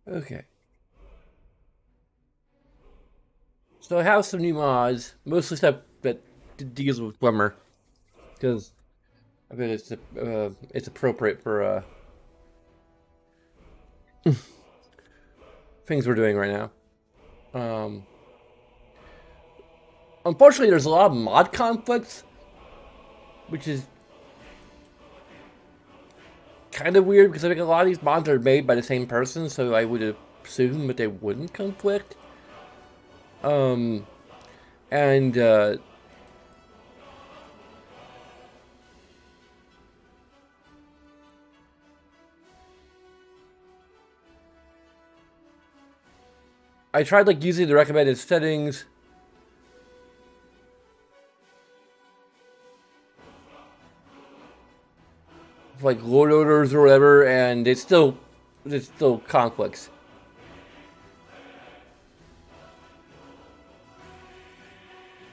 Okay. So I have some new mods, mostly stuff that deals with Glimmer, because I mean it's appropriate for things we're doing right now. Um, Unfortunately, there's a lot of mod conflicts, which is kind of weird because I think a lot of these mods are made by the same person, so I would assume that they wouldn't conflict. Um, and I tried like using the recommended settings. Like Lord Orders or whatever, and it's still conflicts.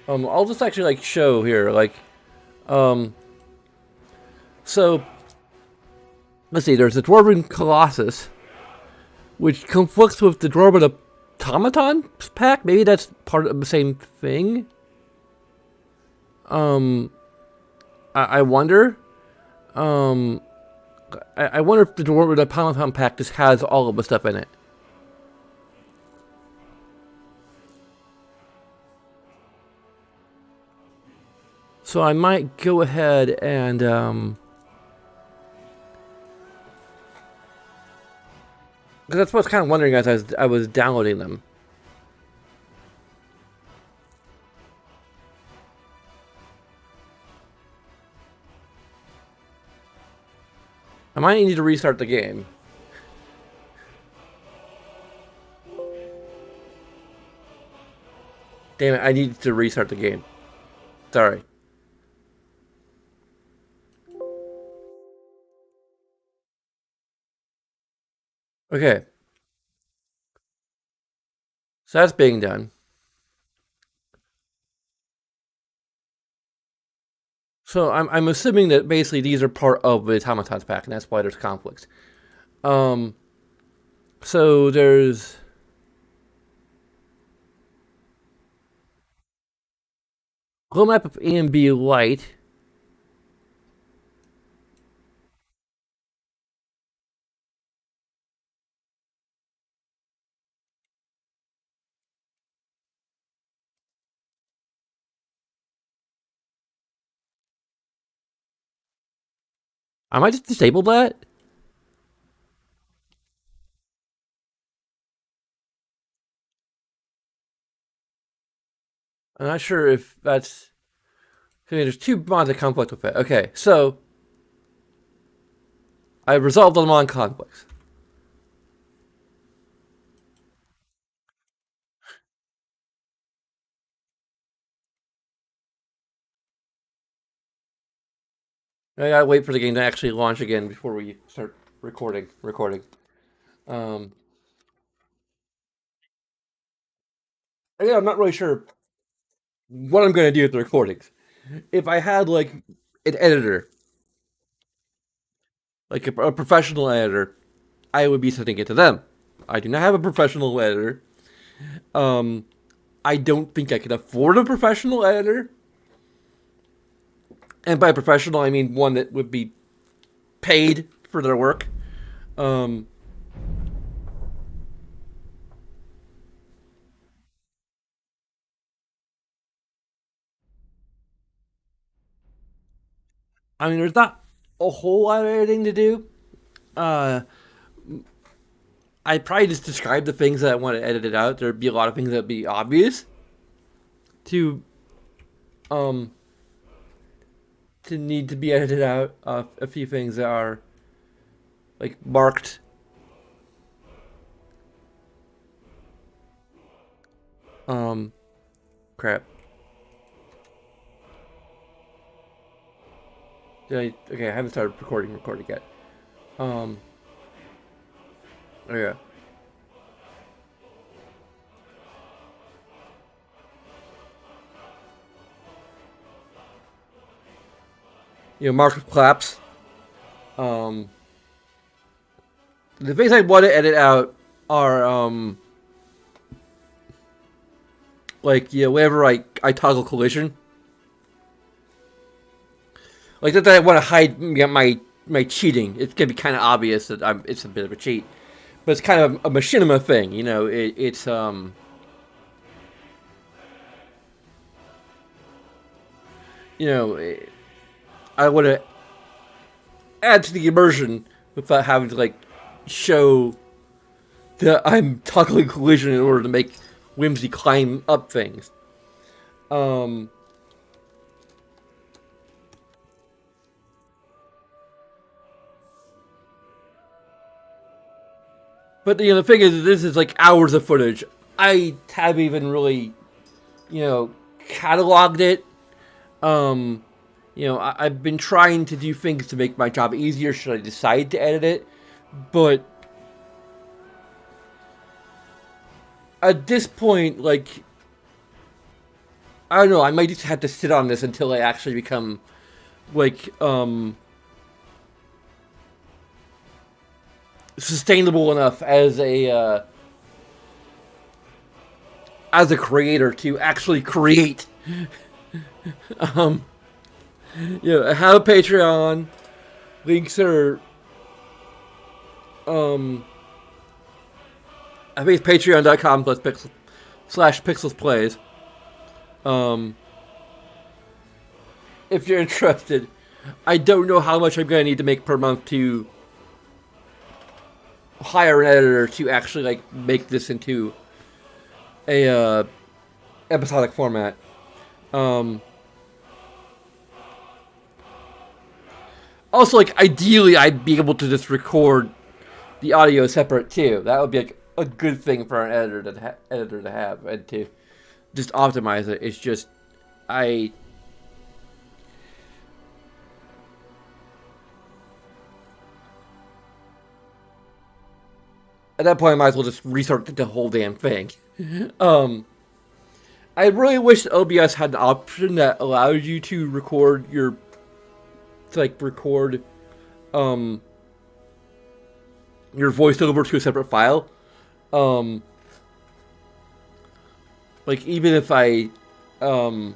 I'll just actually like show here, like, um, so let's see. There's the Dwarven Colossus, which conflicts with the Dwarven Automaton pack. Maybe that's part of the same thing. Um, I wonder. Um, I wonder if the Dwarven Automaton pack just has all of the stuff in it. So I might go ahead and because that's what I was kind of wondering as I was downloading them. I might need to restart the game. Damn it, I need to restart the game. Sorry. Okay, so that's being done. So I'm assuming that basically these are part of the Automatons pack, and that's why there's conflicts. Um, so there's glow map of A and B light. I might just disable that. I'm not sure if that's. Okay, there's two mods that conflict with it. Okay, so I resolved all the mod conflicts. I gotta wait for the game to actually launch again before we start recording. Um, yeah, I'm not really sure what I'm gonna do with the recordings. If I had like an editor, like a professional editor, I would be sending it to them. I do not have a professional editor. Um, I don't think I can afford a professional editor. And by professional, I mean one that would be paid for their work. Um, I mean, there's not a whole lot of editing to do. Uh, I probably just describe the things that I want to edit it out. There'd be a lot of things that'd be obvious to um to need to be edited out. A few things that are like marked. Um, Crap. Okay, I haven't started recording yet. Um, oh yeah. Marked with claps. Um, the things I want to edit out are like, yeah, whenever I toggle collision, like that I want to hide my cheating. It's gonna be kind of obvious that it's a bit of a cheat, but it's kind of a machinima thing, you know. It's you know, I want to add to the immersion without having to like show that I'm toggling collision in order to make Whimsy climb up things. But you know, the thing is, this is like hours of footage. I haven't even really, you know, cataloged it. You know, I've been trying to do things to make my job easier should I decide to edit it, but at this point, like, I don't know, I might just have to sit on this until I actually become, like, sustainable enough as a creator to actually create. You know, I have a Patreon. Links are I think it's patreon.com/pixelsplays. If you're interested, I don't know how much I'm gonna need to make per month to hire an editor to actually like make this into a episodic format. Also, like, ideally, I'd be able to just record the audio separate too. That would be like a good thing for an editor to have and to just optimize it. It's just at that point, I might as well just restart the whole damn thing. I really wish OBS had an option that allows you to record your your voiceover to a separate file. Like, even if I like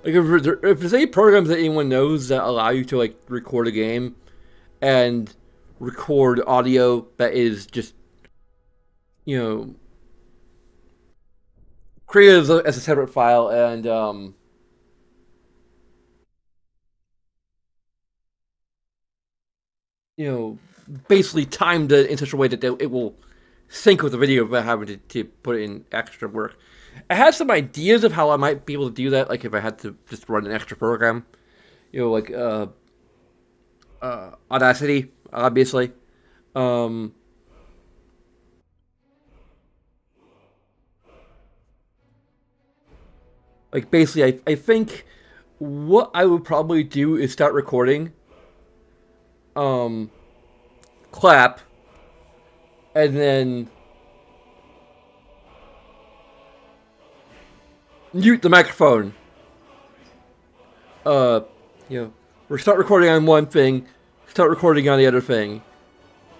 if there's any programs that anyone knows that allow you to like record a game and record audio that is just, you know, created as a separate file and you know, basically timed it in such a way that it will sync with the video without having to put in extra work. I had some ideas of how I might be able to do that, like if I had to just run an extra program, you know, like Audacity, obviously. Like, basically, I think what I would probably do is start recording, clap, and then mute the microphone. You know, or start recording on one thing, start recording on the other thing.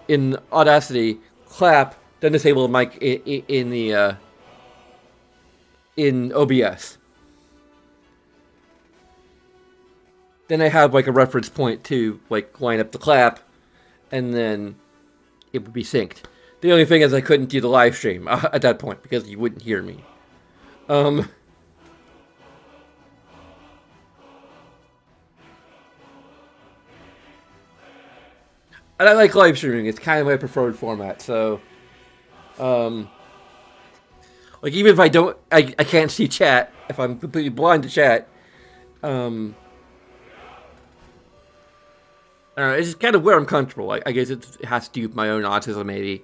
In Audacity, clap, then disable the mic in OBS. Then I have like a reference point to like line up the clap, and then it would be synced. The only thing is I couldn't do the live stream at that point because you wouldn't hear me. And I like live streaming. It's kind of my preferred format. So, like, even if I can't see chat, if I'm completely blind to chat, it's just kind of where I'm comfortable. I guess it has to do with my own autism, maybe.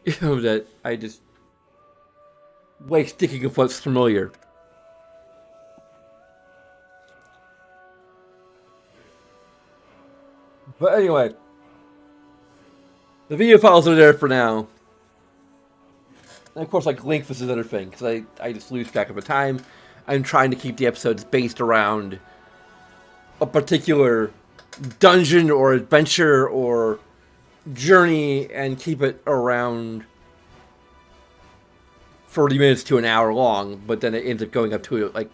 You know, that I just like sticking with what's familiar. But anyway, the video files are there for now. And of course, like, length is another thing, because I just lose track of the time. I'm trying to keep the episodes based around a particular dungeon or adventure or journey and keep it around 40 minutes to an hour long, but then it ends up going up to like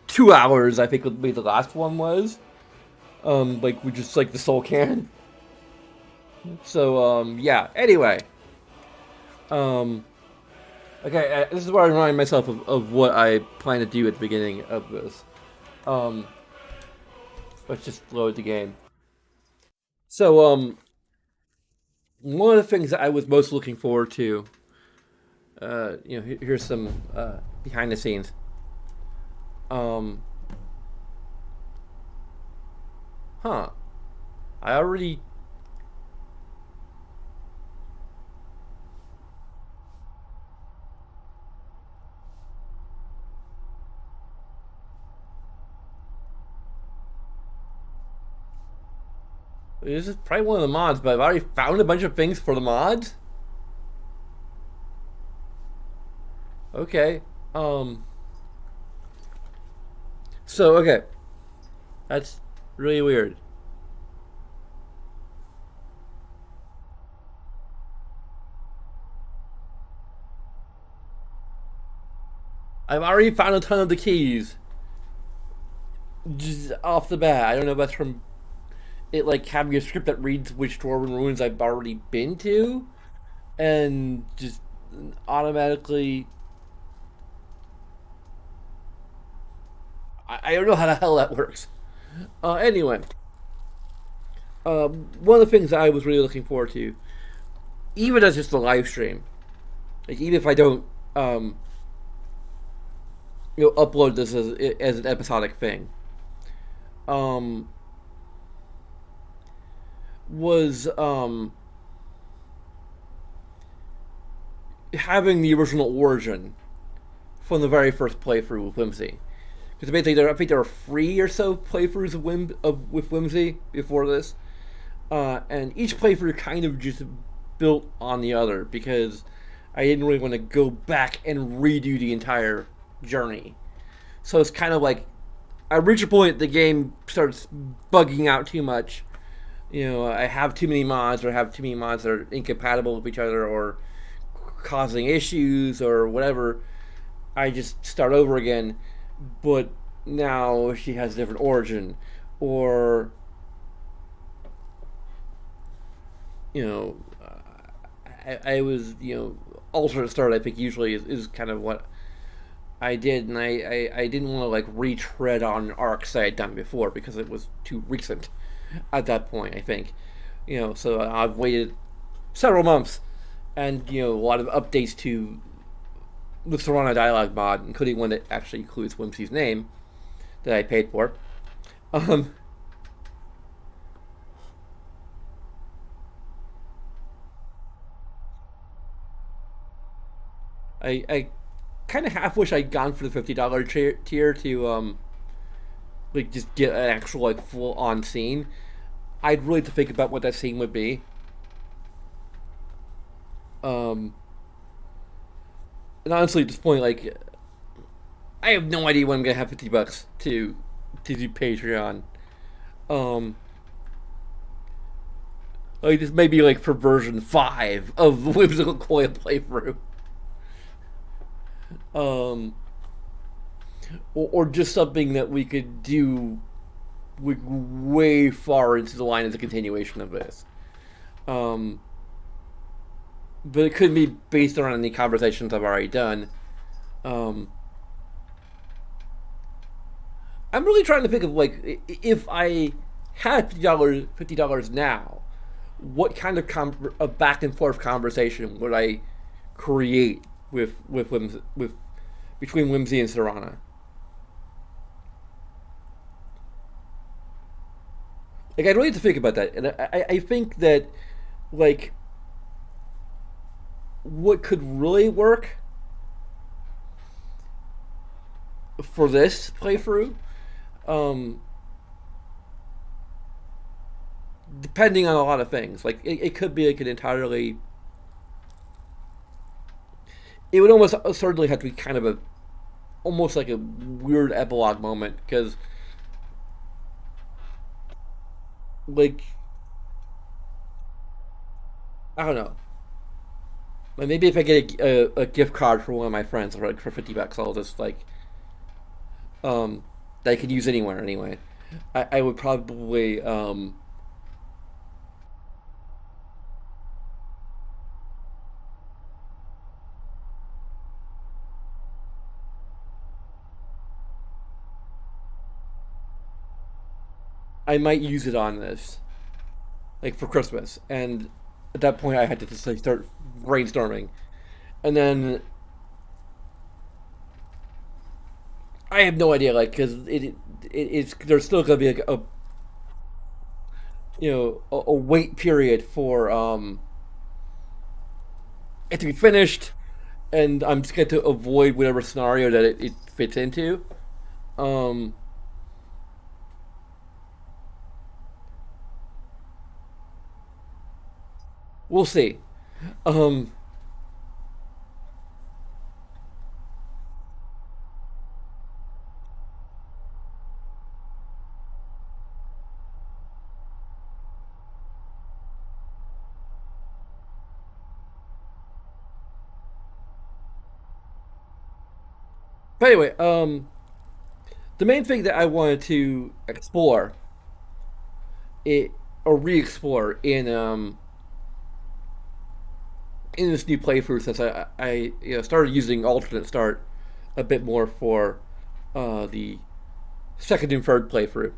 2 hours. I think maybe the last one was, like we just like the Soul Can. So yeah. Anyway, um, okay, this is where I remind myself of what I plan to do at the beginning of this. Um, let's just load the game. So one of the things that I was most looking forward to, here's some behind the scenes. Um, huh. I already. This is probably one of the mods, but I've already found a bunch of things for the mods. Okay. Um. So okay, that's really weird. I've already found a ton of the keys just off the bat. I don't know if that's from it, like having a script that reads which dwarven ruins I've already been to, and just automatically. I don't know how the hell that works. Anyway, one of the things that I was really looking forward to, even as just a live stream, like even if I don't, um, upload this as an episodic thing, um, was having the original origin from the very first playthrough with Whimsy. Because basically, I think there were 3 or so playthroughs with Whimsy before this, and each playthrough kind of just built on the other because I didn't really want to go back and redo the entire journey. So it's kind of like I reach a point the game starts bugging out too much. I have too many mods, or have too many mods that are incompatible with each other, or causing issues, or whatever. I just start over again, but now she has a different origin, or you know, I was alternate start. I think usually is kind of what I did, and I didn't want to like retread on arcs I had done before because it was too recent at that point. I think, so I've waited several months, and a lot of updates to the Serana dialogue mod, including one that actually includes Whimsy's name that I paid for. Um, I kind of half wish I'd gone for the $50 tier to like just get an actual like full on scene. I'd really have to think about what that scene would be. Um, and honestly, at this point, like I have no idea when I'm gonna have $50 to do Patreon. Um, like this may be like for version 5 of the Whimsical Coil playthrough. Um, or just something that we could do way far into the line as a continuation of this. Um, but it could be based around any conversations I've already done. Um, I'm really trying to think of like if I had $50 now, what kind of a back and forth conversation would I create with between Whimsy and Serana? Like I'd really have to think about that, and I think that like what could really work for this playthrough, um, depending on a lot of things. Like it could be like an entirely. It would almost certainly have to be kind of a, almost like a weird epilogue moment because like I don't know. Like maybe if I get a gift card for one of my friends, like for $50, I'll just like that I could use anywhere anyway. I would probably I might use it on this like for Christmas, and at that point I had to just like start brainstorming, and then I have no idea like because it's there's still gonna be like a a wait period for it to be finished, and I'm just going to avoid whatever scenario that it fits into. Um, we'll see. Um, but anyway, the main thing that I wanted to explore it or re-explore in this new playthrough since I started using alternate start a bit more for the second and third playthrough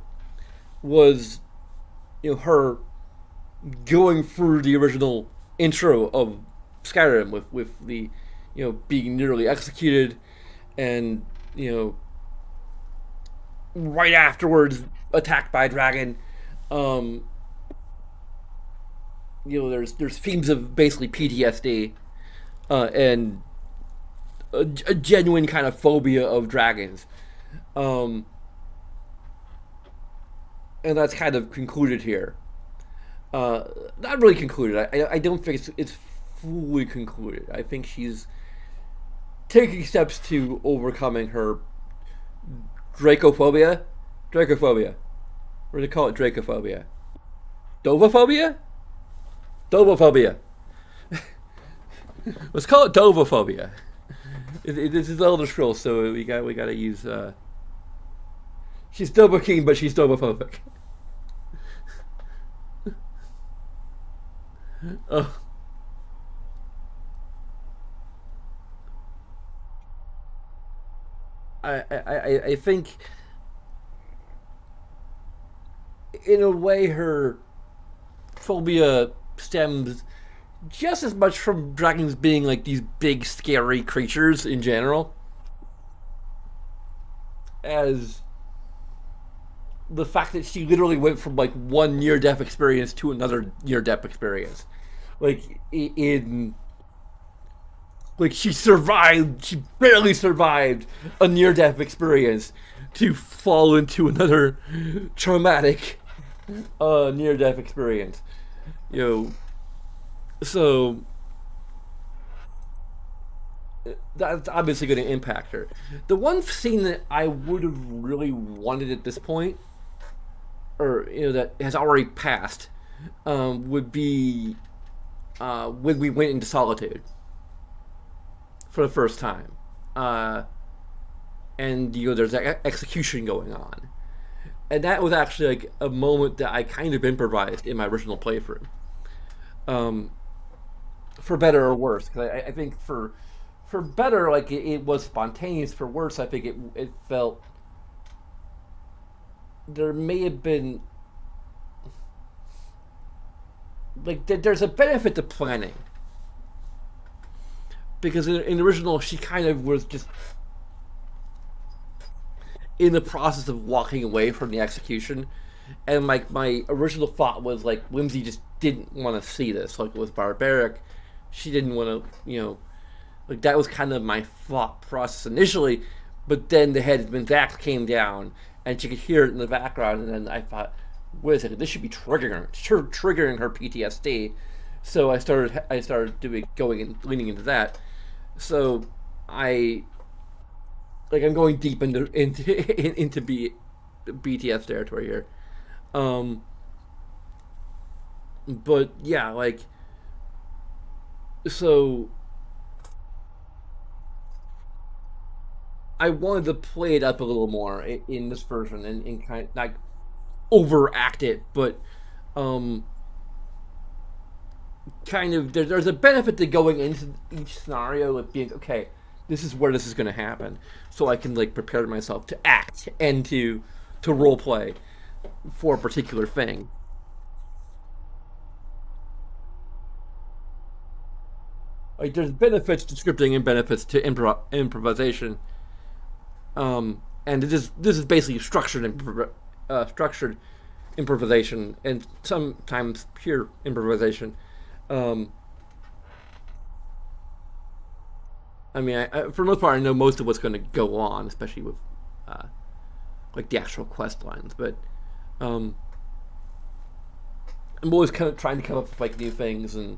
was her going through the original intro of Skyrim with the being nearly executed and right afterwards attacked by a dragon. Um, there's themes of basically PTSD and a genuine kind of phobia of dragons. Um, and that's kind of concluded here. Uh, Not really concluded. I don't think it's fully concluded. I think she's taking steps to overcoming her dracophobia. Dracophobia. Or do they call it dracophobia? Dovophobia? Dovophobia. Let's call it dovophobia. This is Elder Scrolls, so we got to use. She's Dovahkiin, but she's dovophobic. Oh, I think in a way her phobia stems just as much from dragons being like these big scary creatures in general as the fact that she literally went from like one near death experience to another near death experience. Like in like she survived, she barely survived a near death experience to fall into another traumatic near death experience. You know, so that's obviously going to impact her. The one scene that I would have really wanted at this point, or that has already passed, would be when we went into solitude for the first time, and there's that execution going on, and that was actually like a moment that I kind of improvised in my original playthrough, um, for better or worse. Because I think for better, like it was spontaneous. For worse, I think it felt there may have been like there's a benefit to planning because in the original she kind of was just in the process of walking away from the execution, and like my original thought was like Whimsy just didn't want to see this, like it was barbaric. She didn't want to, like that was kind of my thought process initially, but then the headman's axe came down and she could hear it in the background, and then I thought, wait a second, this should be triggering her PTSD. So I started doing going and leaning into that. So I I'm going deep into BTS territory here. Um, But yeah, like so I wanted to play it up a little more in this version and kind of not overact it, but um, kind of there's a benefit to going into each scenario with being okay. This is where this is going to happen, so I can like prepare myself to act and to role play for a particular thing. Like there's benefits to scripting and benefits to improvisation. And this is basically structured improvisation and sometimes pure improvisation. Um, I mean, for the most part, I know most of what's going to go on, especially with uh, like the actual quest lines. But um, I'm always kind of trying to come up with like new things, and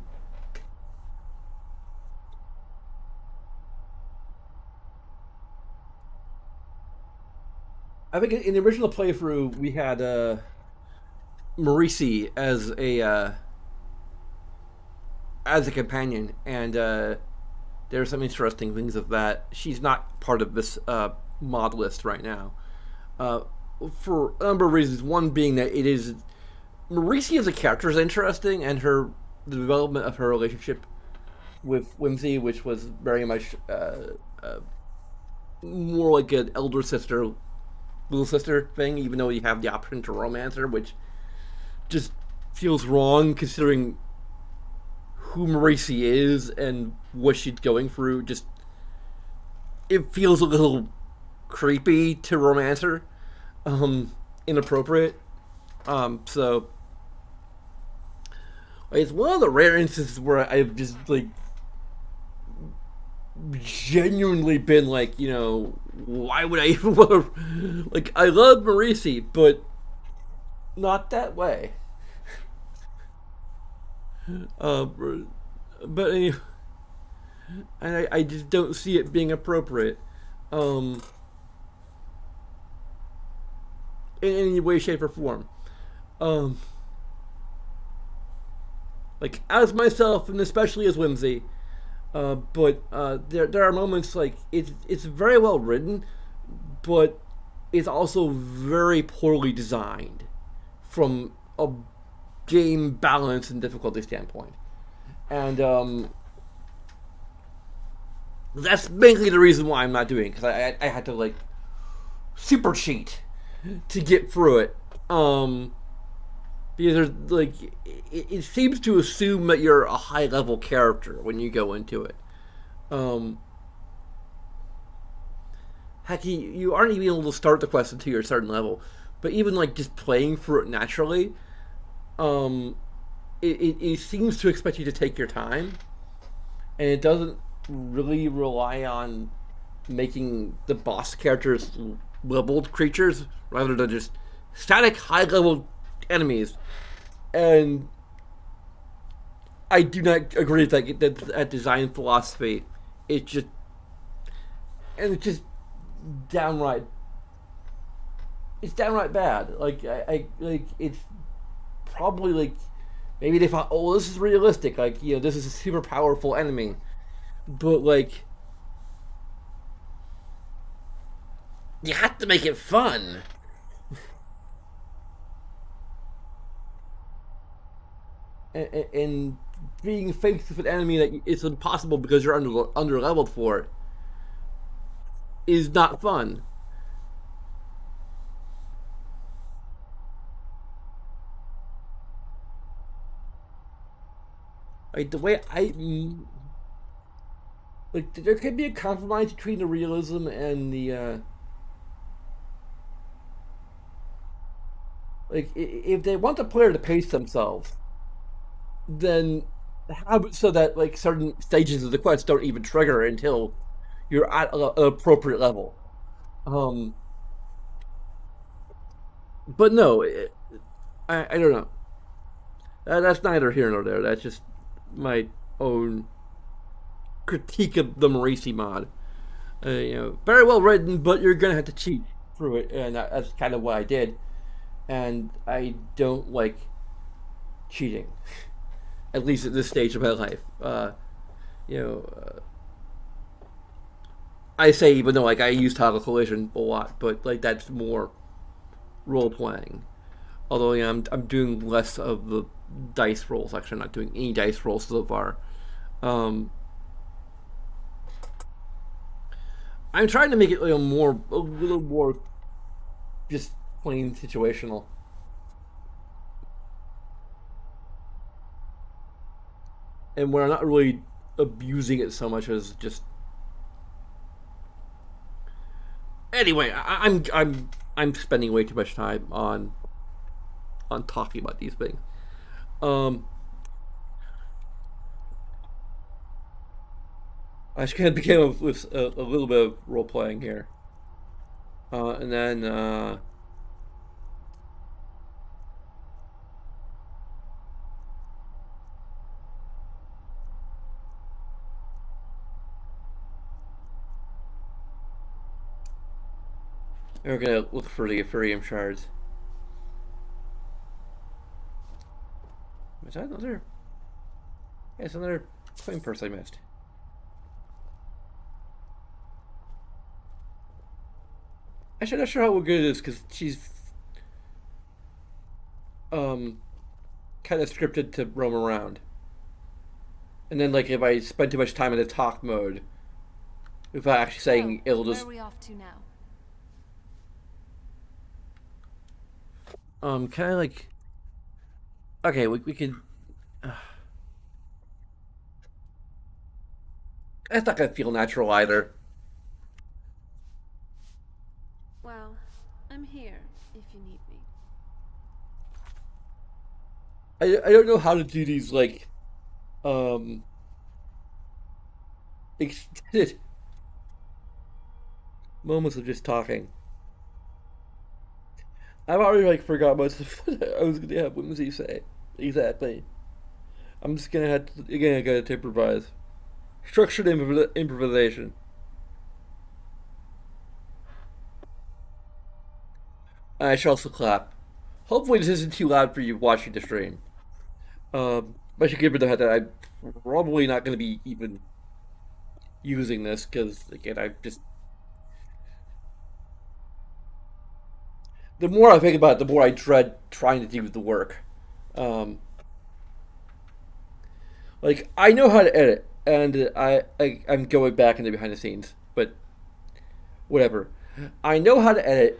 I think in the original playthrough we had Marisi as a companion, and there are some interesting things of that. She's not part of this mod list right now, uh, for a number of reasons. One being that it is Marisi as a character is interesting, and her the development of her relationship with Whimsy, which was very much more like an elder sister, little sister thing. Even though you have the option to romance her, which just feels wrong considering who Marisi is and what she's going through. Just it feels a little creepy to romance her, inappropriate. So it's one of the rare instances where I've just like genuinely been like, why would I even want to? Like, I love Marisi, but not that way. Uh, but anyway, I just don't see it being appropriate, um, in any way, shape, or form. Um, like as myself, and especially as Whimsy. But there are moments like it's very well written, but it's also very poorly designed from a game balance and difficulty standpoint. And that's mainly the reason why I'm not doing it, because I had to like super cheat to get through it. Because there's like it seems to assume that you're a high level character when you go into it. Um, Heck, you aren't even able to start the quest until you're a certain level. But even like just playing through it naturally, um, it seems to expect you to take your time, and it doesn't really rely on making the boss characters leveled creatures rather than just static high level enemies. And I do not agree with that design philosophy. It just it's just downright it's downright bad. Like I like it's probably like maybe they thought, oh, this is realistic. Like this is a super powerful enemy, but like you have to make it fun. And being faced with an enemy that is impossible because you're under leveled for it is not fun. Like the way like there could be a compromise between the realism and the like if they want the player to pace themselves, then have it so that like certain stages of the quest don't even trigger until you're at an appropriate level. Um, but no, I don't know. That's neither here nor there. That's just my own critique of the Marisi mod. Very well written, but you're gonna have to cheat through it, and that's kind of what I did. And I don't like. cheating, at least at this stage of my life. You know, I say even though like I use toggle collision a lot, but like that's more role playing. Although I'm doing less of the dice rolls. Actually, I'm not doing any dice rolls so far. Um, I'm trying to make it a little more just plain situational, and where I'm not really abusing it so much as just. Anyway, I'm spending way too much time on talking about these things. Um, I just kind of became with a little bit of role playing here, and then we're gonna look for the Ethereum shards. Is that another? Yeah, it's another coin purse I missed. Actually, I'm not sure how good it is because she's um kind of scripted to roam around. And then, like, if I spend too much time in the talk mode, without actually So, saying, it'll where just are we off to now? kind of like okay, we could. That's not gonna feel natural either. Well, I'm here if you need me. I don't know how to do these like um extended moments of just talking. I've already like forgot most of what I was gonna have Whimsy say. Exactly. I'm just gonna have to, again. I gotta improvise. Structured improvisation. I shall also clap. Hopefully, this isn't too loud for you watching the stream. I should give it the head that I'm probably not going to be even using this because again, I just the more I think about it, the more I dread trying to do the work. Um, like I know how to edit, and I'm going back into behind the scenes, but whatever. I know how to edit.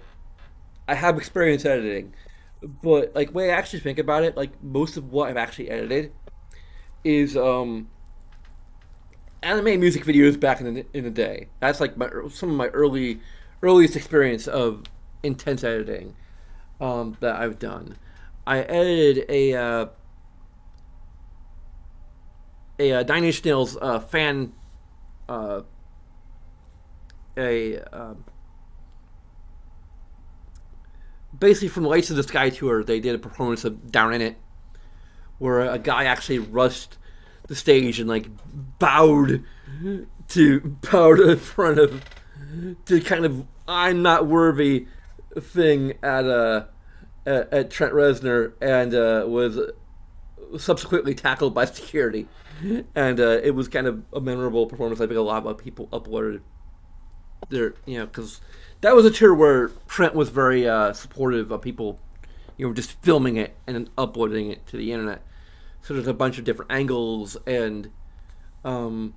I have experience editing, but like when I actually think about it, like most of what I've actually edited is anime music videos back in the day. That's like some of my earliest experience of intense editing that I've done. I edited a Nine Inch Nails fan uh, a basically from Lights of the Sky tour. They did a performance of Down in It where a guy actually rushed the stage and like bowed bowed in front of to kind of I'm not worthy thing at Trent Reznor and was subsequently tackled by security and it was kind of a memorable performance. I think a lot of people uploaded their because that was a tour where Trent was very supportive of people just filming it and then uploading it to the internet. So there's a bunch of different angles and um,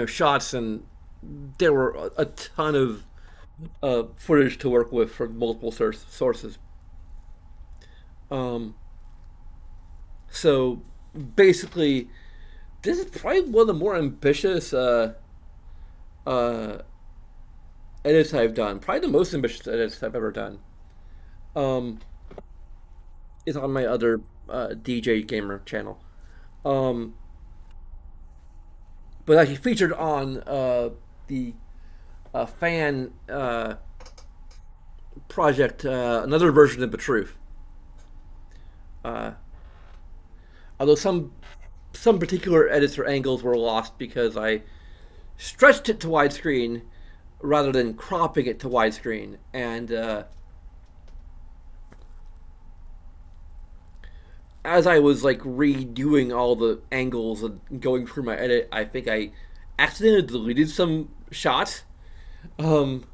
shots, and there were a ton of footage to work with from multiple sources. Um, so basically, this is probably one of the more ambitious uh, edits I've done. Probably the most ambitious edits I've ever done. Um, is on my other DJ gamer channel. Um, but actually featured on the fan project, another version of the truth. Uh, Although some particular edits or angles were lost because I stretched it to widescreen rather than cropping it to widescreen, and as I was like redoing all the angles and going through my edit, I think I accidentally deleted some shots. Um,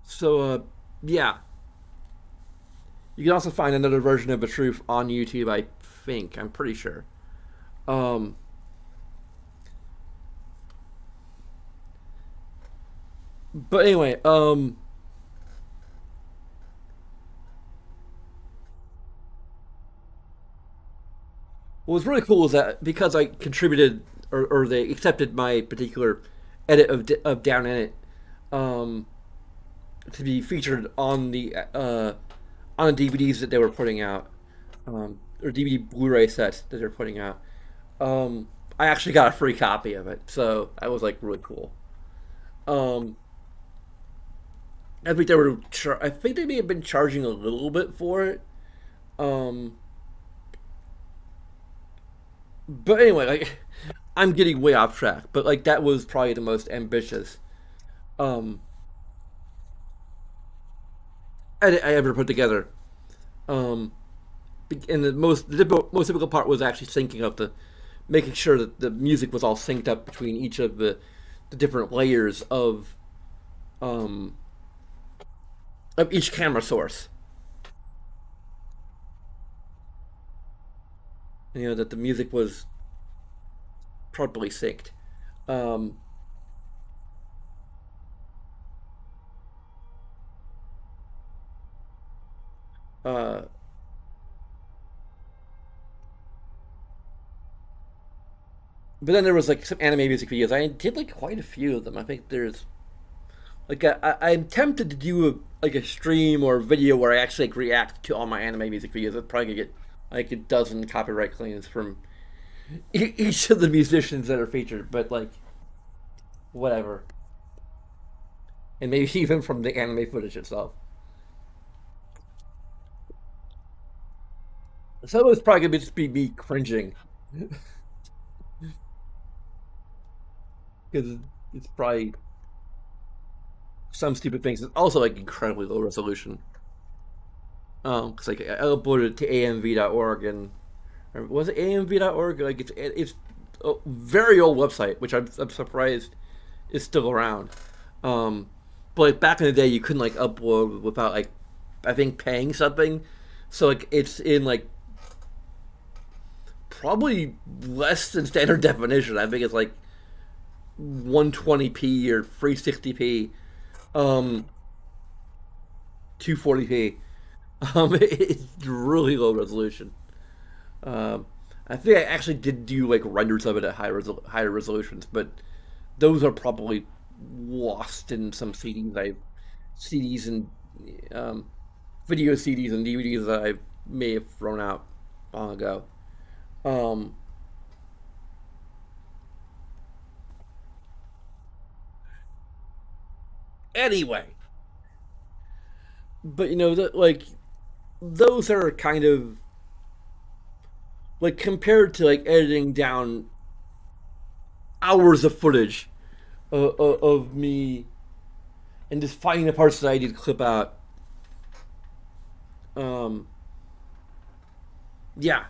so yeah, you can also find another version of the truth on YouTube. I think I'm pretty sure. Um, but anyway, what was really cool is that because I contributed or they accepted my particular edit of Down in It, um, to be featured on the DVDs that they were putting out, or DVD Blu-ray sets that they're putting out. I actually got a free copy of it, so that was like really cool. Um, I think they were. I think they may have been charging a little bit for it. Um, but anyway, like I'm getting way off track. But like that was probably the most ambitious um, edit I ever put together. Um, and the most difficult part was actually syncing up the making sure that the music was all synced up between each of the different layers um of each camera source. You know that the music was properly synced. Um, uh, but then there was like some anime music videos. I did like quite a few of them. I think there's like I'm tempted to do like a stream or a video where I actually like react to all my anime music videos. I'd probably get like a dozen copyright claims from each of the musicians that are featured. But like whatever, and maybe even from the anime footage itself. So it was probably gonna just be me cringing because it's probably some stupid things. It's also like incredibly low resolution. Because like I uploaded it to amv.org and or was it amv.org? Like it's a very old website, which I'm surprised is still around. Um, but like back in the day, you couldn't like upload without like I think paying something. So like it's in like probably less than standard definition. I think it's like 120p or 360p, um, 240p. It's really low resolution. Um, I think I actually did do like renders of it at higher resolutions, but those are probably lost in some CDs and um, video CDs and DVDs that I may have thrown out long ago. Um, anyway, but that like those are kind of like compared to like editing down hours of footage of me and just finding the parts that I need to clip out. Um, yeah,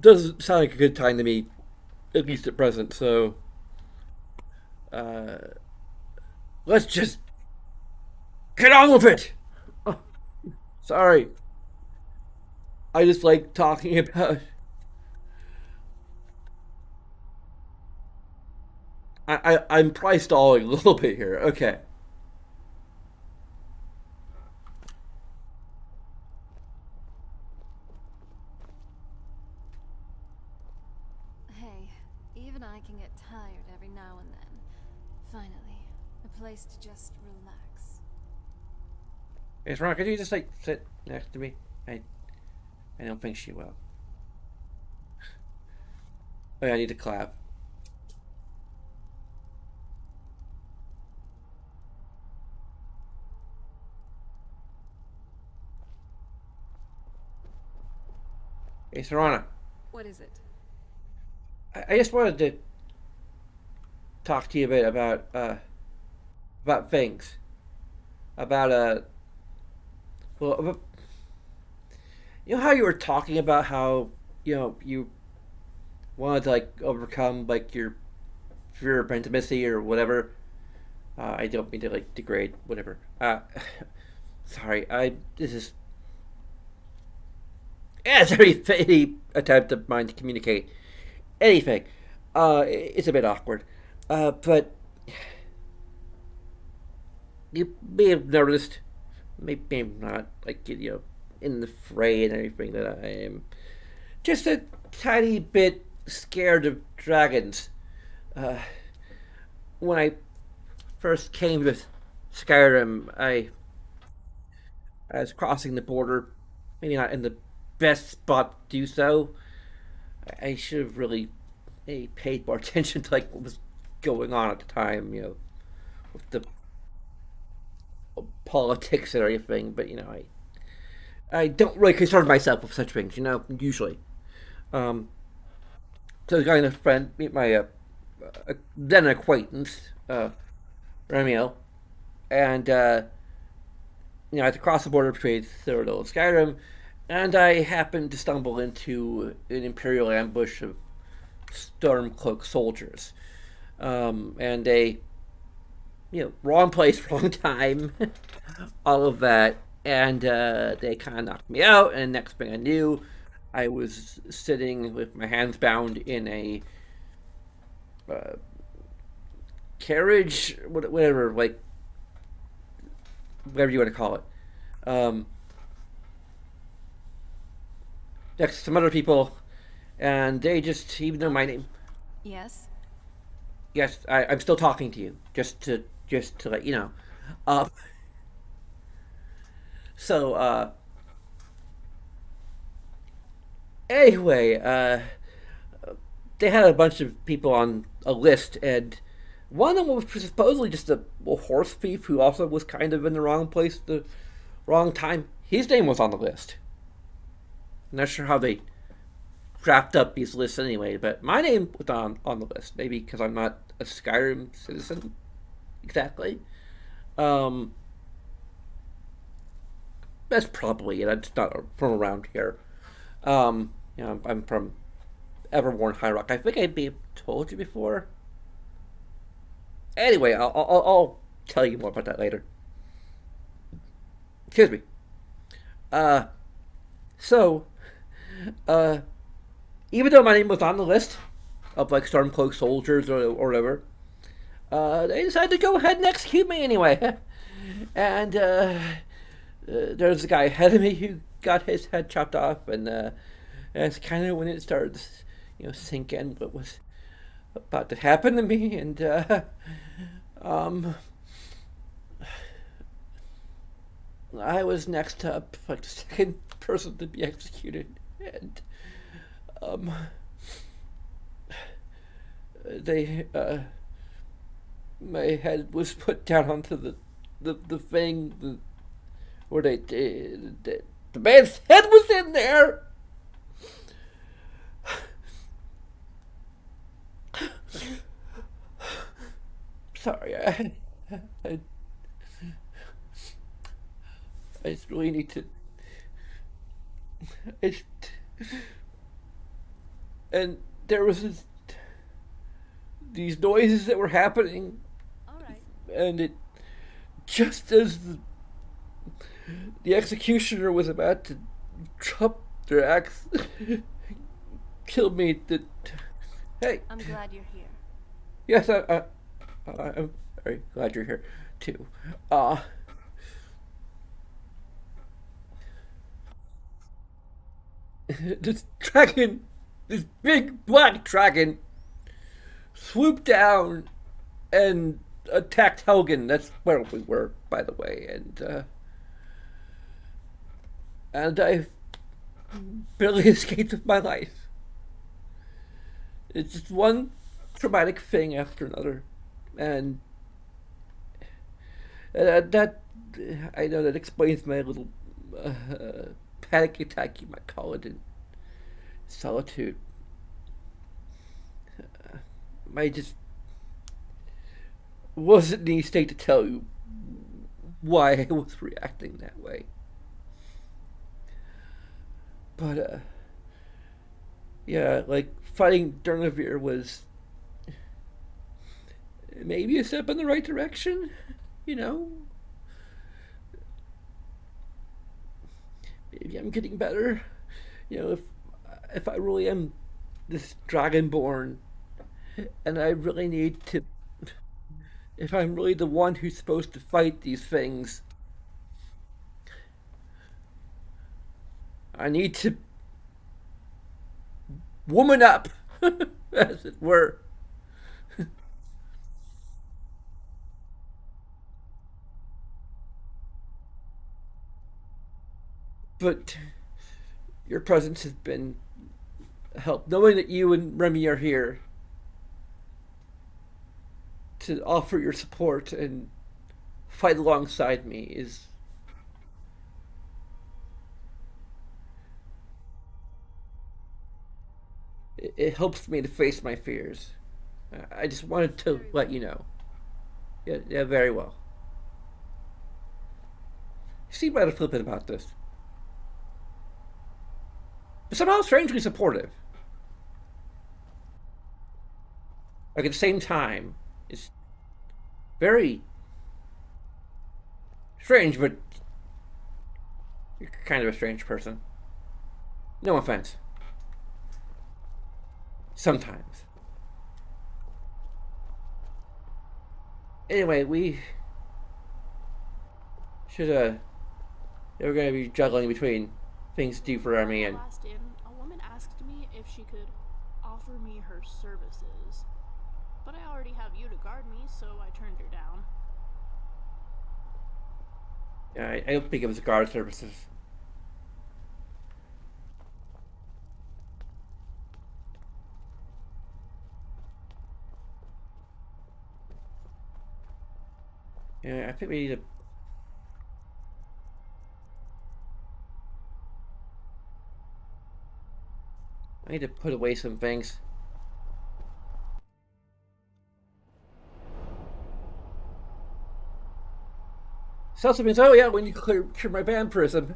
doesn't sound like a good time to me, at least at present. So uh, let's just get on with it. Oh, sorry, I just like talking about. I'm probably stalling a little bit here. Okay. Hey, even I can get tired every now and then. Finally, a place to just relax. Yes, Ron, could you just like sit next to me? I don't think she will. Oh, yeah, I need to clap. Hey, Serana, What is it? I just wanted to talk to you a bit about about things. About well, you know how you were talking about how you wanted to like overcome like your fear of intimacy or whatever. I don't mean to like degrade whatever. Sorry, I this is yeah, it's any attempt of mine to communicate anything. It's a bit awkward. But you may have noticed, maybe not, like in the fray and everything, that I am just a tiny bit scared of dragons. Uh, when I first came to Skyrim, I was crossing the border, maybe not in the best spot to do so. I should have really paid more attention to like what was going on at the time, with the politics and everything. But I don't really concern myself with such things, usually. Um, so I was going to friend meet my then acquaintance, Ramiel, and I had to cross the border between Cyrodiil and Skyrim, and I happened to stumble into an Imperial ambush of Stormcloak soldiers, and wrong place, wrong time, all of that, and they kind of knocked me out. And next thing I knew, I was sitting with my hands bound in a uh, carriage, whatever, like whatever you want to call it. Um, Next to some other people, and they just even know my name. Yes? Yes, I'm still talking to you, just to let you know. Uh, so anyway, they had a bunch of people on a list, and one of them was supposedly just a horse thief who also was kind of in the wrong place, the wrong time. His name was on the list. I'm not sure how they wrapped up these lists anyway, but my name was on the list. Maybe because I'm not a Skyrim citizen exactly. Um, that's probably it. I'm just not from around here. I'm from Everwarn High Rock. I think I may have told you before. Anyway, I'll tell you more about that later. Excuse me. Uh, so, uh, even though my name was on the list of like Stormcloak soldiers or whatever, they decided to go ahead and execute me anyway. And there's a guy ahead of me who got his head chopped off, and that's kind of when it started, sink in what was about to happen to me. And um, I was next up, like the second person to be executed, and um, they my head was put down onto the thing, where the man's head was in there. Sorry, I, I just really need to. It's and there was these noises that were happening, All right. and it just as the executioner was about to drop their axe, kill me. That hey, I'm glad you're here. yes, I'm very glad you're here too. This dragon, this big black dragon, swooped down and attacked Helgen. That's where we were, by the way, and I barely escaped with my life. It's just one traumatic thing after another, and that I know that explains my little panic attack, you might call it, in solitude. I just wasn't in any state to tell you why I was reacting that way. But yeah, like fighting Durnavir was maybe a step in the right direction. You know, maybe I'm getting better. You know, if I really am this dragonborn, and I really need to, if I'm really the one who's supposed to fight these things, I need to woman up, as it were. But your presence has been a help. Knowing that you and Remy are here to offer your support and fight alongside me is it helps me to face my fears. I just wanted to Very let well. you know. Yeah, yeah, very well. You seem rather flippant about this, but somehow strangely supportive. Like at the same time, it's very strange, but you're kind of a strange person. No offense. Sometimes. Anyway, we should we're gonna be juggling between things to do for When Army I and last in, a woman asked me if she could offer me her services. But I already have you to guard me, so I turned her down. I don't think it was guard services. Yeah, I think we need to. I need to put away some things. Celso means, oh yeah, when you clear my vampirism.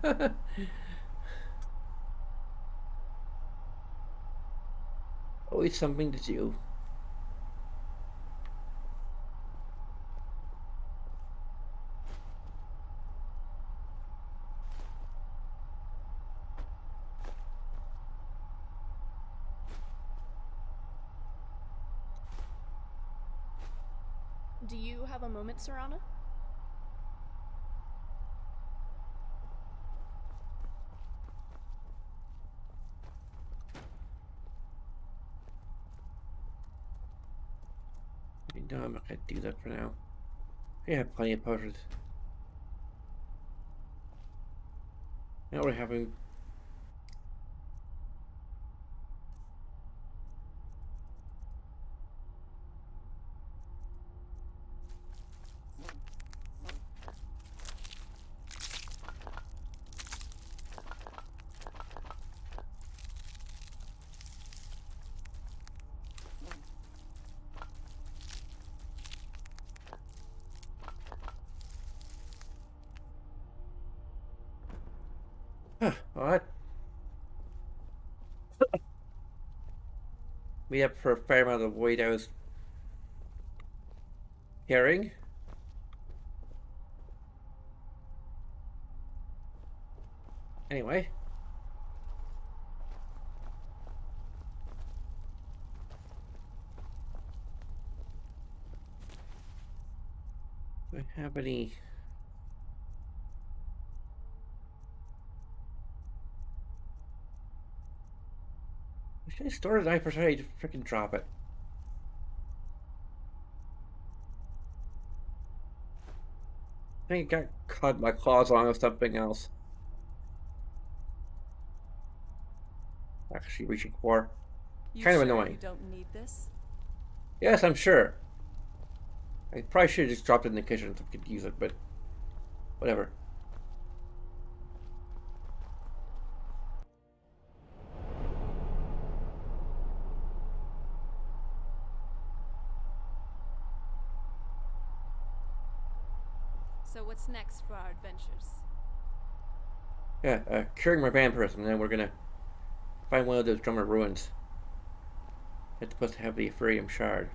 Always something to do. Do you have a moment, Serana? No, I'm not gonna do that for now. I have plenty of potions. Now we're having. What? We have for a fair amount of weight I was carrying. Anyway. Do I have any. Should I store the knife or should I freaking drop it? I think I got caught my claws on or something else. Actually, reaching for. You Kind of sure you annoying. don't need this? Yes, I'm sure. I probably should have just dropped it in the kitchen so I could use it, but whatever. So what's next for our adventures? Yeah, curing my vampires, and then we're gonna find one of those drummer ruins. It's supposed to have the Ethereum shard.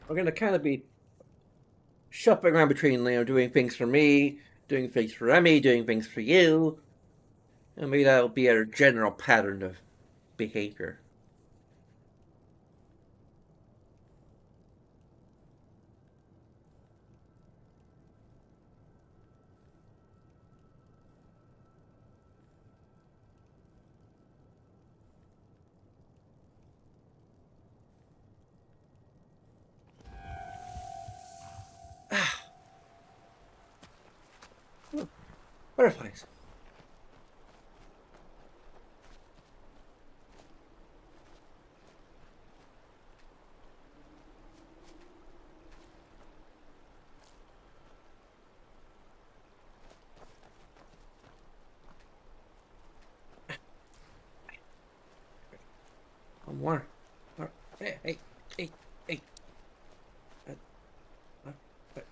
We're gonna kind of be shuffling around between, doing things for me, doing things for Emmy, doing things for you, and maybe that'll be our general pattern of behavior. Butterflies. One more. Hey, hey, hey, hey. Uh,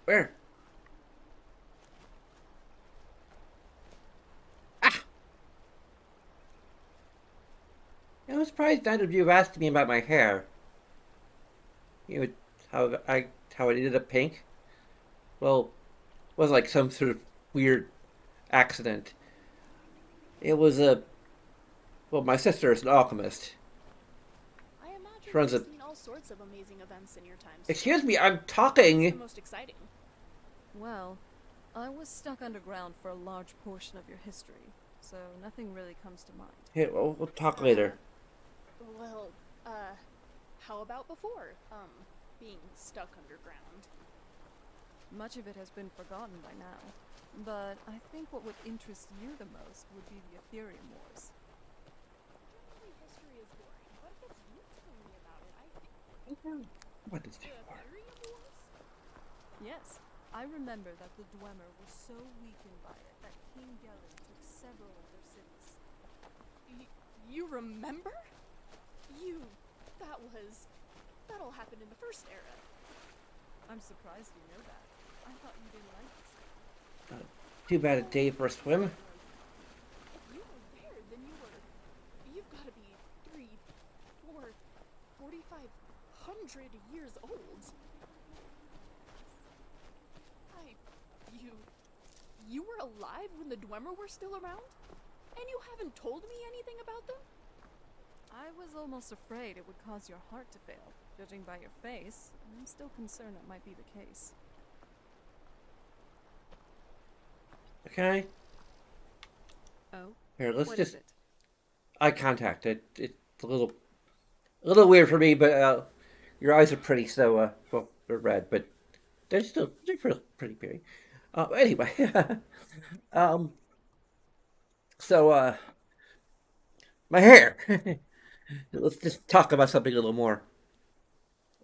where? Ah! I was surprised none of you have asked me about my hair. You know, how I ended up pink. Well, it was like some sort of weird accident. It was a well, my sister is an alchemist. I imagine She runs you've a. seen all sorts of amazing events in your time Excuse spent. me, I'm What's the talking. most exciting? Well, I was stuck underground for a large portion of your history, so nothing really comes to mind. Hey, we'll talk Uh, later. well, uh, how about before? Being stuck underground. Much of it has been forgotten by now, but I think what would interest you the most would be the Ethereum Wars. Generally, history is boring, but if it's you telling me about it, I think. What is The this for? Ethereum Wars? Yes, I remember that the Dwemer were so weakened by it that King Gelen took several of their cities. You remember? You. That was. That all happened in the first era. I'm surprised you know that. I thought you didn't like this. Too bad a day for a swim. If you were there, then you were. You've got to be 3, 4, 4,500 years old. I. You. You were alive when the Dwemer were still around? And you haven't told me anything about them? I was almost afraid it would cause your heart to fail. Judging by your face, I'm still concerned that might be the case. Okay. Oh? Here, let's What just is it? eye contact. It's a little weird for me, but your eyes are pretty, so well, they're red, but they're pretty pretty. Anyway, um, so my hair. Let's just talk about something a little more.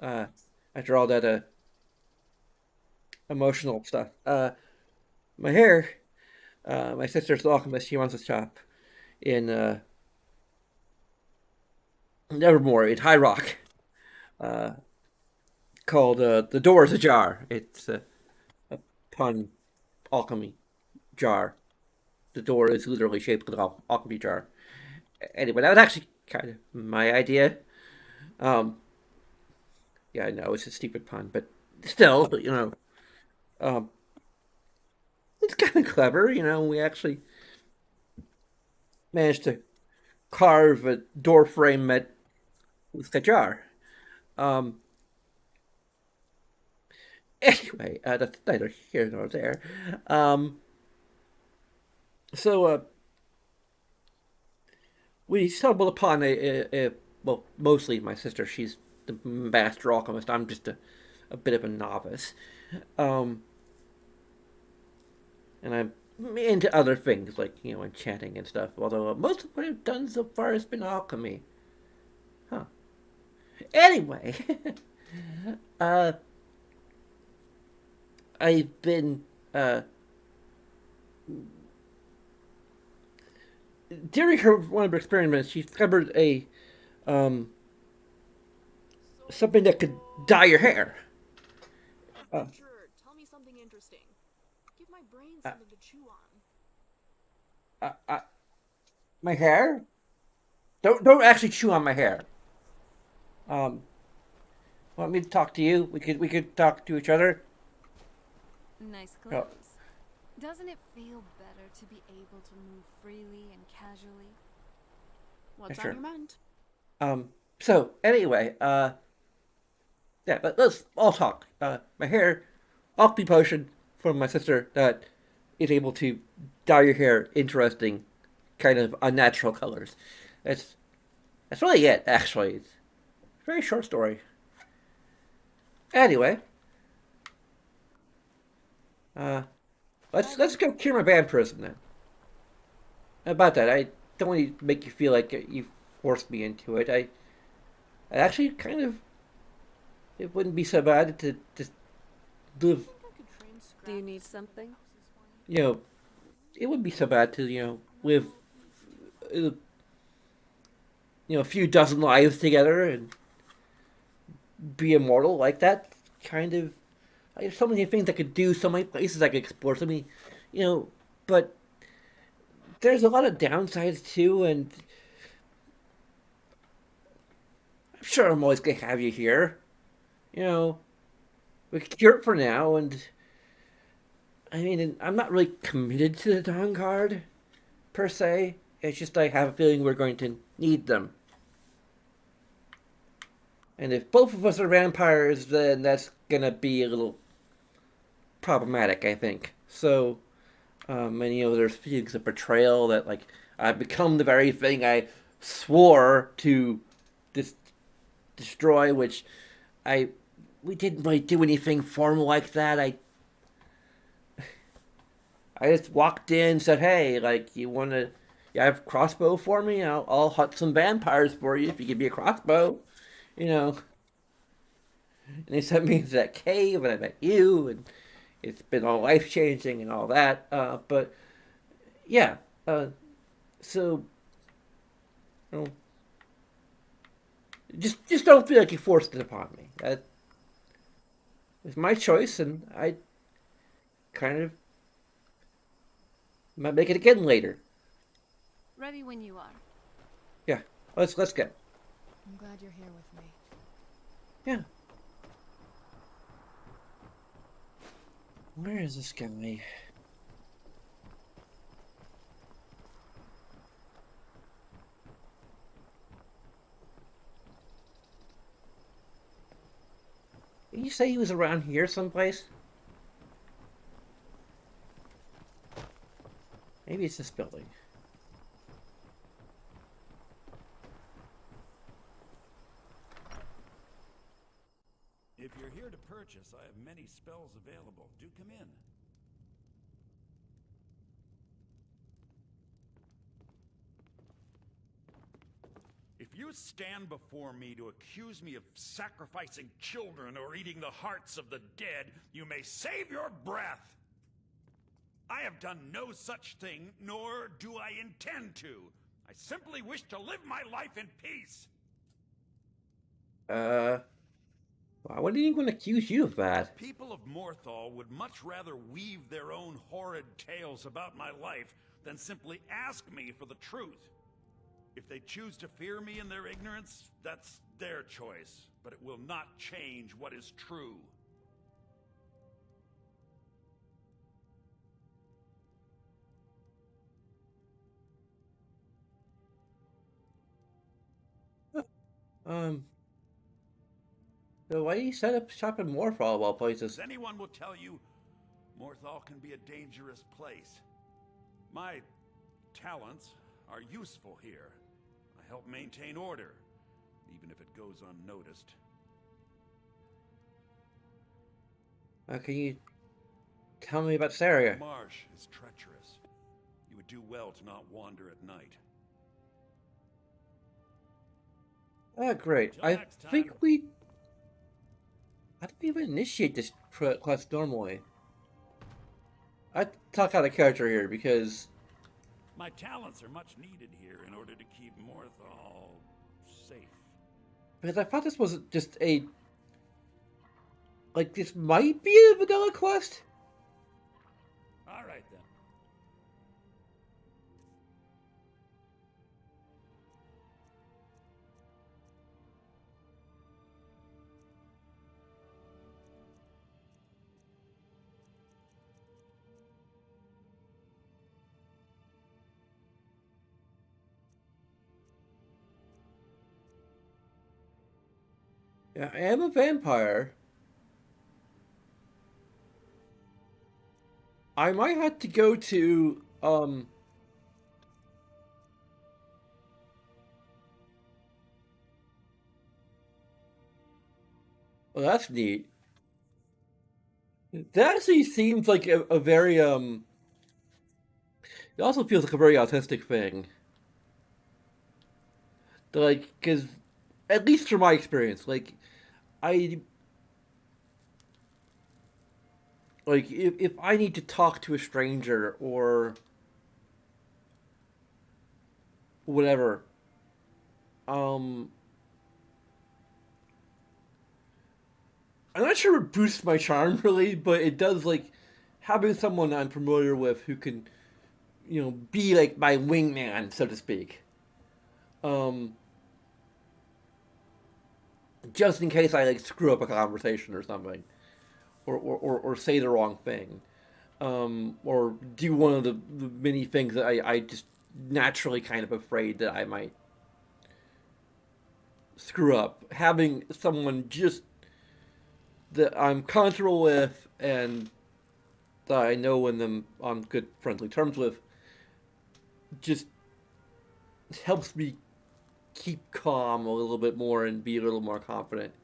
Uh, after all that emotional stuff. My hair. My sister's the alchemist. She wants a shop in Nevermore in High Rock, uh, called "The Door is Ajar." It's a pun alchemy jar. The door is literally shaped like an alchemy jar. Anyway, that was actually kind of my idea. Um, yeah, I know it's a stupid pun, but still, um, it's kind of clever. We actually managed to carve a door frame with a jar. Um, anyway, that's neither here nor there. Um, so we stumbled upon well, mostly my sister. She's the master alchemist. I'm just a bit of a novice. Um, and I'm into other things like enchanting and stuff. Although most of what I've done so far has been alchemy. Huh. Anyway, uh, I've been during one of her experiments, she discovered a um, something that could dye your hair. Uh, Adventurer, tell me something interesting. Give my brain uh, something to chew on. uh, uh, my hair? Don't actually chew on my hair. Um, Want me to talk to you? We could talk to each other. Nice Oh, clothes. Doesn't it feel better to be able to move freely and casually? What's on sure. your mind? Um. So anyway, yeah, but let's all talk. My hair, Octi potion from my sister that is able to dye your hair interesting, kind of unnatural colors. That's that's really it. Actually, it's a very short story. Anyway, uh, let's go cure my vampirism then. About that, I don't want to make you feel like you forced me into it. I actually kind of it wouldn't be so bad to just Do you live. think I could train Scrap Do you to need sort the something? houses for me? You know, it wouldn't be so bad to live a few dozen lives together and be immortal like that. Kind of. There's so many things I could do, so many places I could explore, so many, you know. But there's a lot of downsides too, and I'm sure I'm always gonna have you here. You know, we can cure it for now, and I mean, I'm not really committed to the Dawn Guard per se. It's just I have a feeling we're going to need them. And if both of us are vampires, then that's gonna be a little problematic, I think. So, and there's feelings of betrayal that like I've become the very thing I swore to dis- destroy, which I we didn't really do anything formal like that. I just walked in, said, "Hey, like you have a crossbow for me? I'll hunt some vampires for you if you give me a crossbow." You know, and they sent me into that cave, and I met you, and it's been all life changing and all that. But yeah, uh, so you know, just don't feel like you forced it upon me. That was my choice, and I kind of might make it again later. Ready when you are. Yeah, let's get. I'm glad you're here with me. Yeah, where is this guy? Did you say he was around here someplace? Maybe it's this building. If you're here to purchase, I have many spells available. Do come in. If you stand before me to accuse me of sacrificing children or eating the hearts of the dead, you may save your breath. I have done no such thing, nor do I intend to. I simply wish to live my life in peace. Uh, why would anyone accuse you of that? People of Morthal would much rather weave their own horrid tales about my life than simply ask me for the truth. If they choose to fear me in their ignorance, that's their choice, but it will not change what is true. Um, so why do you set up shop in Morphall of all As places? anyone will tell you, Morthal can be a dangerous place. My talents are useful here. I help maintain order, even if it goes unnoticed. Can you tell me about this area? The marsh is treacherous. You would do well to not wander at night. Ah, great. Till I next think time. we. How do we even initiate this quest normally? I talk out of character here because My talents are much needed here in order to keep Morthal safe. I thought this was just a like this might be a vanilla quest. All right then. Yeah, I am a vampire. I might have to go to well that's neat. That actually seems like a very it also feels like a very autistic thing. Like cuz at least from my experience, I if I need to talk to a stranger or whatever, um I'm not sure it boosts my charm really, but it does like having someone I'm familiar with who can, be like my wingman, so to speak. Um, just in case I like screw up a conversation or something, or say the wrong thing, or do one of the many things that I just naturally kind of afraid that I might screw up. Having someone just that I'm comfortable with and that I know and them on good friendly terms with just helps me keep calm a little bit more and be a little more confident.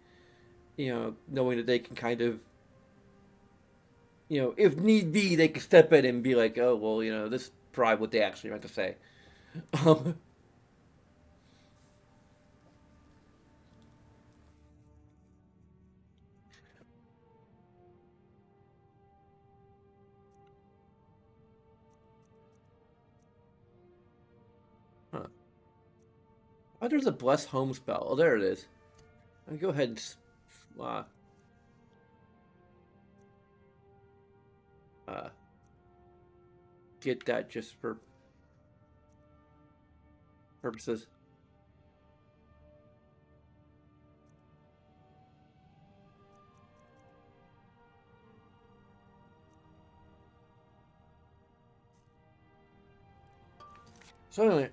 Knowing that they can kind of, if need be, they can step in and be like, oh, well, this is probably what they actually meant to say. Um, huh. Oh, there's a Bless Home spell. Oh, there it is. I'll go ahead and uh, uh, get that just for purposes. So anyway,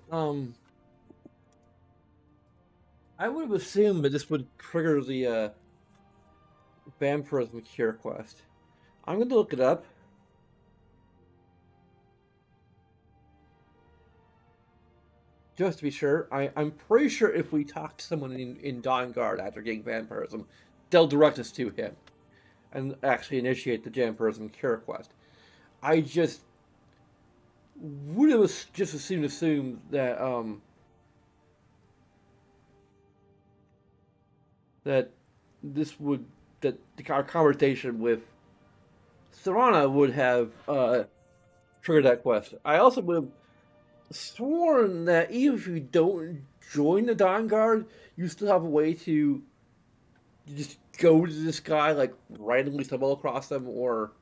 I would have assumed that this would trigger the vampirism cure quest. I'm going to look it up. Just to be sure, I'm pretty sure if we talk to someone in Dawnguard after getting vampirism, they'll direct us to him and actually initiate the vampirism cure quest. I just would have just assumed that this would that our conversation with Serana would have triggered that quest. I also would have sworn that even if you don't join the Dawn Guard, you still have a way to just go to this guy, like randomly stumble across them, or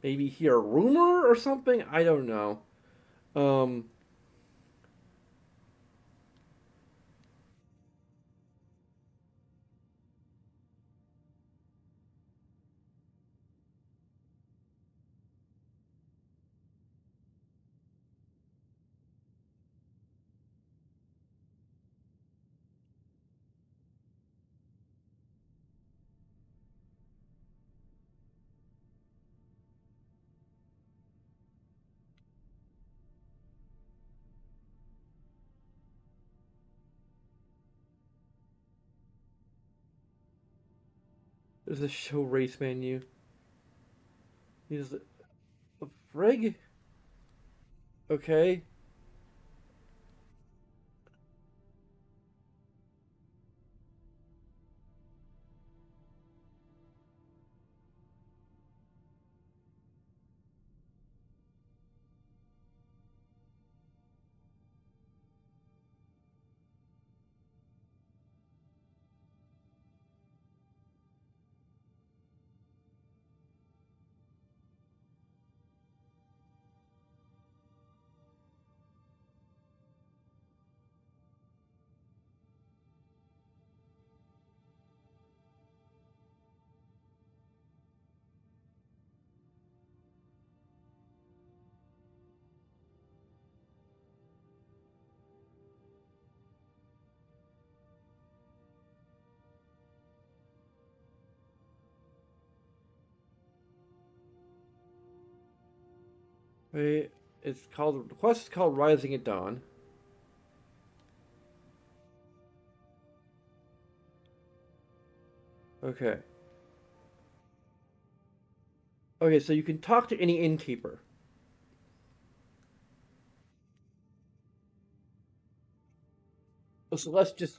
maybe hear a rumor or something. I don't know. Um, there's a show race menu. He's a frig. Okay. Wait, it's called the quest is called Rising at Dawn. Okay. Okay, so you can talk to any innkeeper. So let's just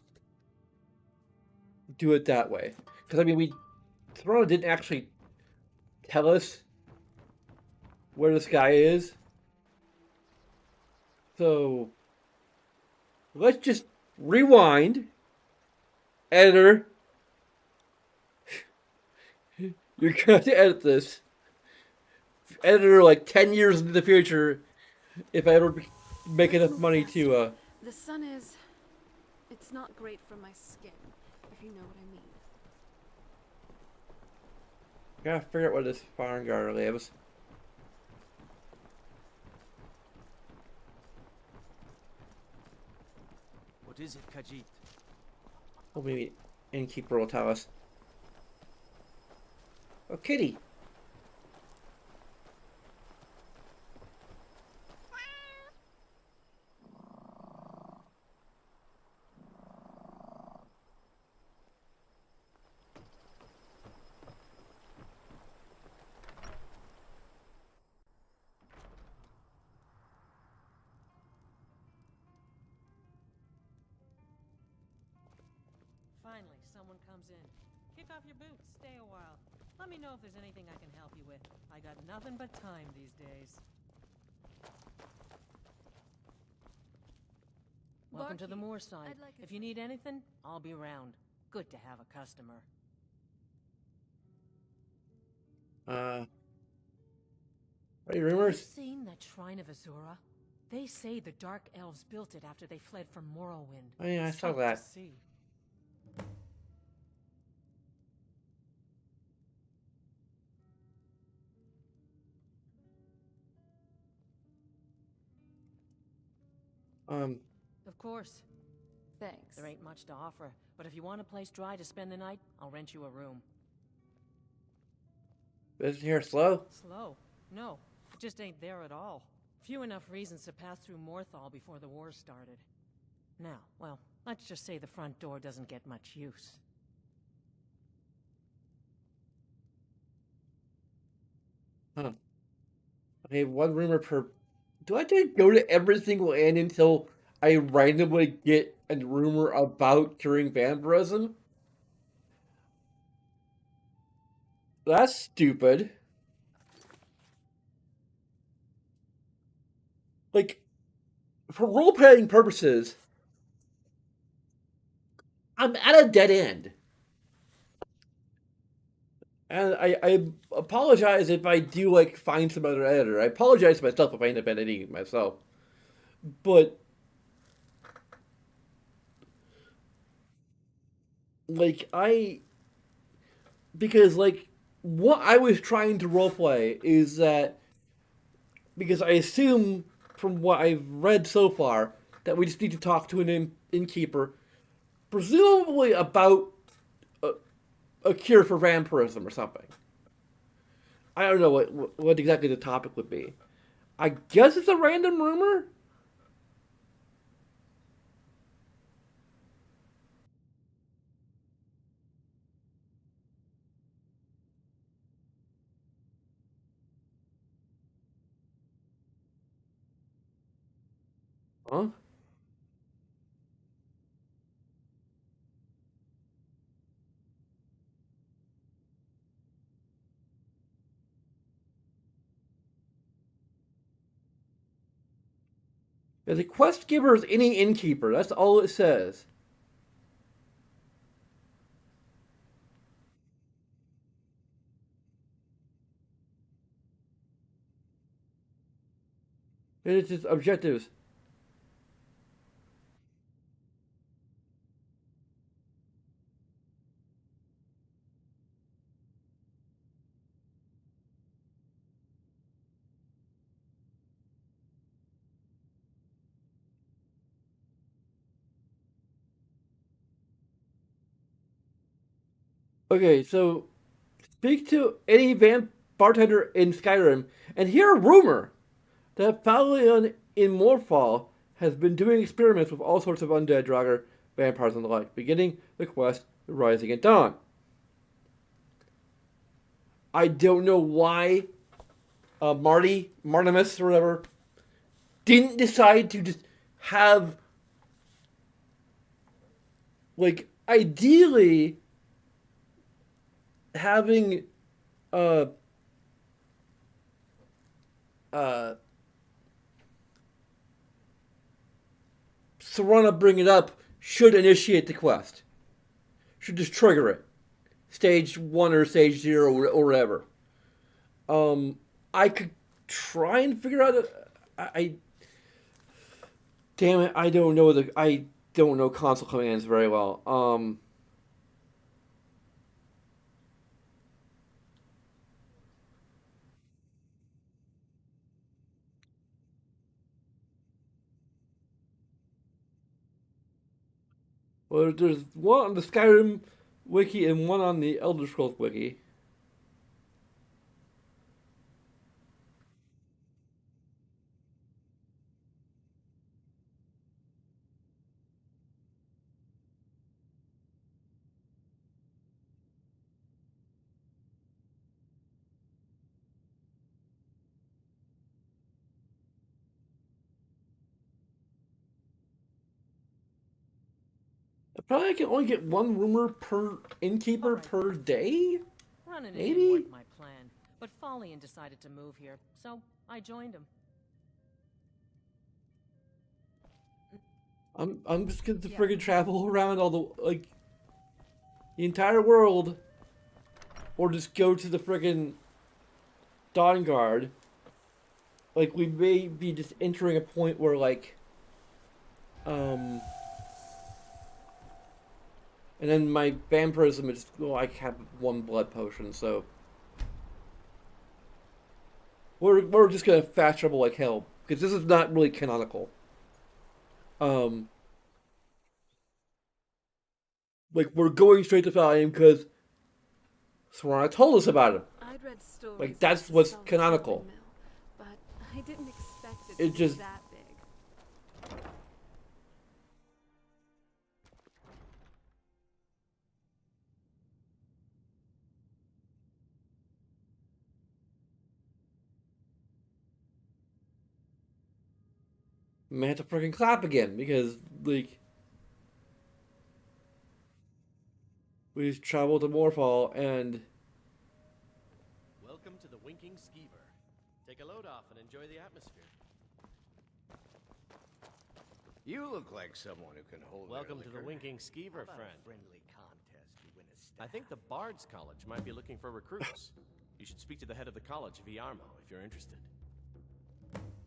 do it that way. Because I mean, we Toronto didn't actually tell us where this guy is. So let's just rewind. Editor, you're going to edit this. Editor, like 10 years into the future, if I ever make Let's enough move money faster. to, The sun is. It's not great for my skin, if you know what I mean. gotta figure out where this foreign guard lives. What is it, Khajiit? Well, maybe innkeeper will tell us. Oh, kitty. Finally, someone comes in. Kick off your boots, stay a while. Let me know if there's anything I can help you with. I got nothing but time these days. Welcome to the Barkeep, Moorside. I'd like a If you need anything, I'll be around. Good to have a customer. Any Have you rumors? seen that Shrine of Azura? They say the Dark Elves built it after they fled from Morrowind. Oh yeah, I saw Tough to that. see. Um, Of course, Thanks. there ain't much to offer, but if you want a place dry to spend the night, I'll rent you a room. business here slow. Slow? No, it just ain't there at all. Few enough reasons to pass through Morthal before the war started. Now, well, let's just say the front door doesn't get much use. Huh. Okay, one rumor per. Do I have to go to every single inn until I randomly get a rumor about curing vampirism? That's stupid. Like, for role playing purposes, I'm at a dead end. And I apologize if I do like find some other editor. I apologize to myself if I end up editing it myself. But like because like what I was trying to roleplay is that because I assume from what I've read so far that we just need to talk to an innkeeper, presumably about a, a cure for vampirism or something. I don't know what exactly the topic would be. I guess it's a random rumor. Huh? Yeah, the quest giver is any innkeeper. That's all it says. It's just objectives. Okay, so speak to any bartender in Skyrim and hear a rumor that Falion in Morphall has been doing experiments with all sorts of undead Draugr, vampires, and the like, beginning the quest The Rising at Dawn. I don't know why Martimus, or whatever, didn't decide to just have, like, ideally having Serana bring it up should initiate the quest. Should just trigger it. Stage 1 or stage 0 or whatever. I could try and figure out damn it, I don't know console commands very well. Well, there's one on the Skyrim wiki and one on the Elder Scrolls wiki. Probably I can only get one rumor per innkeeper per day? Running it Maybe? didn't work my plan, but Falion decided to move here, so I joined him. I'm just gonna friggin' travel around all the entire world, or just go to the friggin' Dawn Guard. Like, we may be just entering a point where and then my vampirism is, well, I have one blood potion, so we're just gonna fast travel like hell, because this is not really canonical. Like, we're going straight to Valium because Serana told us about him. I'd read stories Like, that's about the what's Sultan's canonical. windmill, but I didn't expect it It to be just- that big. I may have to freaking clap again because, like, we just traveled to Morphall and Welcome to the Winking Skeever. Take a load off and enjoy the atmosphere. You look like someone who can hold Welcome their to the liquor. Winking Skeever, How about a friend. friendly contest to win a staff? I think the Bard's College might be looking for recruits. You should speak to the head of the college, Viarmo, if you're interested.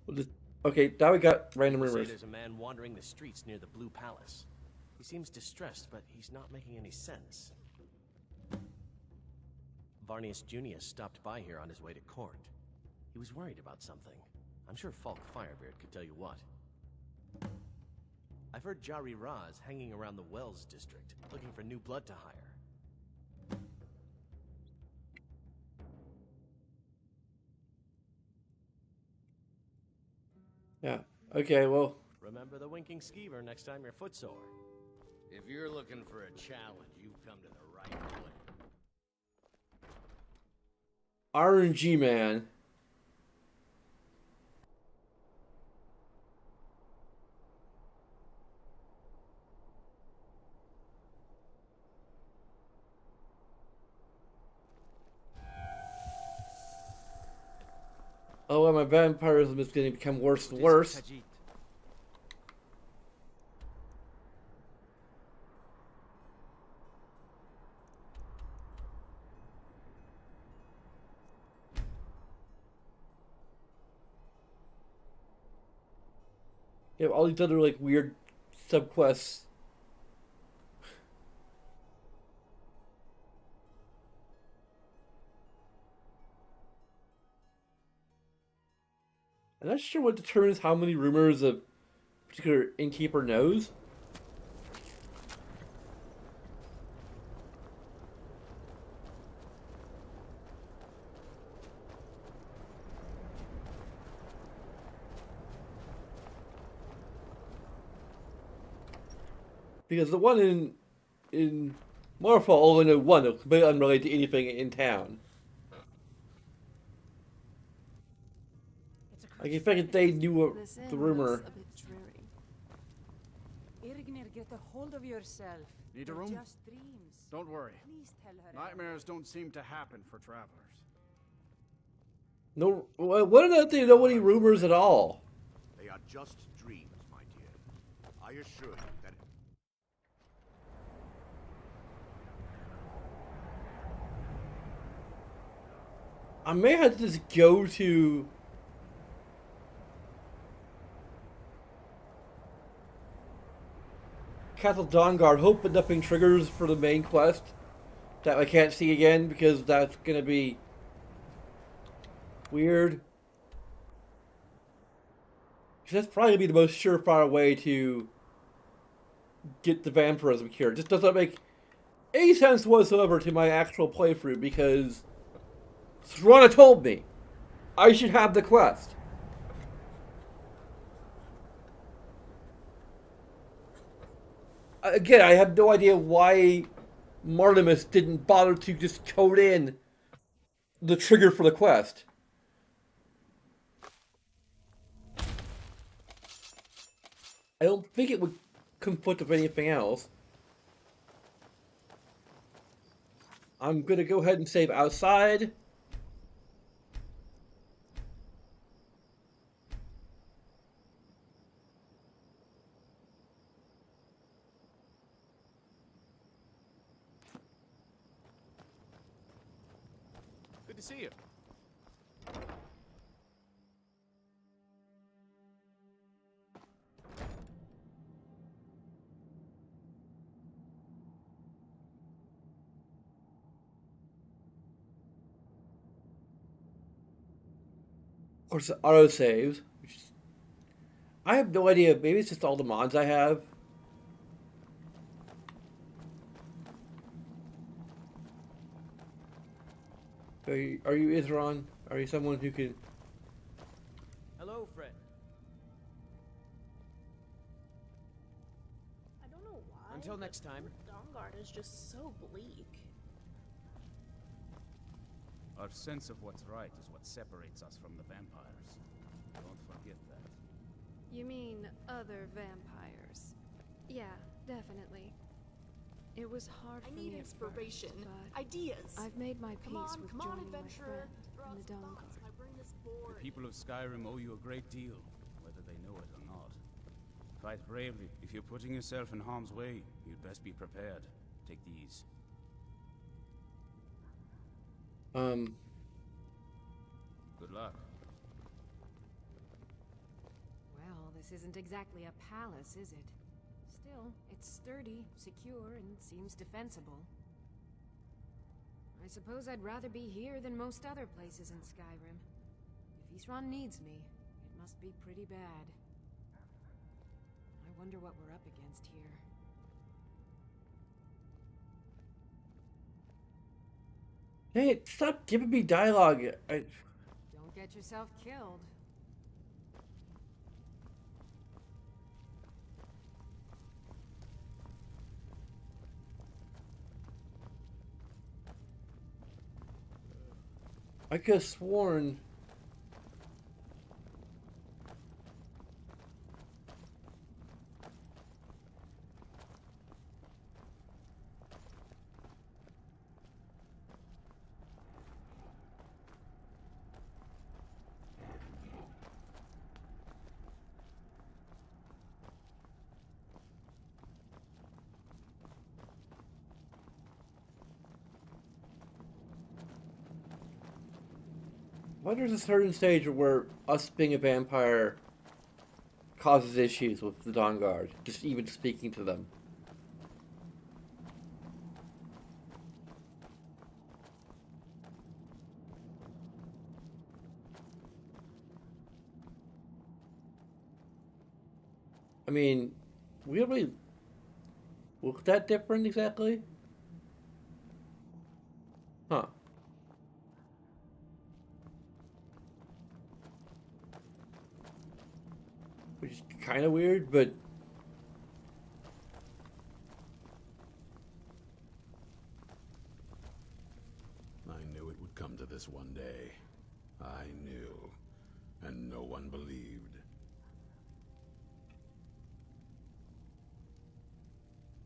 we'll just, okay, now we got random They say rumors. there's a man wandering the streets near the Blue Palace. He seems distressed, but he's not making any sense. Varnius Junius stopped by here on his way to court. He was worried about something. I'm sure Falk Firebeard could tell you what. I've heard Jari Raz hanging around the Wells district, looking for new blood to hire. Yeah. Okay, well, Remember the Winking Skeever next time you're footsore. If you're looking for a challenge, you've come to the right place. RNG man. Oh, well, my vampirism is going to become worse and worse. Khajiit. You have all these other, like, weird subquests. I'm not sure what determines how many rumors a particular innkeeper knows. Because the one in Morphle only knew one that was completely unrelated to anything in town. It's a Like, curse. if I could, they knew This the inn rumor. looks a bit dreary. Irignir, get a hold of yourself. Need a They're room? just dreams. Don't worry. Please tell her. Nightmares don't seem to happen for travelers. No, what about they know any rumors at all? They are just dreams, my dear. I assure you that... I may have to just go to Castle Dawnguard, hope that nothing triggers for the main quest that I can't see again, because that's gonna be weird. 'Cause that's probably be the most surefire way to get the vampirism cured. It just doesn't make any sense whatsoever to my actual playthrough, because Serana told me I should have the quest. Again, I have no idea why Martimus didn't bother to just code in the trigger for the quest. I don't think it would conflict with anything else. I'm gonna go ahead and save outside. Good to see you. Of course, it auto saves. I have no idea. Maybe it's just all the mods I have. Are you Isran? Are you someone who can? Hello, friend. I don't know why. Until but next time. Dawnguard is just so bleak. Our sense of what's right is what separates us from the vampires. Don't forget that. You mean other vampires? Yeah, definitely. It was hard for I me need at inspiration, first, but ideas. I've made my Come peace on, with come on, joining my adventurer. friend Throw in out the some Dawn thoughts. Guard. My brain is The bored. people of Skyrim owe you a great deal, whether they know it or not. Fight bravely. If you're putting yourself in harm's way, you'd best be prepared. Take these. Good luck. Well, this isn't exactly a palace, is it? Still, it's sturdy, secure, and seems defensible. I suppose I'd rather be here than most other places in Skyrim. If Isran needs me, it must be pretty bad. I wonder what we're up against here. Hey, stop giving me dialogue. Don't get yourself killed. I could have sworn. Why there's a certain stage where us being a vampire causes issues with the Dawn Guard, just even speaking to them. I mean, we don't really look that different exactly. Huh. Which is kind of weird, but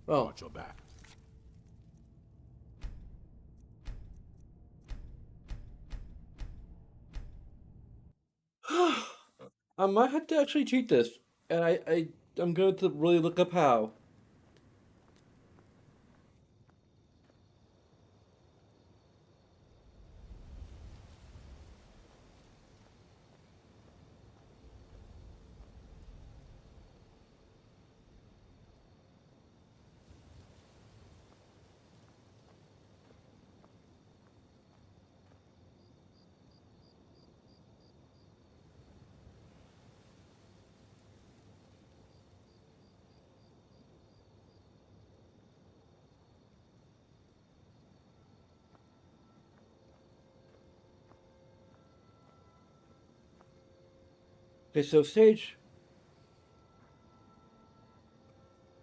Well, Watch your back. I might have to actually cheat this, and I'm going to really look up how. Okay, so stage.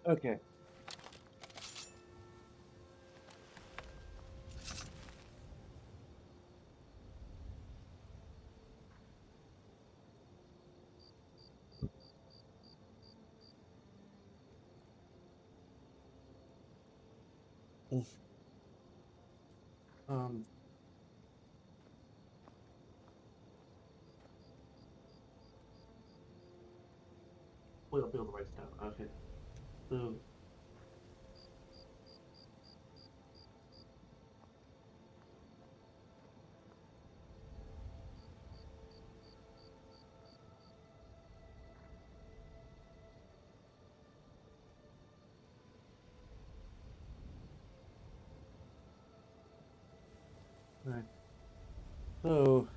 Okay. Um. We'll be able to write it down. Okay. So. Right. So.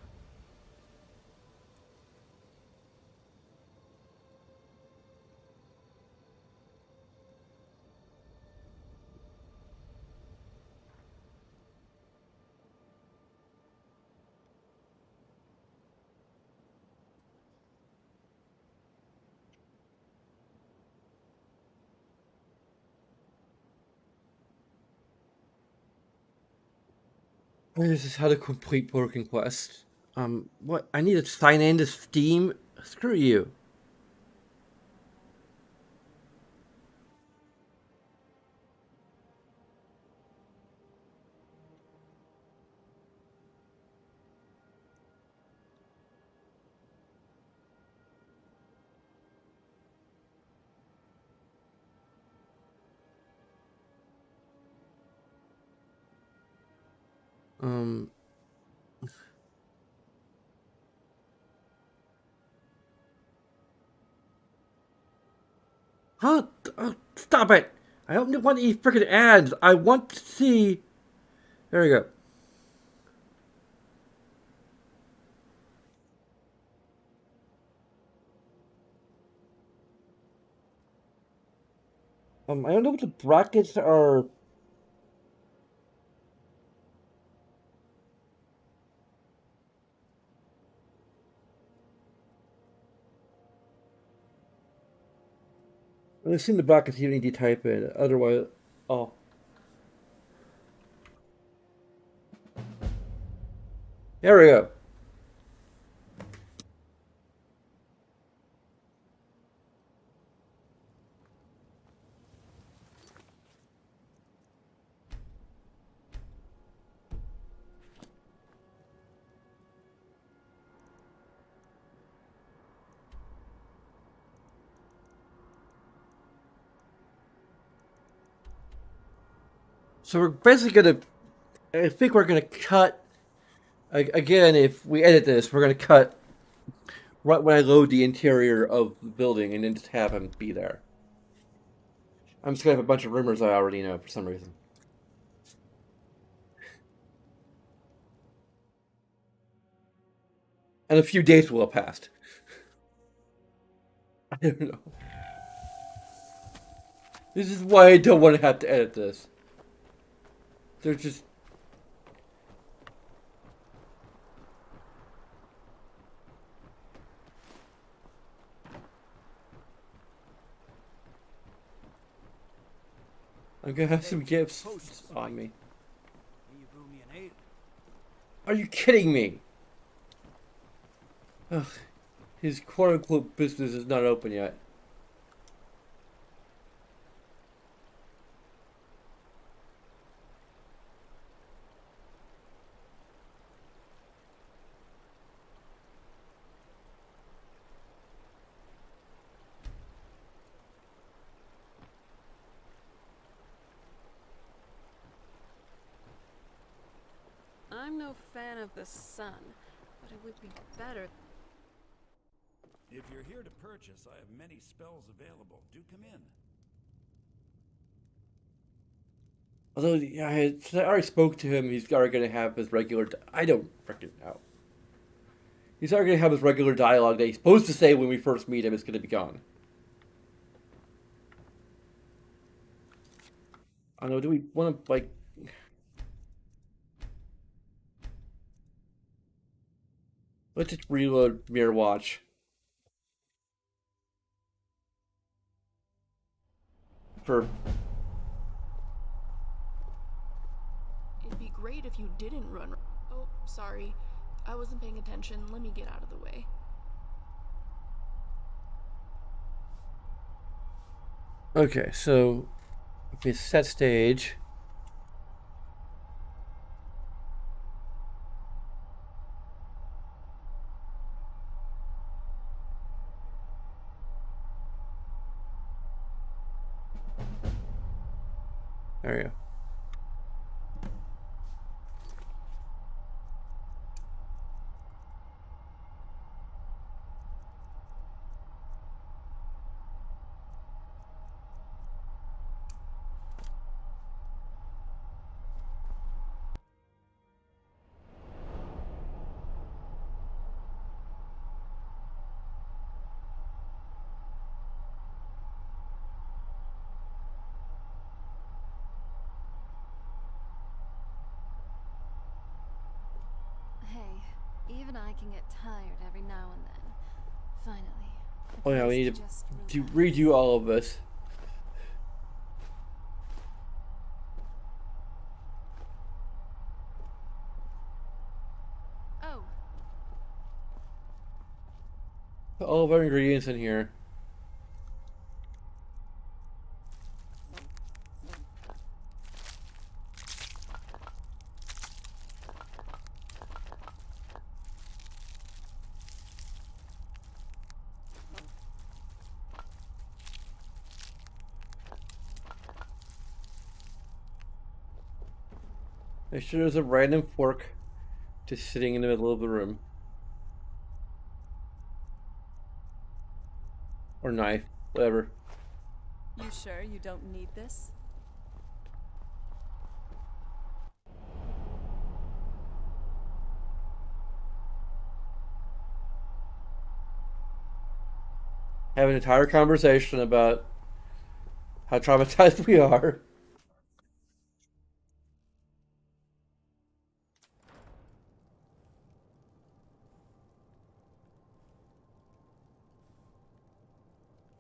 This is how to complete working quest. What? I need to sign in to Steam? Screw you. Um. Huh? Oh, stop it! I don't want these freaking ads. I want to see. There we go. I don't know what the brackets are. I've seen the brackets you need to type in. Otherwise, oh. There we go. So we're basically gonna. I think we're gonna cut. Again, if we edit this, we're gonna cut right when I load the interior of the building and then just have him be there. I'm just gonna have a bunch of rumors I already know for some reason. And a few days will have passed. I don't know. This is why I don't want to have to edit this. There's just. I'm gonna have some gifts on me. Are you kidding me? Ugh. His quote-unquote business is not open yet. of the sun, but it would be better. If you're here to purchase, I have many spells available. Do come in. Although, yeah, I already spoke to him. He's already going to have his regular. I don't freaking know. He's already going to have his regular dialogue that he's supposed to say when we first meet him. It's going to be gone. I don't know. Do we want to like? Let's just reload Mirror Watch. For It'd be great if you didn't run. Oh, sorry. I wasn't paying attention. Let me get out of the way. okay, so if we set stage. There we go. Hey, even I can get tired every now and then. Finally. Oh yeah, we need to redo all of this. Oh, Put all of our ingredients in here. Make sure there's a random fork just sitting in the middle of the room. Or knife, whatever. you sure you don't need this? Have an entire conversation about how traumatized we are.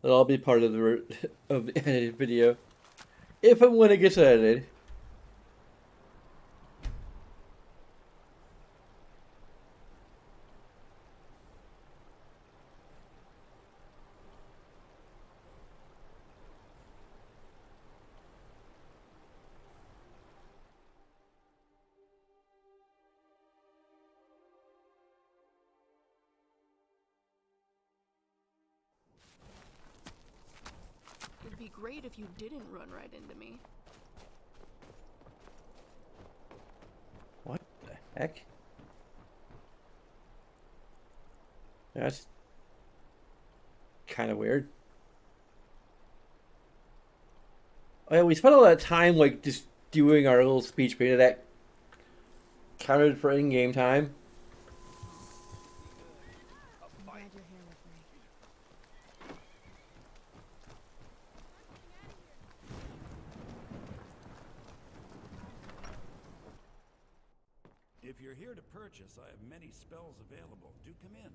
It'll all be part of the edited video, if and when it gets edited. It'd be great if you didn't run right into me. What the heck? That's kind of weird. Oh yeah, we spent all that time like just doing our little speech beta that counted for in-game time. I'm glad you're here with me. If you're here to purchase, I have many spells available. Do come in.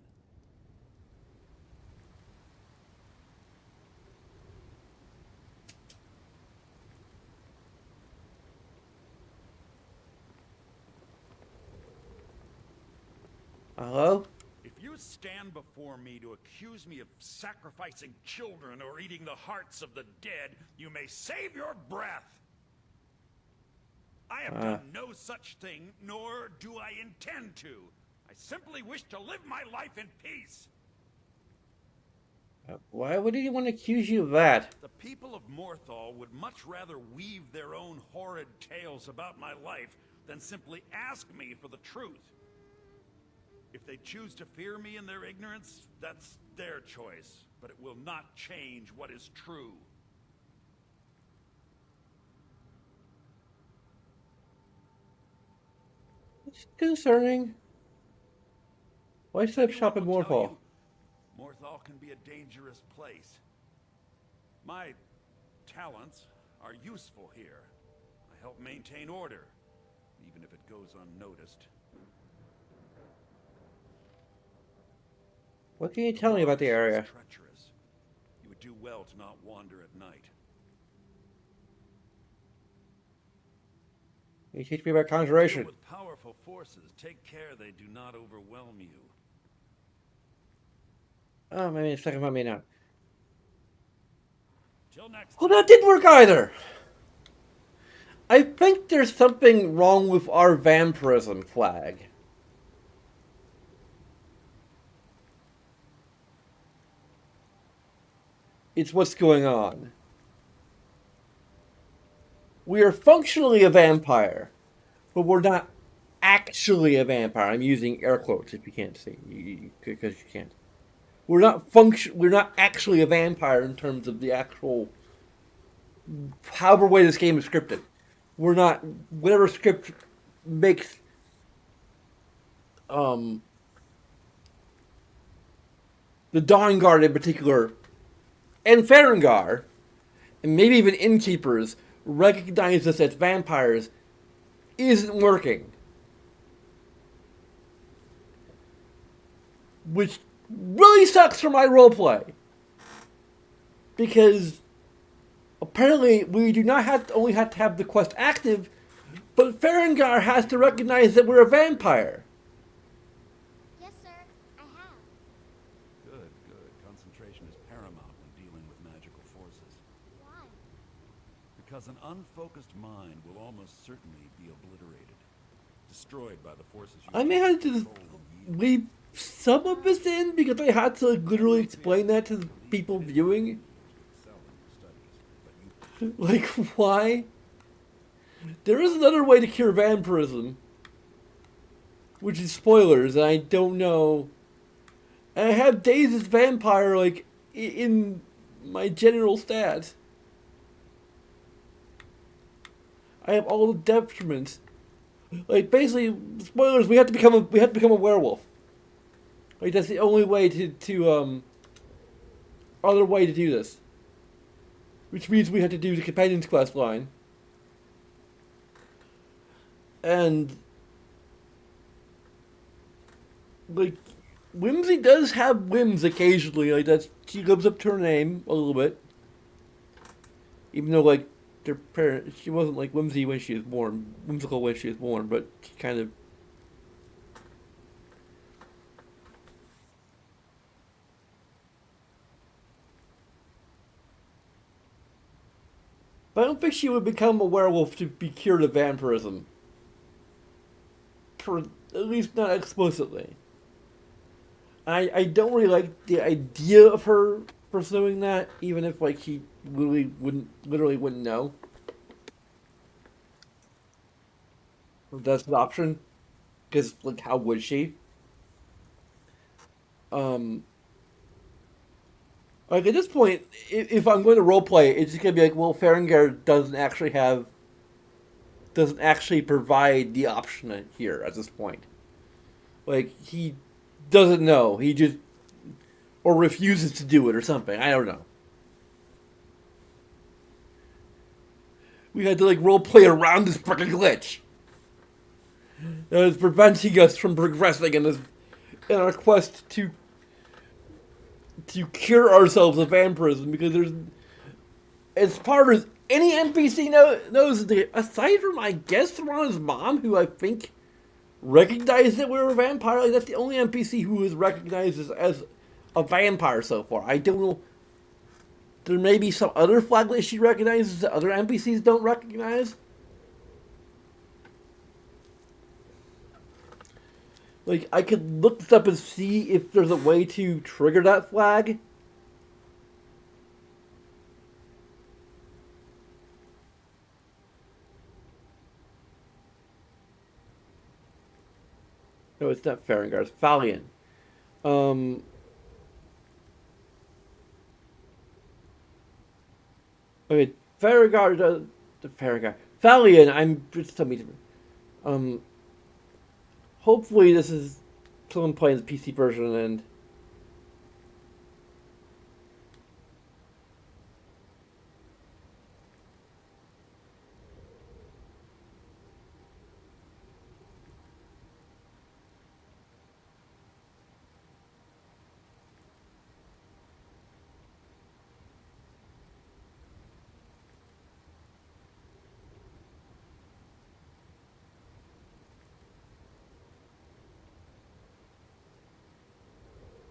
Hello? If you stand before me to accuse me of sacrificing children or eating the hearts of the dead, you may save your breath. I have done no such thing, nor do I intend to. I simply wish to live my life in peace. Why would anyone accuse you of that? The people of Morthal would much rather weave their own horrid tales about my life than simply ask me for the truth. If they choose to fear me in their ignorance, that's their choice. But it will not change what is true. It's concerning. Why should I shop at Morthal? Morthal can be a dangerous place. My talents are useful here. I help maintain order, even if it goes unnoticed. What can you tell me about the area? Treacherous. You would do well to not wander at night. You teach me about conjuration. With powerful forces, take care they do not overwhelm you. Oh, maybe it's talking about me now. Till next Well, that didn't work either. I think there's something wrong with our vampirism flag. It's what's going on. We are functionally a vampire, but we're not actually a vampire. I'm using air quotes if you can't see, because you can't. We're not actually a vampire in terms of the actual, however way this game is scripted. We're not, whatever script makes the Dawn Guard in particular, and Farengar, and maybe even Innkeepers, recognize us as vampires, isn't working. Which really sucks for my roleplay. Because apparently we do not only have to have the quest active, but Farengar has to recognize that we're a vampire. Yes, sir. I have. Good, good. Concentration is paramount when dealing with magical forces. Why? Because an unfocused mind will almost certainly be obliterated. Destroyed by the forces you I may have to leave some of this in because I had to literally explain that to the people viewing. Like, why? There is another way to cure vampirism, which is spoilers, and I don't know. And I have Days as Vampire, like, in my general stats. I have all the detriments. Like, basically, spoilers, we have to become a werewolf. Like, that's the only way other way to do this. Which means we have to do the Companion's Quest line. And, like, Whimsy does have whims occasionally. Like, she lives up to her name a little bit. Even though, like, their parents, she wasn't like Whimsy when she was born, whimsical when she was born, but she kind of. But I don't think she would become a werewolf to be cured of vampirism. At least not explicitly. I don't really like the idea of her pursuing that, even if like she literally wouldn't know. That's an option. Because like how would she? Like at this point, if I'm going to roleplay, it's just gonna be like, well, Farengar doesn't actually provide the option here at this point. Like he doesn't know, he just or refuses to do it or something. I don't know. We had to like roleplay around this fucking glitch that is preventing us from progressing in our quest to cure ourselves of vampirism, because there's, as far as any NPC knows, aside from, I guess, Serana's mom, who I think recognized that we were a vampire, like, that's the only NPC who is recognized as a vampire so far. I don't know, there may be some other flag that she recognizes that other NPCs don't recognize. Like, I could look this up and see if there's a way to trigger that flag. No, it's not Farragut. It's Falion. Um, okay, Farragut. The Farragut. Falion. I'm just tell me different. Um, hopefully this is someone playing the PC version and.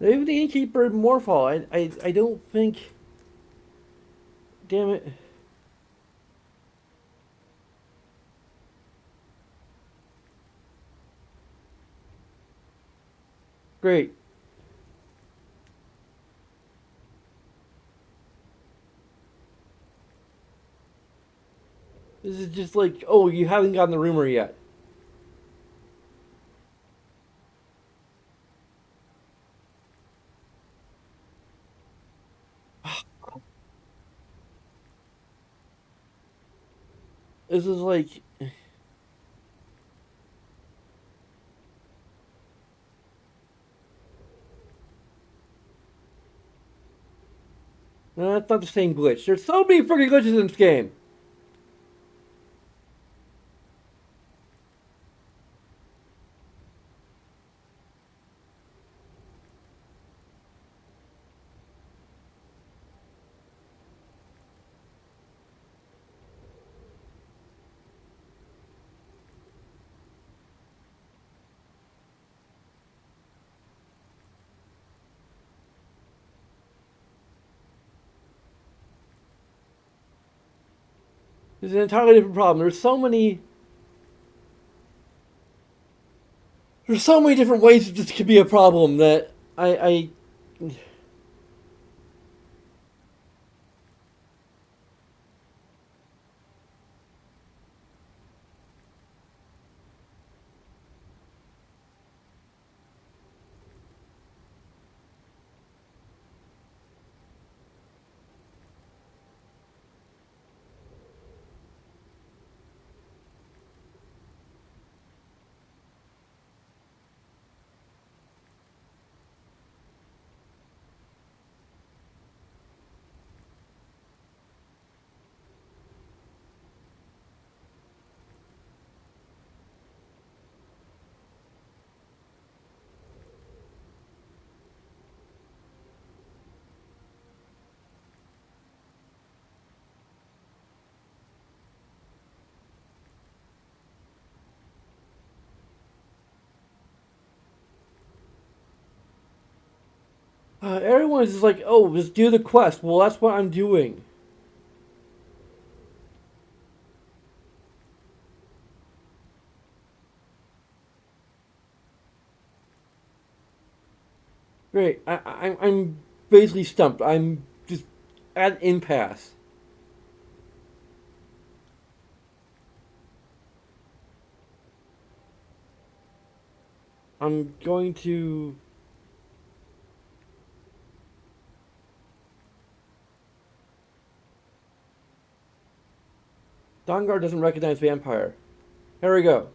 Maybe the Innkeeper and Morphal. I don't think. Damn it. Great. This is just like, oh, you haven't gotten the rumor yet. This is like. No, that's not the same glitch. There's so many freaking glitches in this game. It's an entirely different problem. There's so many. There's so many different ways that this could be a problem that I everyone's just like, oh, just do the quest. Well, that's what I'm doing. Great. I'm basically stumped. I'm just at an impasse. I'm going to. Dawnguard doesn't recognize vampire. Here we go.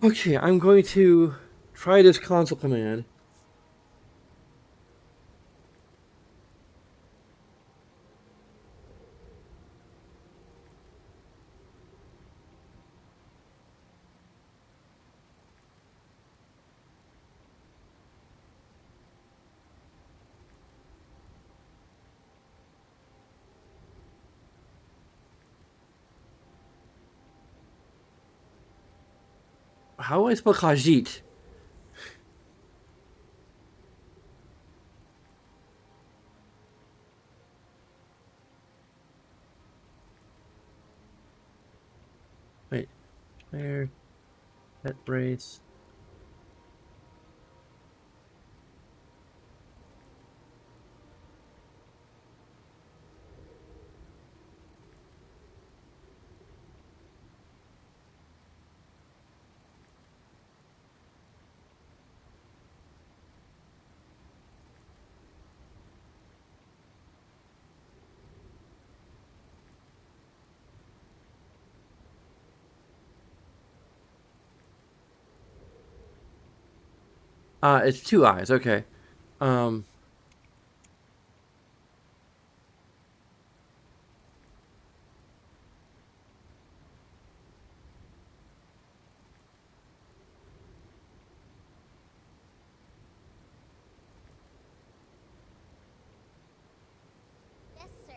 Okay, I'm going to try this console command. How do I spell Khajiit? Wait, there, pet brace. It's two eyes. Okay. Um. Yes, sir.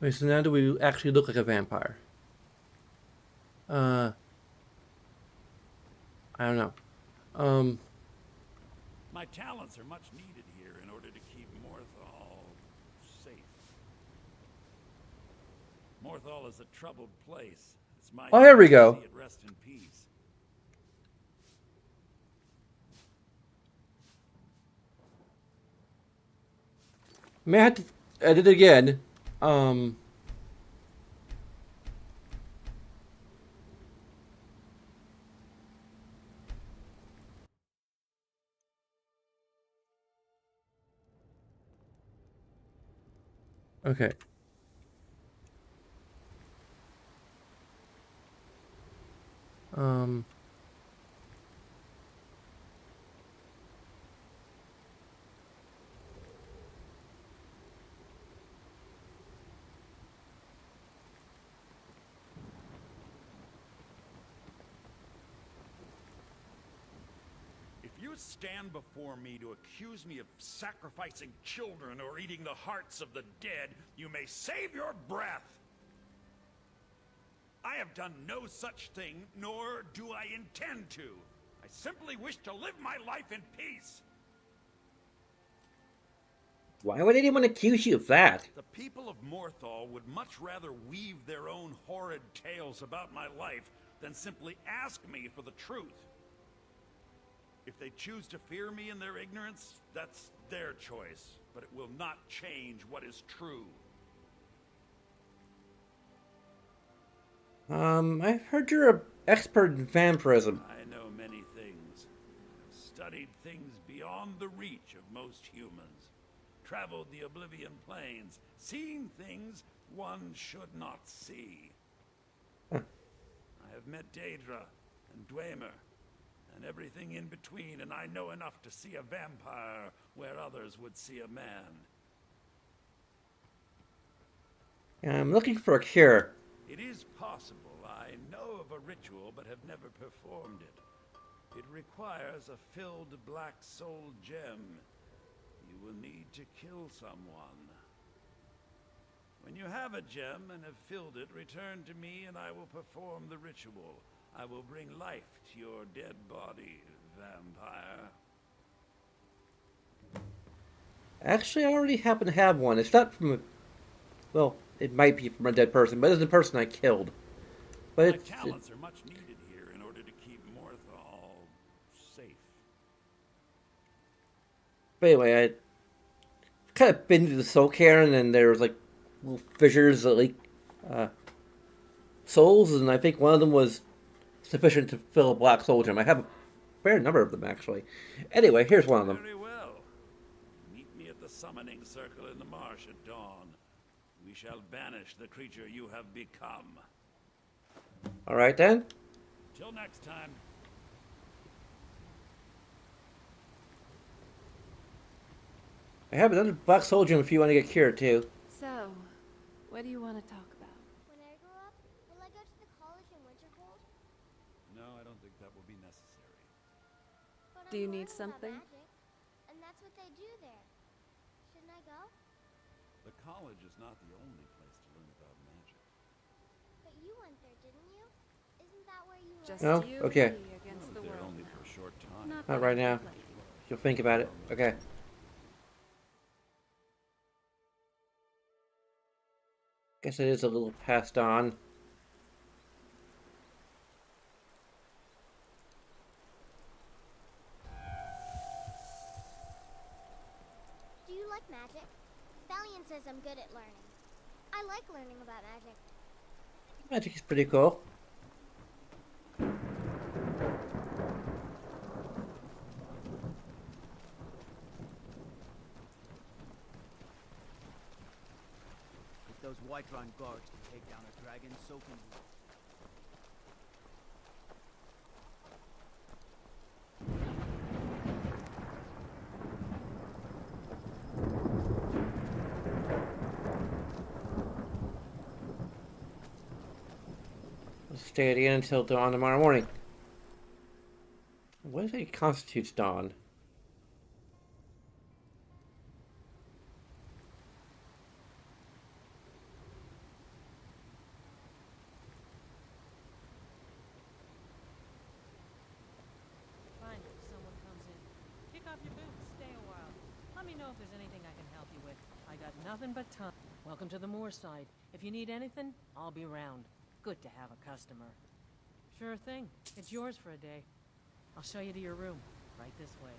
Wait. So now do we actually look like a vampire? I don't know. My talents are much needed here in order to keep Morthal safe. Morthal is a troubled place. It's my Oh, here we duty to go. see it rest in peace. May I have to edit again? Okay. Um. If you stand before me to accuse me of sacrificing children or eating the hearts of the dead, you may save your breath. I have done no such thing, nor do I intend to. I simply wish to live my life in peace. Why would anyone accuse you of that? The people of Morthal would much rather weave their own horrid tales about my life than simply ask me for the truth. If they choose to fear me in their ignorance, that's their choice, but it will not change what is true. I've heard you're an expert in vampirism. I know many things. I've studied things beyond the reach of most humans. Traveled the Oblivion Plains, seen things one should not see. I have met Daedra and Dwemer, and everything in between, and I know enough to see a vampire where others would see a man. I'm looking for a cure. It is possible. I know of a ritual, but have never performed it. It requires a filled black soul gem. You will need to kill someone. When you have a gem and have filled it, return to me and I will perform the ritual. I will bring life to your dead body, vampire. Actually, I already happen to have one. It's not from a... Well, it might be from a dead person, but it's the person I killed. But My it's... talents are much needed here in order to keep Morthal safe. But anyway, I kind of been to the soul cairn, and there was like little fissures that leak souls, and I think one of them was sufficient to fill a black soul gem. I have a fair number of them, actually. Anyway, here's one of them. Very well. Meet me at the summoning circle in the marsh at dawn. We shall banish the creature you have become. All right then. Till next time. I have another black soldier if you want to get cured too. So, what do you want to talk about? When I grow up, will I go to the college in Winterhold? No, I don't think that will be necessary. But Do you I'm need learning about something? magic, and that's what they do there. Shouldn't I go? The college is not the only place to learn about magic. But you went there, didn't you? Isn't that where you Just No? you Okay. and me against the There world only now. for a short time. Not Not that right I now. complain. You'll think about it. Okay. Guess it is a little past dawn. Do you like magic? Valiant says I'm good at learning. I like learning about magic. Magic is pretty cool. If those Whiterun guards can take down a dragon, so can we. We'll stay at the inn until dawn tomorrow morning. What do you think constitutes dawn? Fine, if someone comes in. Kick off your boots, stay a while. Let me know if there's anything I can help you with. I got nothing but time. Welcome to the Moorside. If you need anything, I'll be round. Good to have a customer. Sure thing. It's yours for a day. I'll show you to your room. Right this way.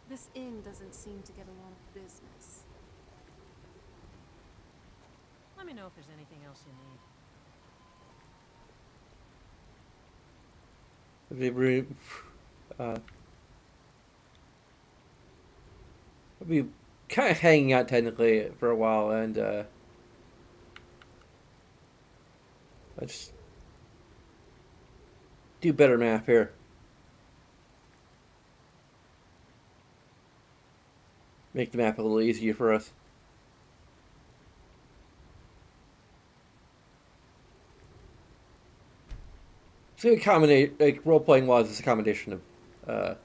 This inn doesn't seem to get a lot of business. Let me know if there's anything else you need. We'll be kind of hanging out technically for a while, and let's do better math here. Make the map a little easier for us. So accommodate, like role playing was this accommodation of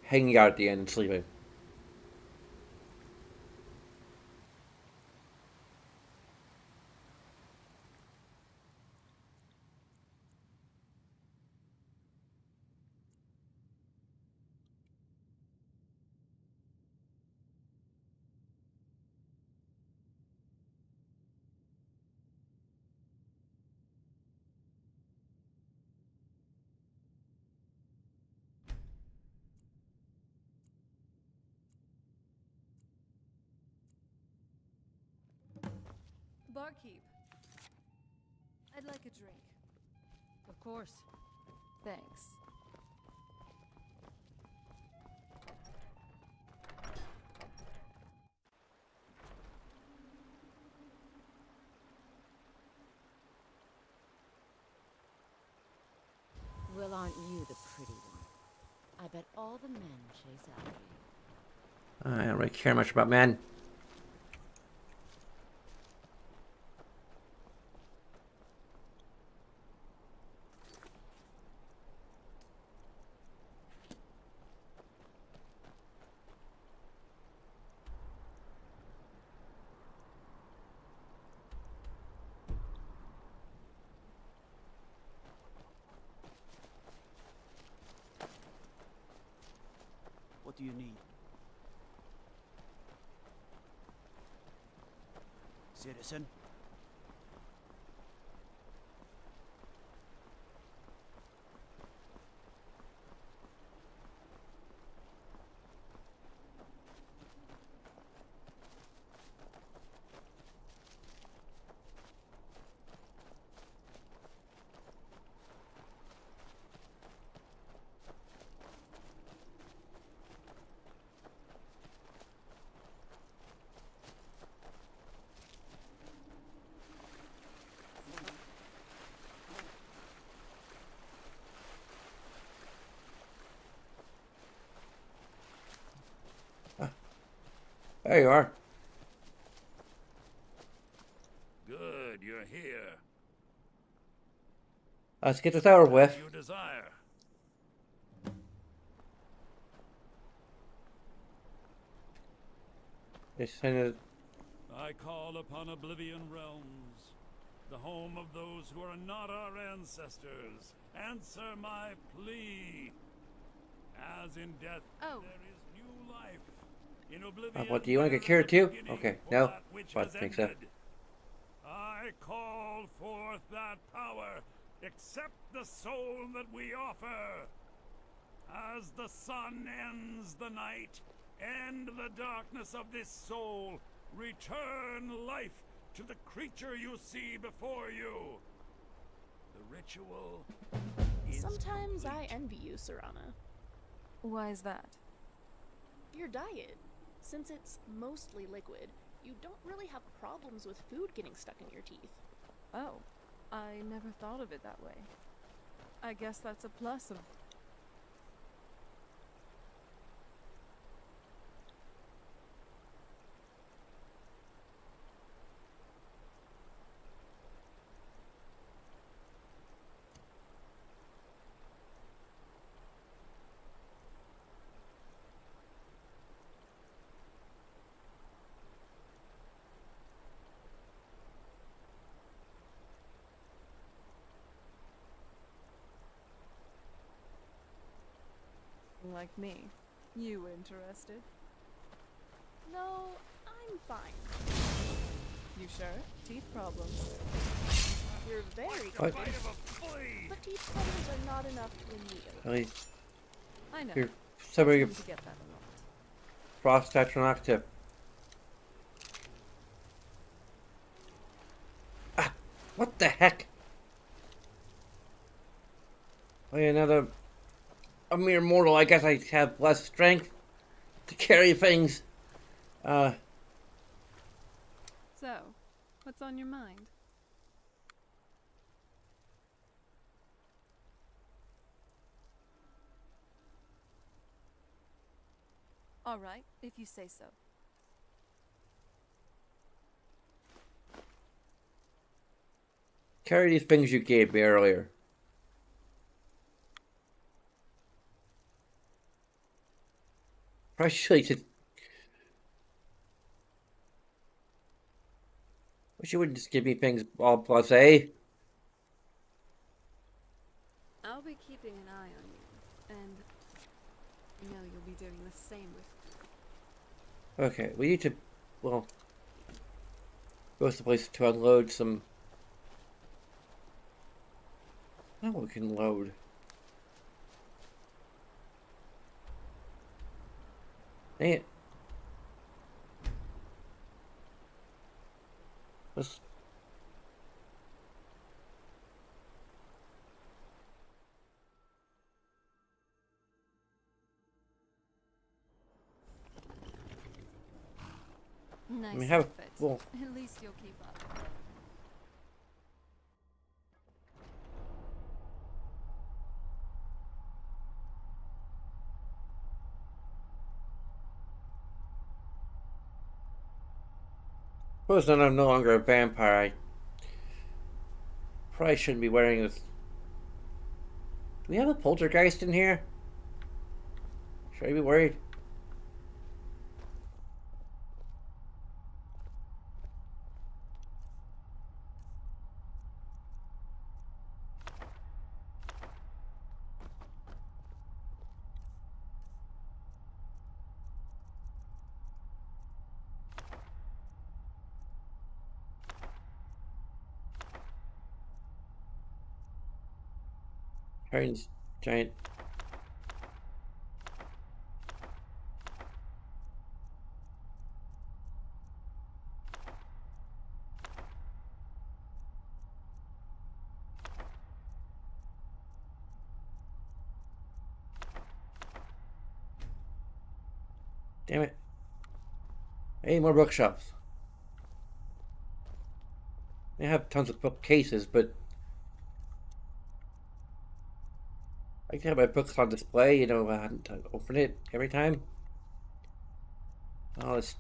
hanging out at the end and sleeping. Barkeep. I'd like a drink. Of course. Thanks. Well, aren't you the pretty one? I bet all the men chase after you. I don't really care much about men. What do you need? Citizen? There you are. Good, you're here. Let's get this over with. You desire. Just send it. I call upon Oblivion Realms, the home of those who are not our ancestors. Answer my plea. As in death, there is new life. In Oblivion, What, do you want to get cured too? Okay, no. But makes sense. I call forth that power. Accept the soul that we offer. As the sun ends the night, end the darkness of this soul. Return life to the creature you see before you. The ritual is Sometimes I complete. envy you, Serana. Why is that? Your diet. Since it's mostly liquid, you don't really have problems with food getting stuck in your teeth. Oh, I never thought of it that way. I guess that's a plus of... Like me. You interested? No, I'm fine. You sure? Teeth problems. You're very What? kind, but teeth problems are not enough to win me over. At least I know. you're somebody I seem to get that a lot. frost active. Ah, what the heck? Oh, yeah, another a mere mortal. I guess I have less strength to carry things. So, what's on your mind? All right, if you say so. Carry these things you gave me earlier. Probably should. Wish you wouldn't just give me things all plus A. I'll be keeping an eye on you, and you know you'll be doing the same with... Okay, we need to, well, go to the place to unload some. Now we can load. Dang it. Let's. Nice We have, outfit. well, At least you'll keep up. suppose then I'm no longer a vampire. I probably shouldn't be wearing this. Do we have a poltergeist in here? Should I be worried? Train's giant. Damn it. Hey, more bookshops. They have tons of bookcases, but I can have my books on display, you know, to open it every time. Oh, this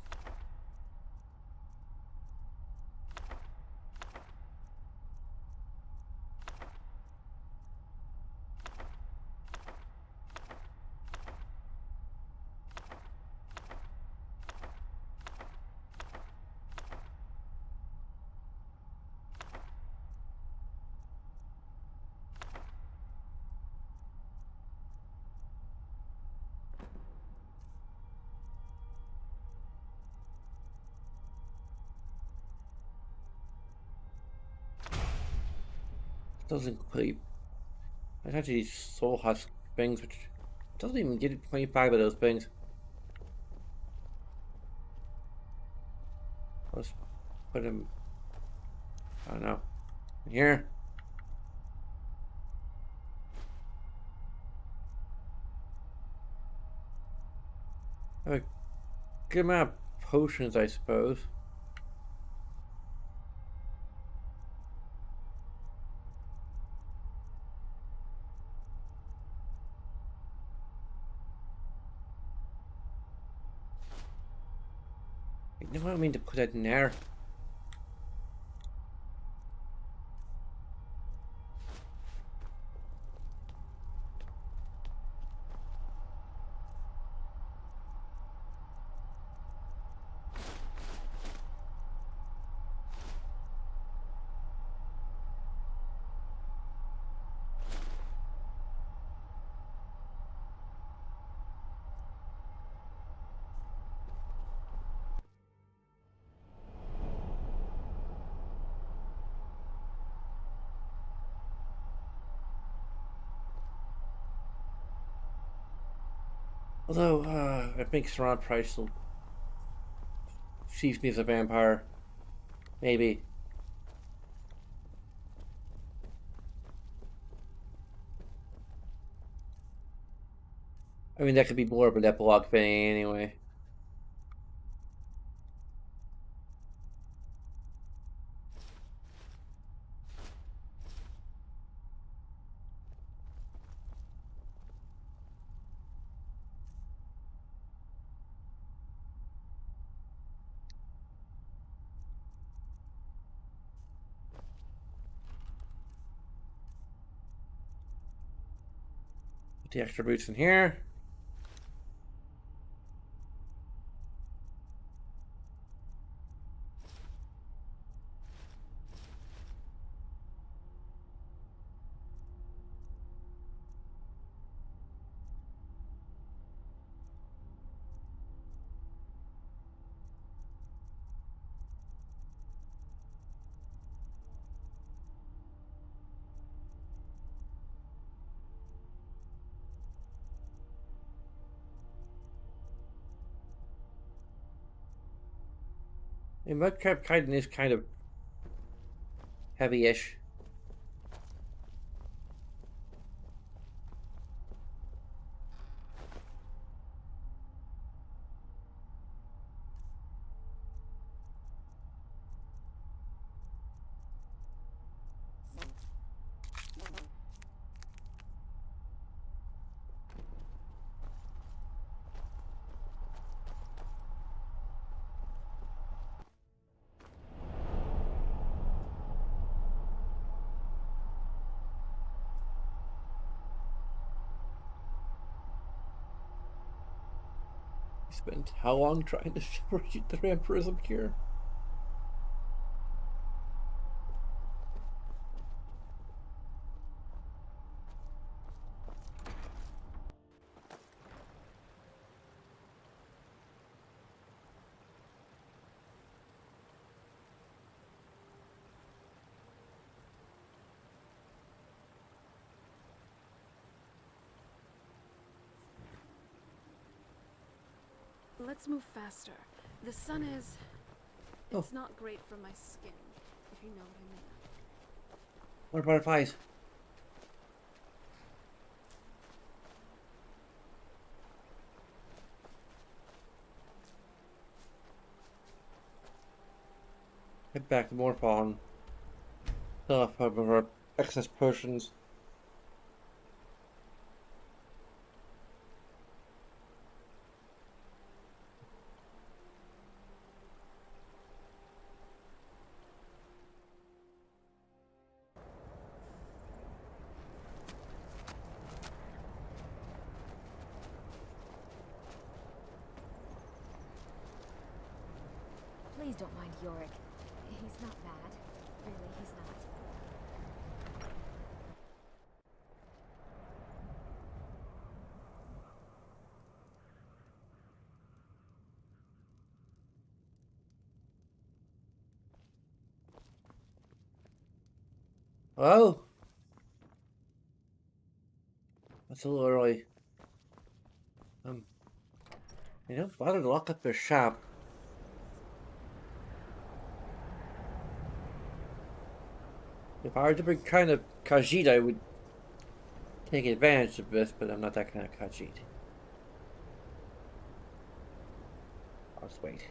doesn't include. I have these soul husk things, which doesn't even get 25 of those things. Let's put him. I don't know. Here. I have a good amount of potions, I suppose. No, I don't mean to put that in there. Although, I think Surround Price will sees me as a vampire. Maybe. I mean, that could be more of an epilogue thing anyway. Put the extra boots in here. And Mudcrab Chitin is kind of heavy-ish. Spent how long trying to reach the vampirism cure? Let's move faster. The sun is... It's not great for my skin, if you know what I mean. What butterflies? Head back to Morphon. Fill up our excess potions. Please don't mind Yorick. He's not bad. Really, he's not. Hello? That's a little early. You don't bother to lock up their shop. If I were to be kind of Khajiit, I would take advantage of this, but I'm not that kind of Khajiit. I'll just wait.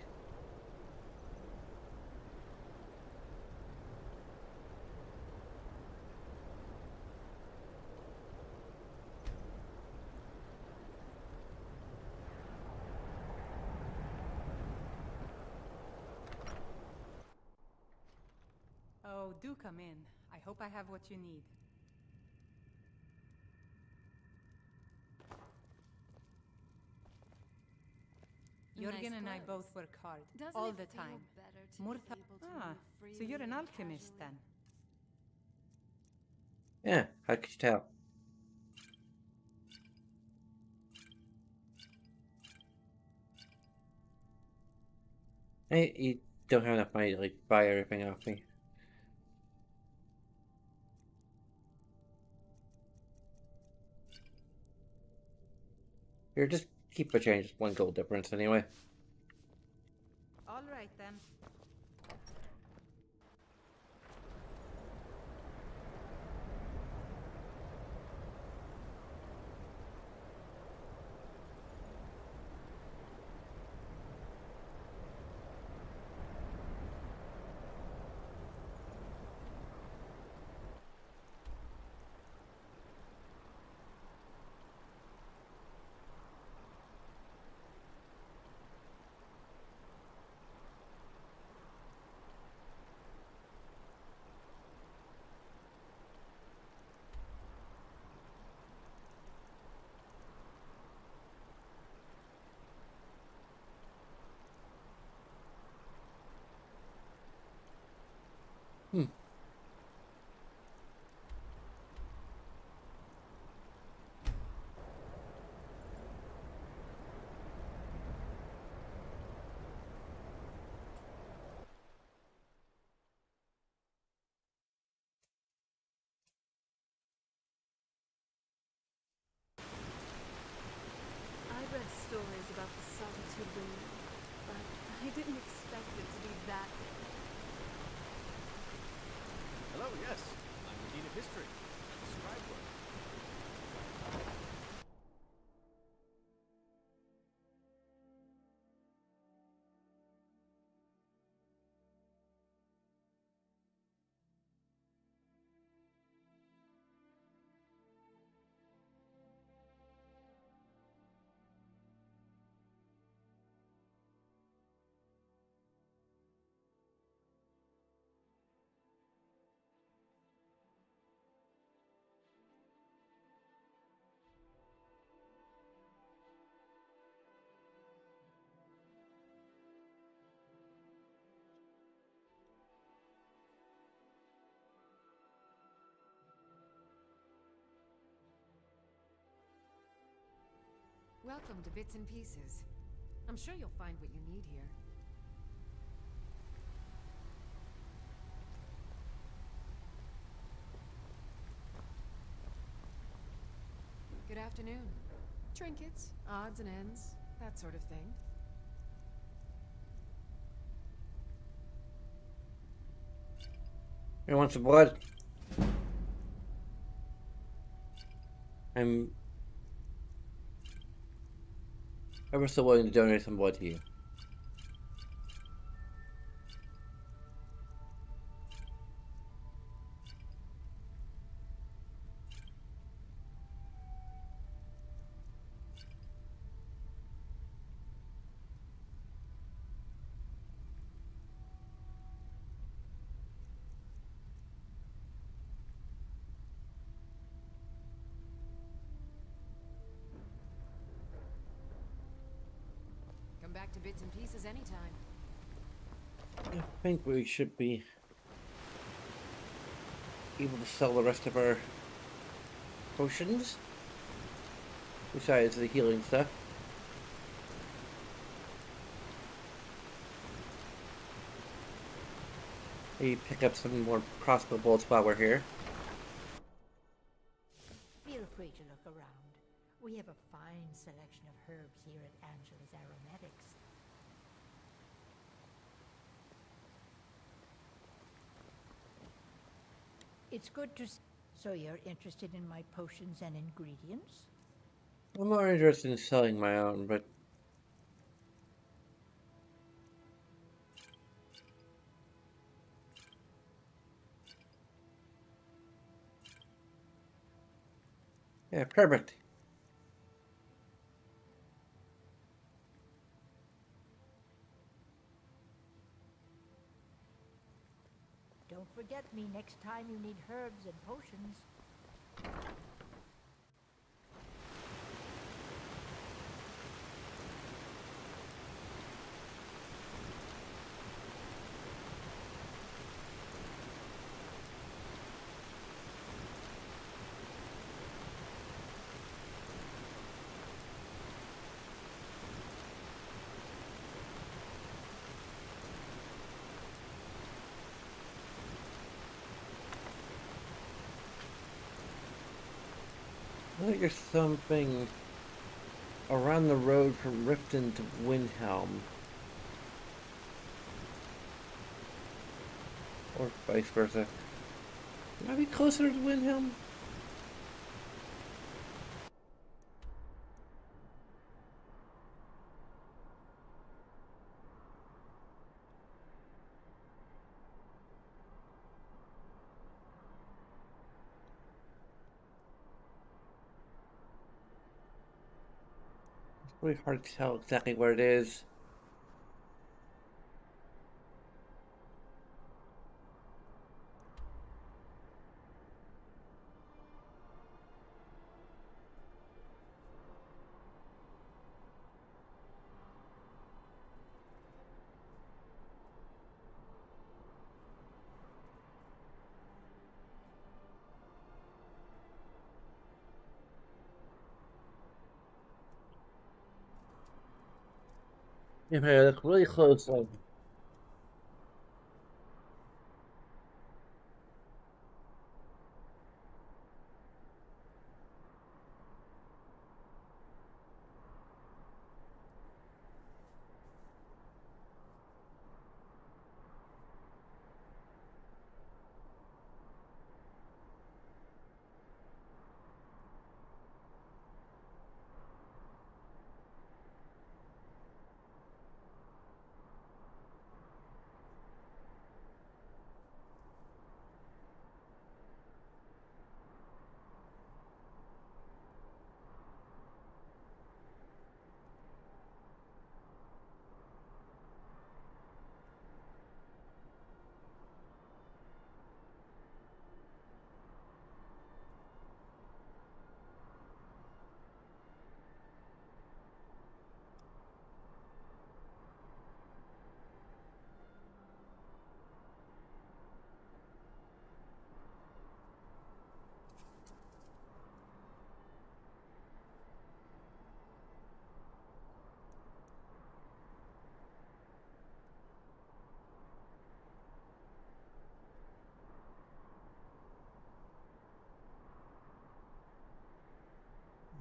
Oh, do come in. I hope I have what you need. Jürgen and I both work hard, all the time. Murtha. Ah, so you're an alchemist then? Yeah, how could you tell? Hey, you don't have enough money to like buy everything off me. Here, just keep the change. 1 gold difference anyway. All right then. Hmm. I read stories about the Solitude Ring, but I didn't expect it to be that big. Hello, yes. I'm the Dean of History. Scribe work. Welcome to Bits and Pieces. I'm sure you'll find what you need here. Good afternoon. Trinkets, odds and ends, that sort of thing. You want some blood? I'm ever so willing to donate some blood to you. Come back to Bits and Pieces anytime. I think we should be able to sell the rest of our potions, besides the healing stuff. Maybe pick up some more crossbow bolts while we're here. Feel free to look around. fine selection of herbs here at Angela's Aromatics. It's good to so you're interested in my potions and ingredients? I'm more interested in selling my own, but yeah, perfect. Don't forget me next time you need herbs and potions. I think there's something around the road from Riften to Windhelm. Or vice versa. Might be closer to Windhelm? It's really hard to tell exactly where it is. If I look really closely.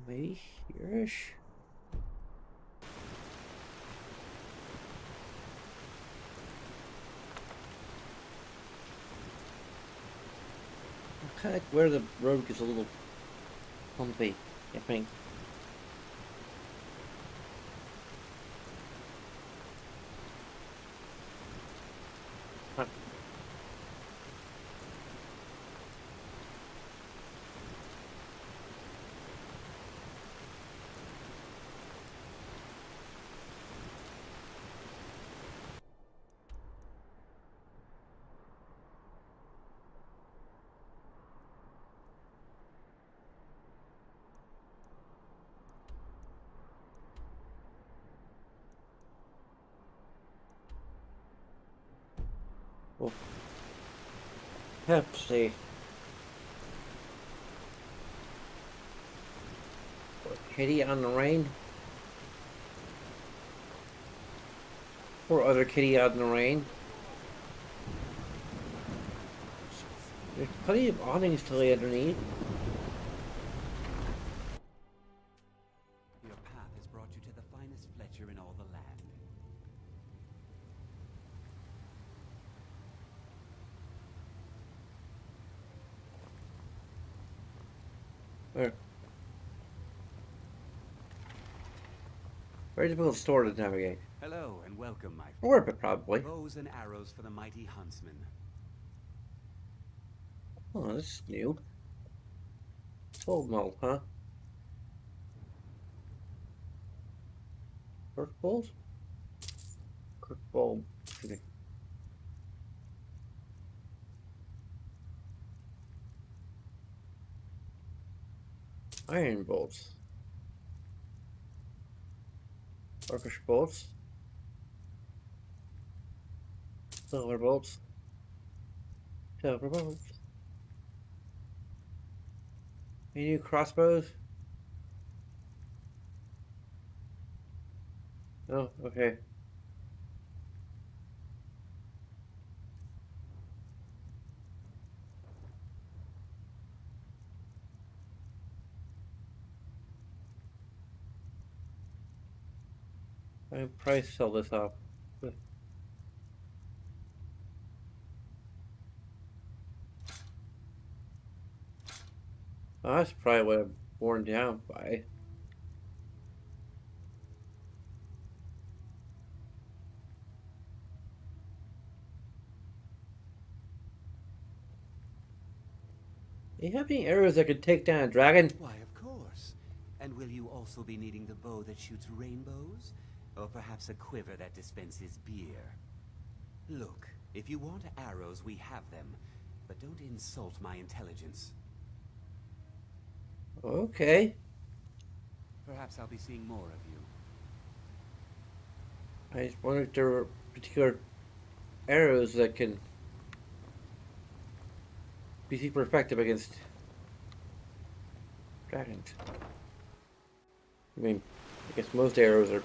Maybe here-ish? Kind of where the road gets a little bumpy, I think. Well, Pepsi. Or Kitty on the Rain. Or other Kitty out in the rain. There's plenty of awnings to lay underneath. smartest Fletcher in all the land. Where? Very difficult store to navigate. Hello and welcome, my friend. Warp it, probably. Bows and arrows for the mighty huntsman. Oh, this is new. Soul mold, huh? Kirk balls? Kirk bulb. Iron bolts. Orcish bolts. Silver bolts. Silver bolts. Any new crossbows? Oh, okay. I probably sell this off. Oh, that's probably what I'm worn down by. Do you have any arrows that could take down a dragon? Why, of course. And will you also be needing the bow that shoots rainbows? Or perhaps a quiver that dispenses beer? Look, if you want arrows, we have them. But don't insult my intelligence. Okay. Perhaps I'll be seeing more of you. I just wonder if there were particular arrows that can be super effective against dragons. I mean, I guess most arrows are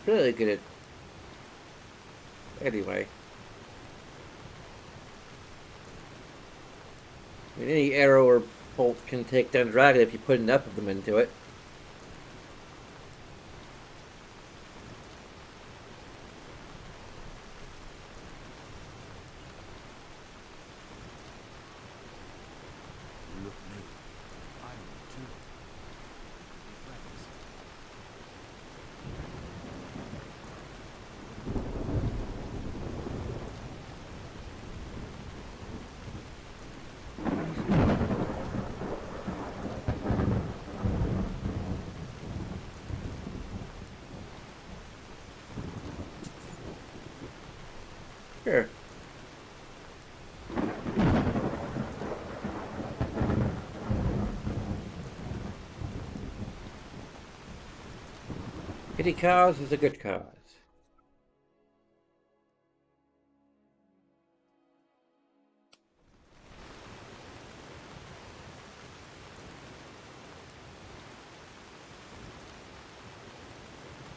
really good at anyway. I mean, any arrow or bolt can take down a dragon if you put enough of them into it. Look me. I am too. Be friends. Sure. Any cause is a good cause.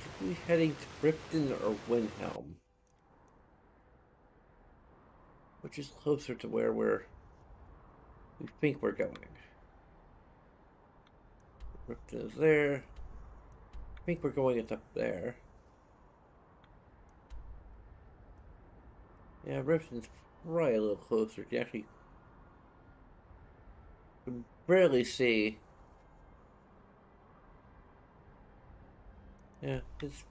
Are we heading to Ripton or Windhelm? Which is closer to where we think we're going. Ripton is there. I think we're going up there. Yeah, Ripton's probably a little closer. You actually can barely see. Yeah, it's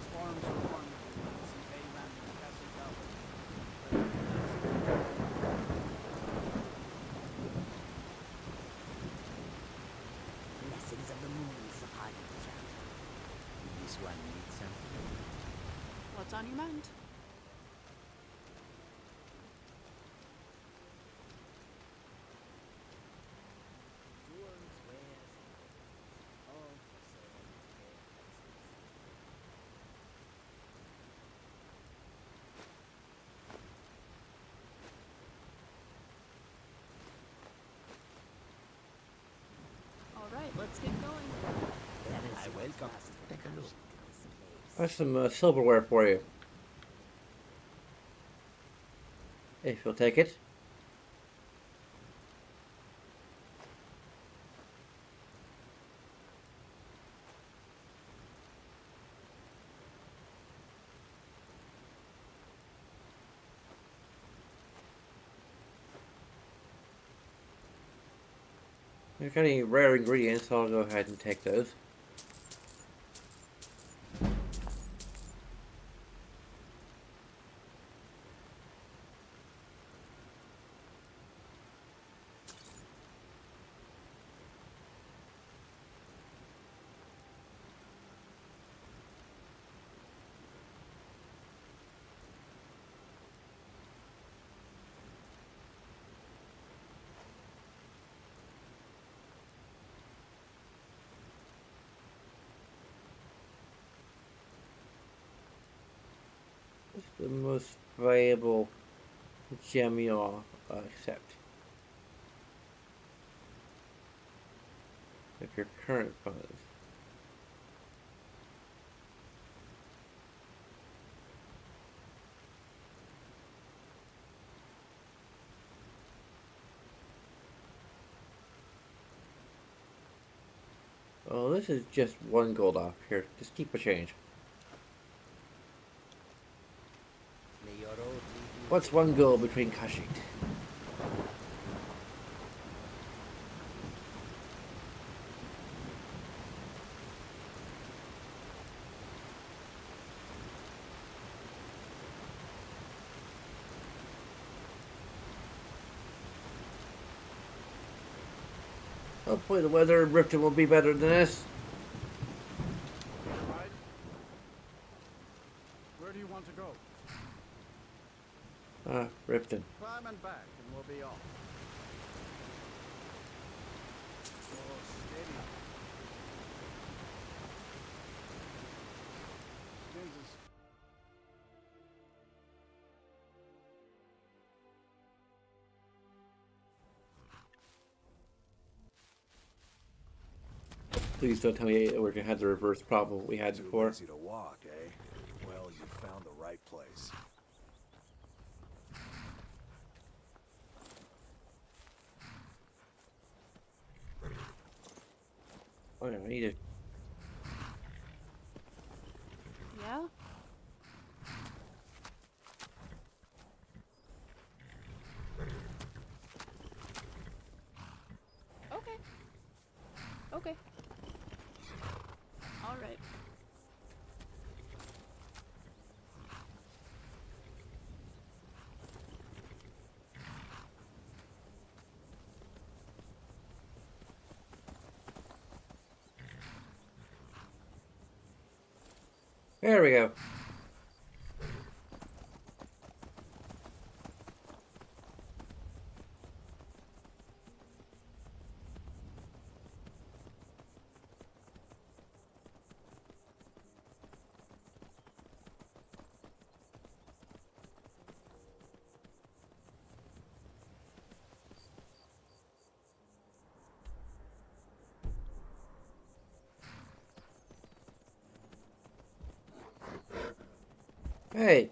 Storms are warm. Some bay ran to the castle tower. Blessings of the moons upon you, traveler. This one needs something. What's on your mind? Dwarves wares all for sale in fair prices. All right, let's get going. I welcome. Take a look. I have some silverware for you. If you'll take it. There's any rare ingredients, so I'll go ahead and take those. What's the most valuable gem you'll accept? If your current funds. Oh, this is just 1 gold off. Here, just keep a change. What's 1 gold between Kashyyyk? Hopefully the weather in Riften will be better than this. Right. Where do you want to go? Riften. Climb and back, and we'll be off. Oh, steady. Skins is... Please don't tell me we're gonna have the reverse problem we had before. Too easy to walk, eh? Well, you found the right place. Oh no, I need to. Yeah? Okay. Okay. All right. There we go. Hey.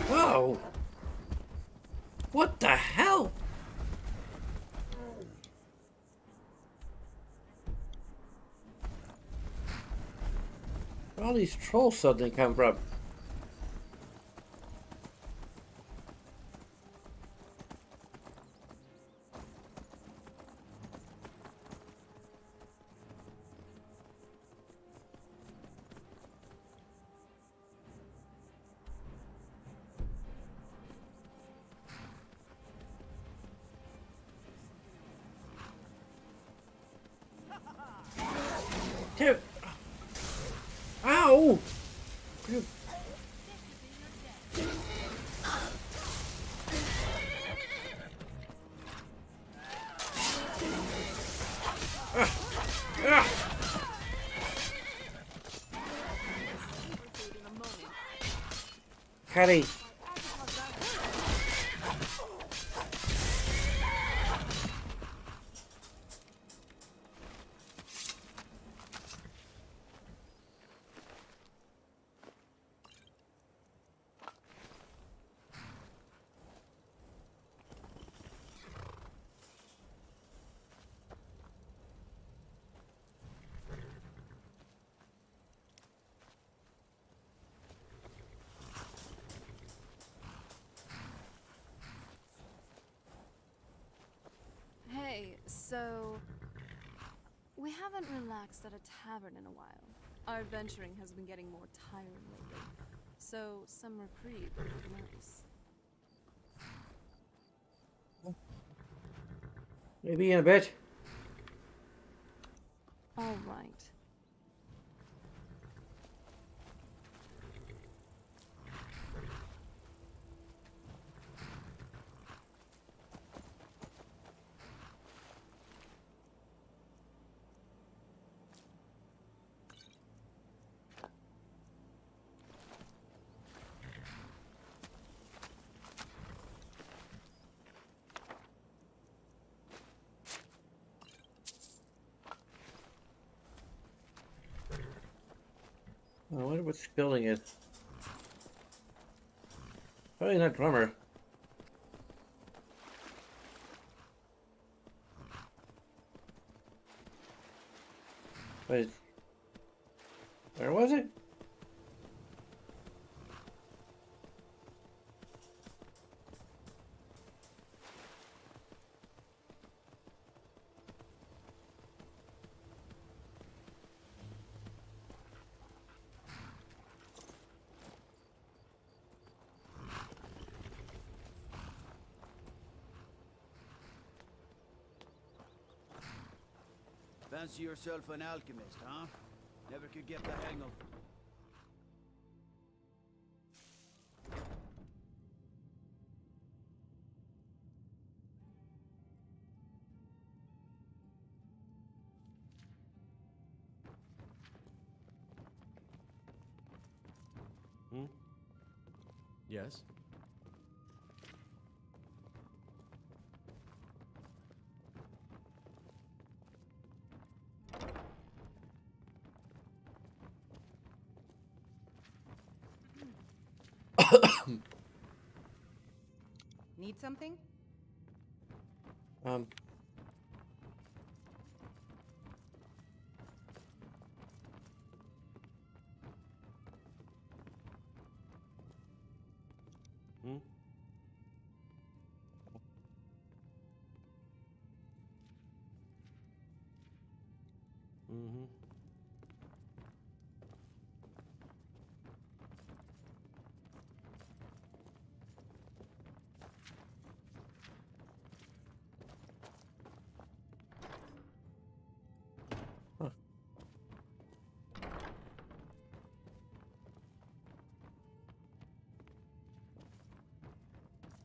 Whoa. What the hell? Where all these trolls suddenly come from? Dude. Ow! Dude. Caddy. So, we haven't relaxed at a tavern in a while. Our adventuring has been getting more tiring lately. So, some reprieve would be nice. Maybe in a bit. All right. I wonder what spilling is. Probably not drummer. But where was it? Fancy yourself an alchemist, huh? Never could get the hang of... Hmm? Yes? Need something? Um. Hmm? Mm-hmm.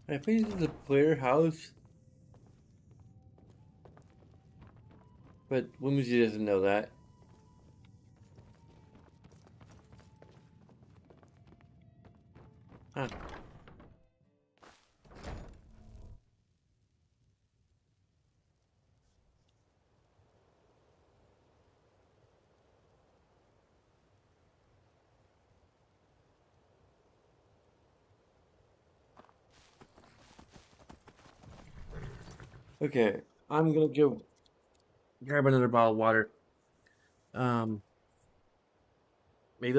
I think this is a player house. But Whimsy doesn't know that. Huh. Okay, I'm gonna go grab another bottle of water. Maybe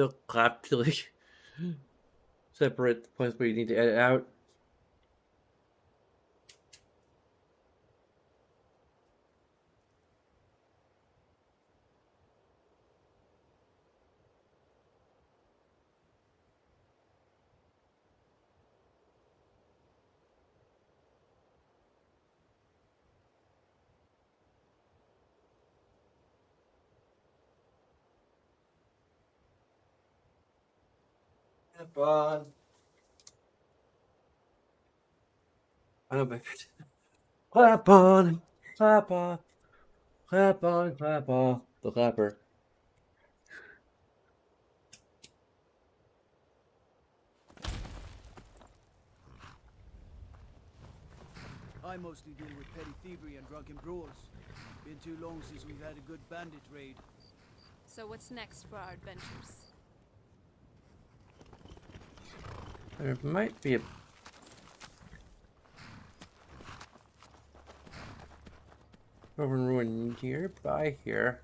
I'll clap to like separate the points where you need to edit out. Clap on. I know, but clap on, clap off, clap on, clap off. The clapper. I mostly deal with petty thievery and drunken brawls. Been too long since we've had a good bandit raid. So what's next for our adventures? There might be a Roman ruin nearby here.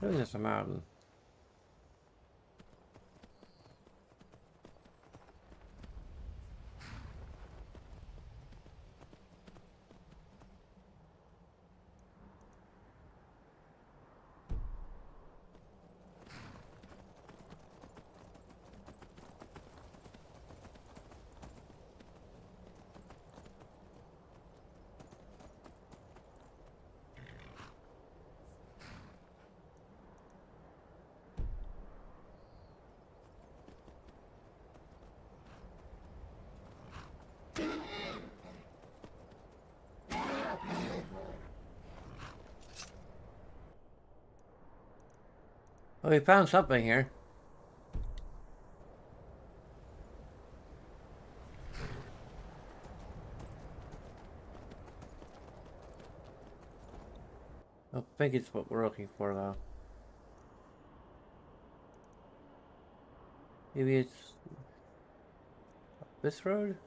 Doing this a mountain. Oh, we found something here. I don't think it's what we're looking for, though. Maybe it's this road?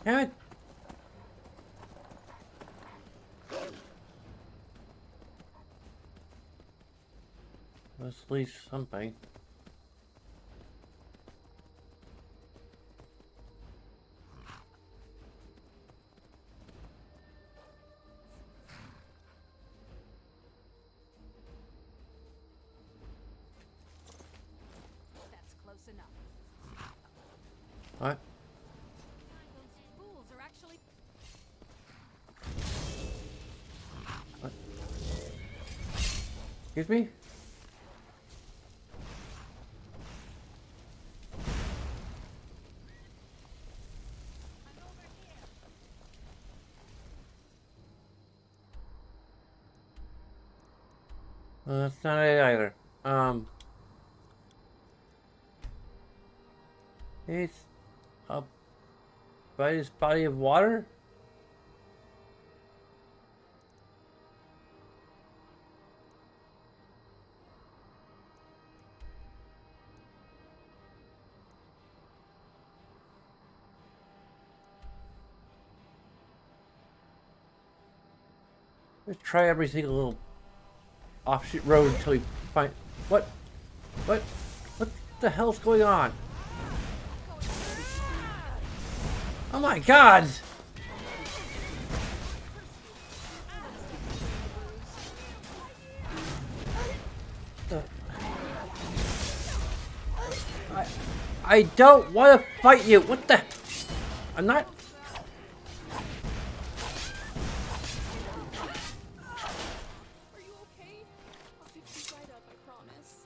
Damn it! Let's leave something. That's close enough. What? Those fools are actually. What? Excuse me? Well, that's not it either. It's up by this body of water? Let's try every single little offshoot road until we find... What the hell's going on? Oh my god! I don't want to fight you! What the... I'm not... Are you okay? I'll fix you right up, I promise.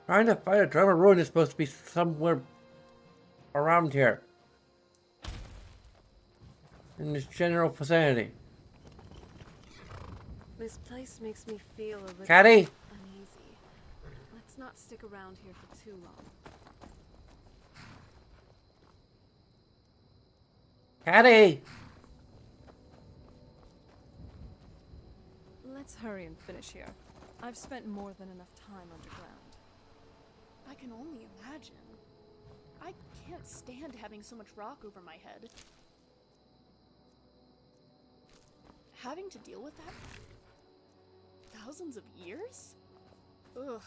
Trying to fight a drummer ruin is supposed to be somewhere around here. In this general vicinity. This place makes me feel a little Caddy? uneasy. Let's not stick around here for too long. Caddy! Let's hurry and finish here. I've spent more than enough time underground. I can only imagine. I can't stand having so much rock over my head. Having to deal with that? Thousands of years? Ugh.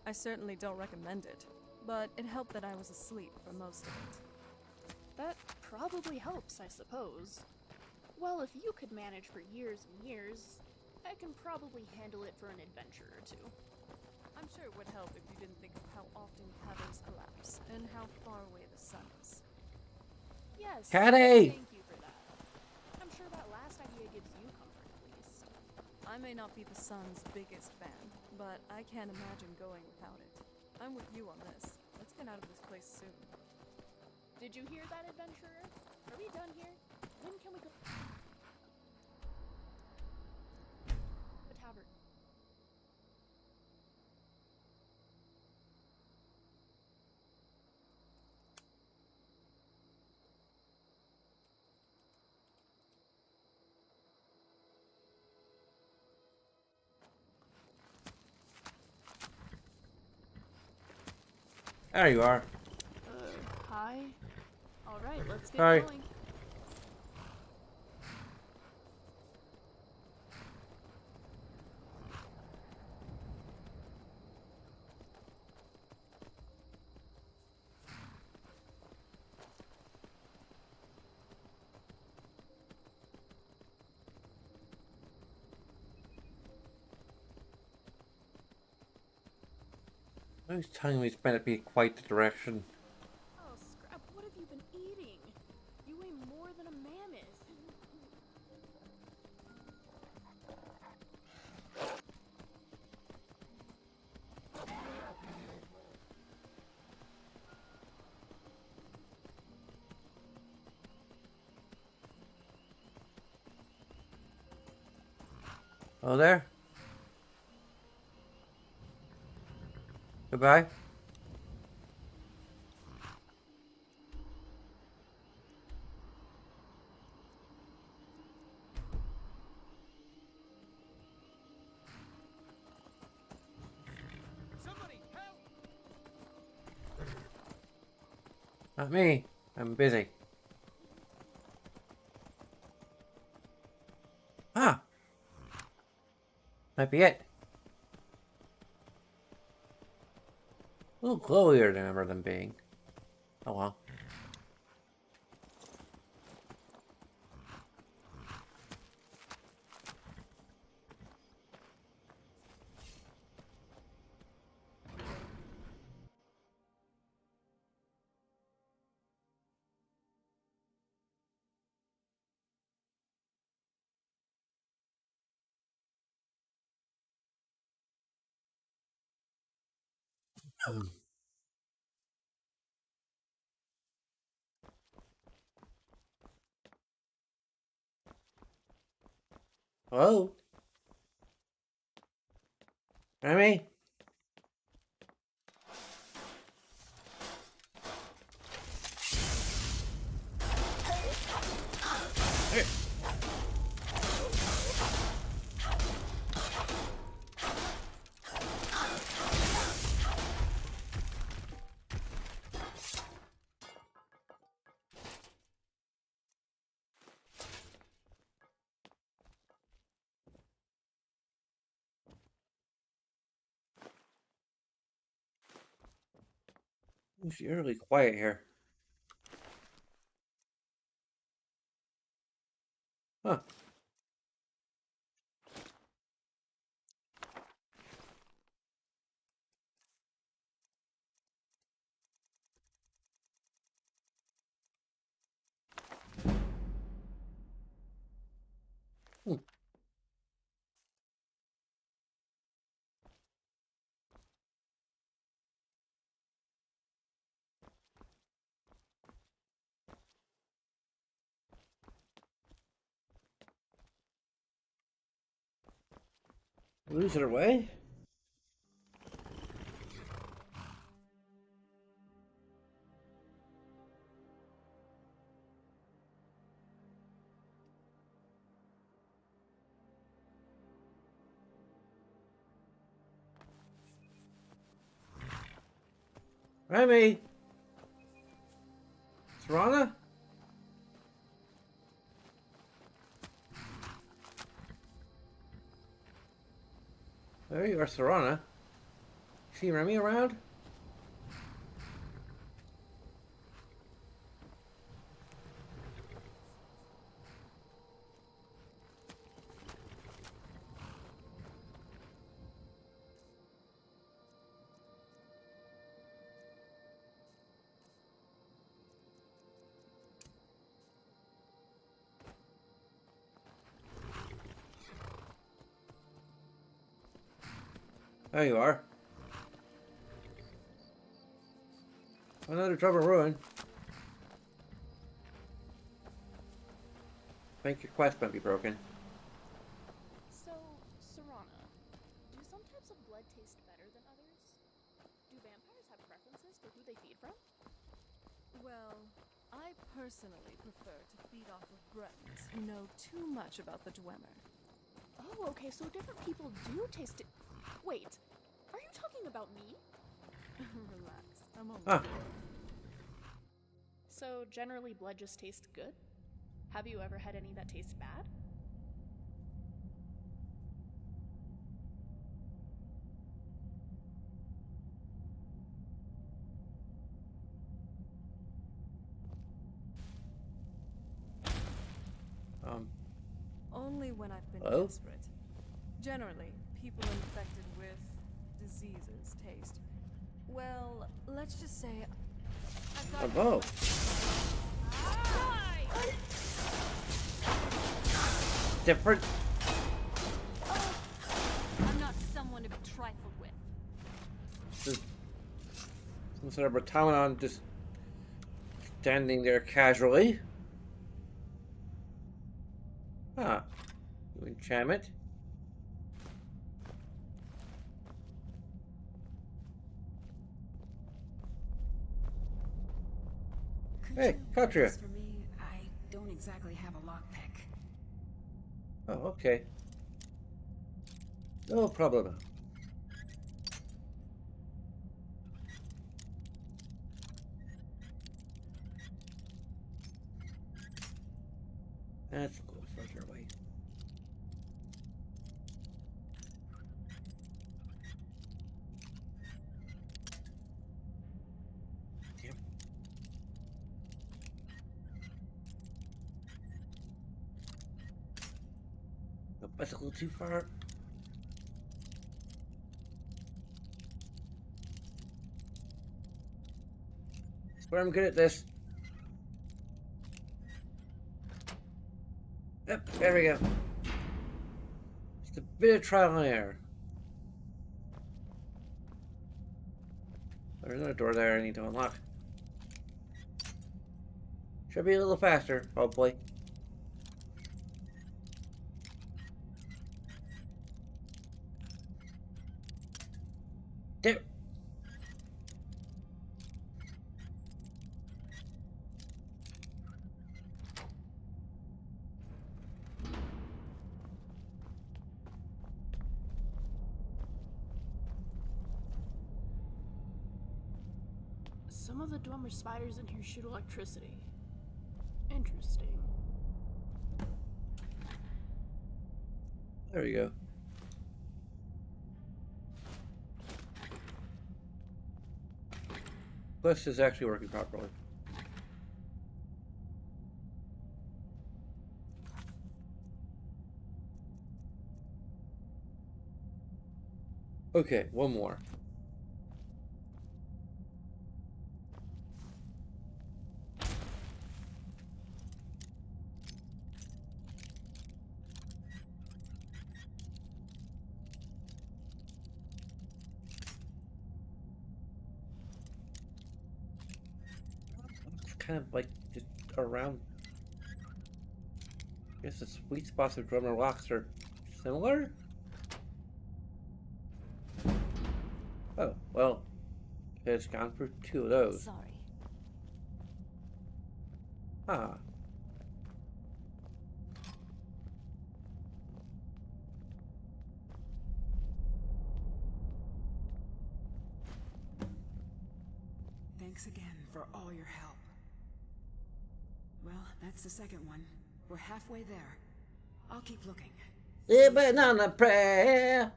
I certainly don't recommend it, but it helped that I was asleep for most of it. That probably helps, I suppose. Well, if you could manage for years and years, I can probably handle it for an adventure or two. I'm sure it would help if you didn't think of how often caverns collapse and how far away the sun is. Yes, Caddy! thank you for that. I'm sure that last idea gives you comfort at least. I may not be the sun's biggest fan, but I can't imagine going without it. I'm with you on this. Let's get out of this place soon. Did you hear that, adventurer? Are we done here? When can we go? tavern. There you are. Hi. Alright, let's get Hi. going. I was telling me it's meant to be quite the direction. Oh, Scrap, what have you been eating? You weigh more than a mammoth. Oh, there. Goodbye. Somebody help! Not me. I'm busy. Ah. Might be it. A little glowier than I remember them being. Oh well. Hello? Remy? It's eerily quiet here. Huh. Hmm. Lose it away? Remy? Serana? There you are, Serana. See Remy around? There you are. Another trouble ruin. I think your quest might be broken. So, Serana, that they feed from? Well, I personally prefer to feed off of Bretons who know too much about the Dwemer. Oh, okay, so different people do taste it. Wait, are you talking about me? Relax, I'm only Ah. kidding. So, generally, blood just tastes good? Have you ever had any that taste bad? Only when I've been Hello? desperate. Generally, people infected with diseases taste. Well, let's just say I've got Oh. Different. I'm not someone to be trifled with. This is some sort of automaton just standing there casually. Ah. New enchantment. Hey, Katria. For me, I don't exactly have a lockpick. Oh, okay. No problem. That's a little further away. Damn. Nope, that's a little too far. But I'm good at this. Yep, there we go. Just a bit of trial and error. There's another door there I need to unlock. Should be a little faster, hopefully. There. Some of the Dwemer spiders in here shoot electricity. Interesting. There we go. This is actually working properly. Okay, one more. It's kind of like just around. I guess the sweet spots of Drummer Rocks are similar? Oh, well, it's gone for two of those. Sorry. Ah. Thanks again for all your help. Well, that's the second one. We're halfway there. I'll keep looking. Living on a prayer.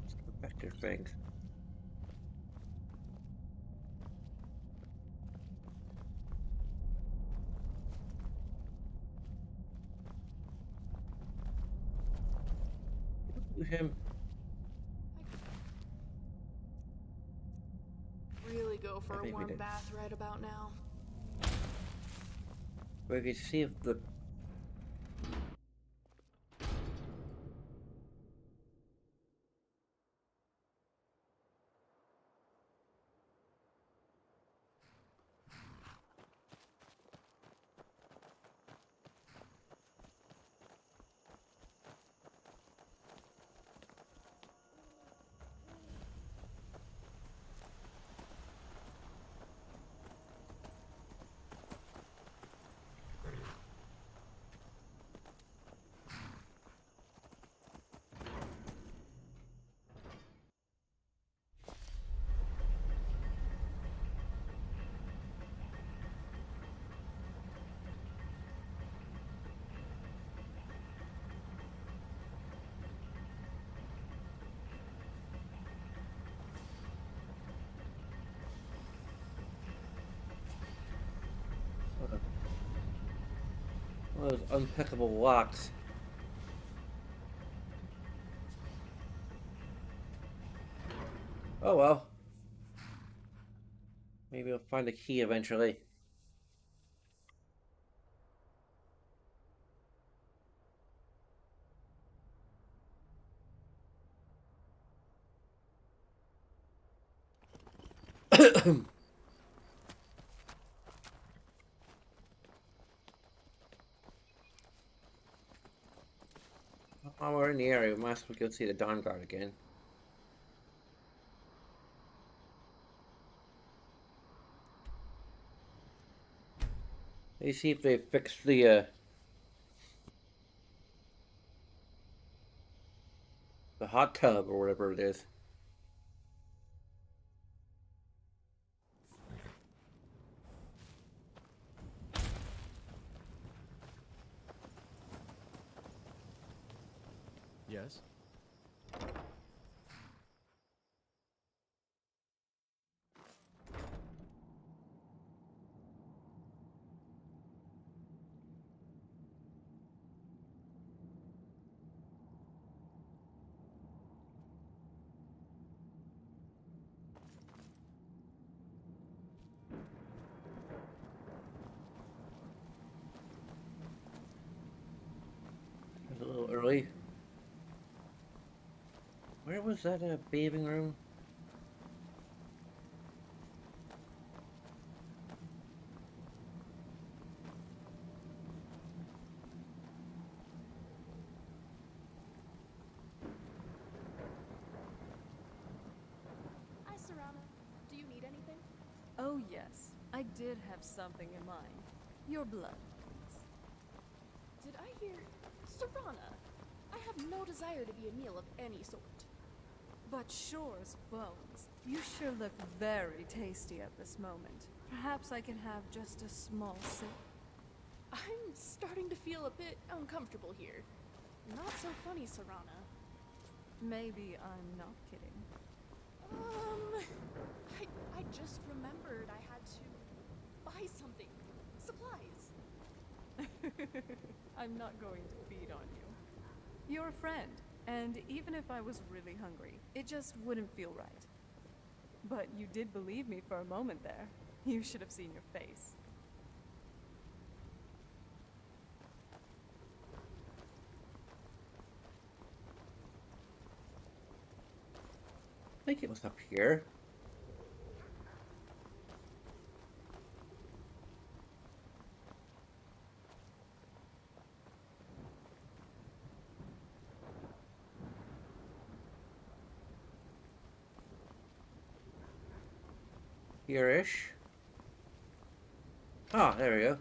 Let's go back to things. Him. Really go for a think we warm did. bath right about now. We can see if the One of those unpickable locks. Oh well. Maybe I'll find a key eventually. While we're in the area, we might as well go see the Dawn Guard again. Let's see if they fixed the hot tub or whatever it is. Yes? It's a little early. Where was that bathing room? Hi, Serana. Do you need anything? Oh yes, I did have something in mind. Your blood, please. Did I hear... Serana! I have no desire to be a meal of any sort. But sure as bones. You sure look very tasty at this moment. Perhaps I can have just a small sip. I'm starting to feel a bit uncomfortable here. Not so funny, Serana. Maybe I'm not kidding. I just remembered I had to buy something. Supplies. I'm not going to feed on you. You're a friend, and even if I was really hungry, it just wouldn't feel right. But you did believe me for a moment there. You should have seen your face. I think it was up here. Here-ish. Ah, there we go.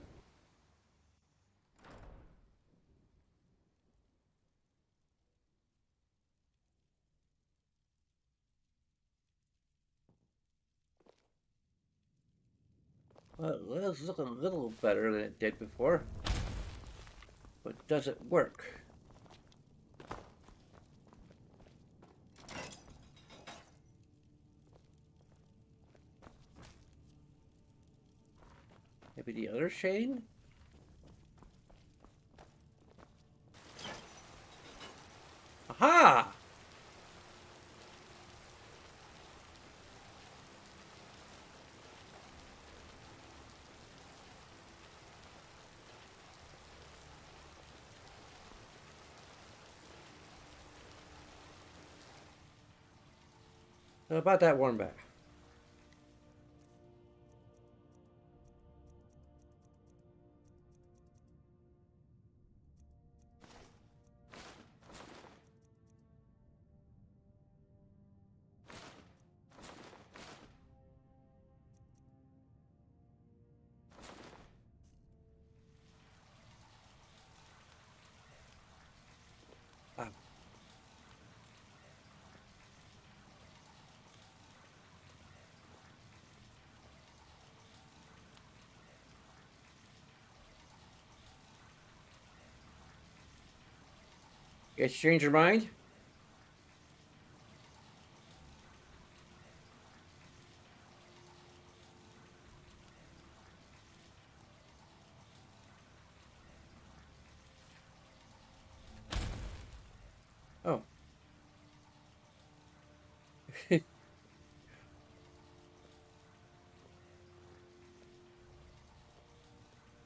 Well, it does look a little better than it did before. But does it work? Maybe the other chain? Aha! How about that one back? You guys change your mind?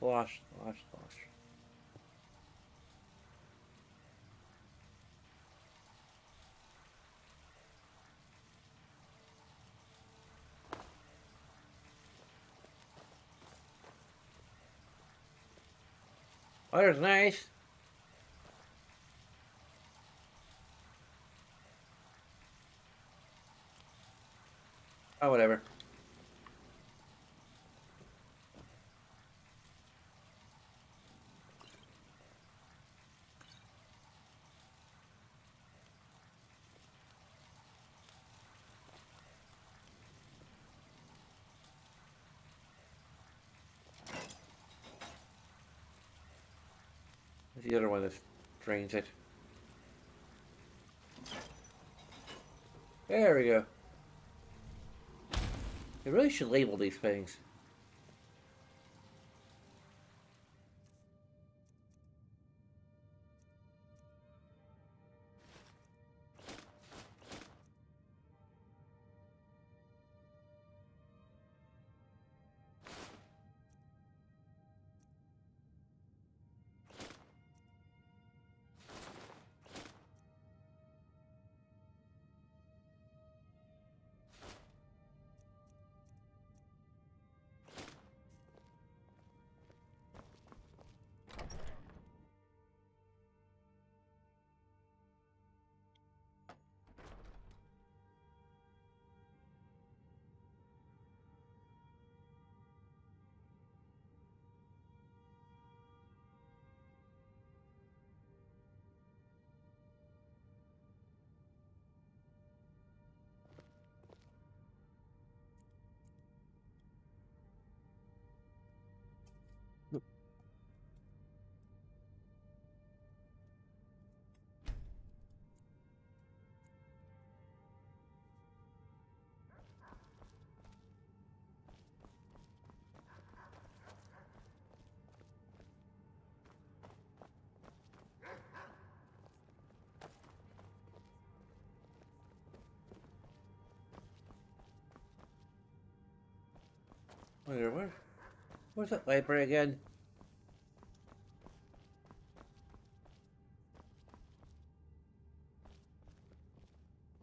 Slosh, slosh, slosh. Water's nice. Oh, whatever. Where's the other one that drains it? There we go. They really should label these things. Where's that library again?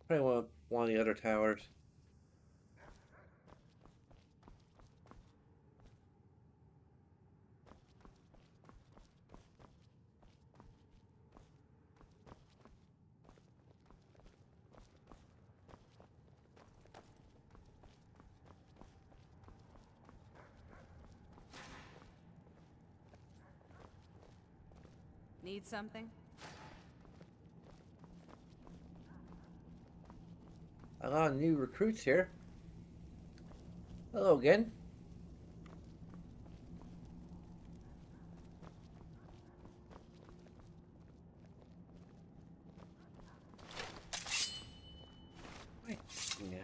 Probably one of the other towers. Need something? A lot of new recruits here. Hello again. Wait, yes.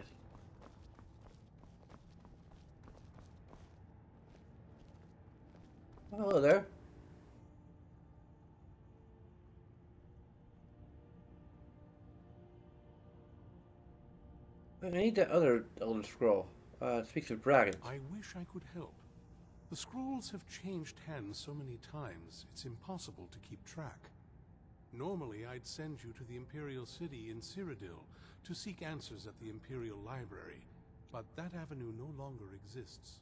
Oh, hello there. I need that other Elder Scroll. It speaks of dragons. I wish I could help. The scrolls have changed hands so many times, it's impossible to keep track. Normally, I'd send you to the Imperial City in Cyrodiil to seek answers at the Imperial Library, but that avenue no longer exists.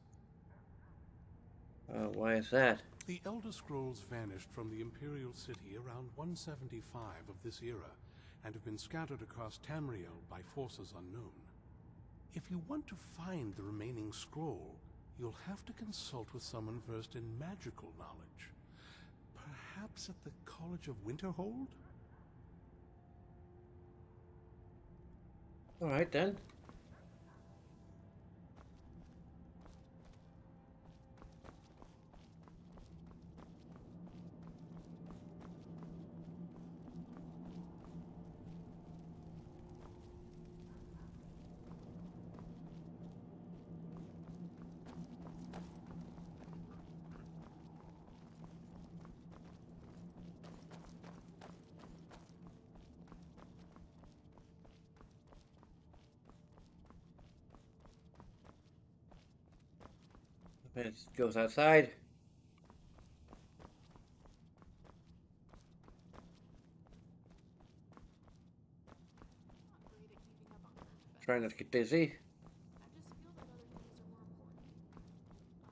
Why is that? The Elder Scrolls vanished from the Imperial City around 175 of this era, and have been scattered across Tamriel by forces unknown. If you want to find the remaining scroll, you'll have to consult with someone versed in magical knowledge. Perhaps at the College of Winterhold? Alright then. It goes outside. Trying not to get dizzy. I just feel that other things are more important.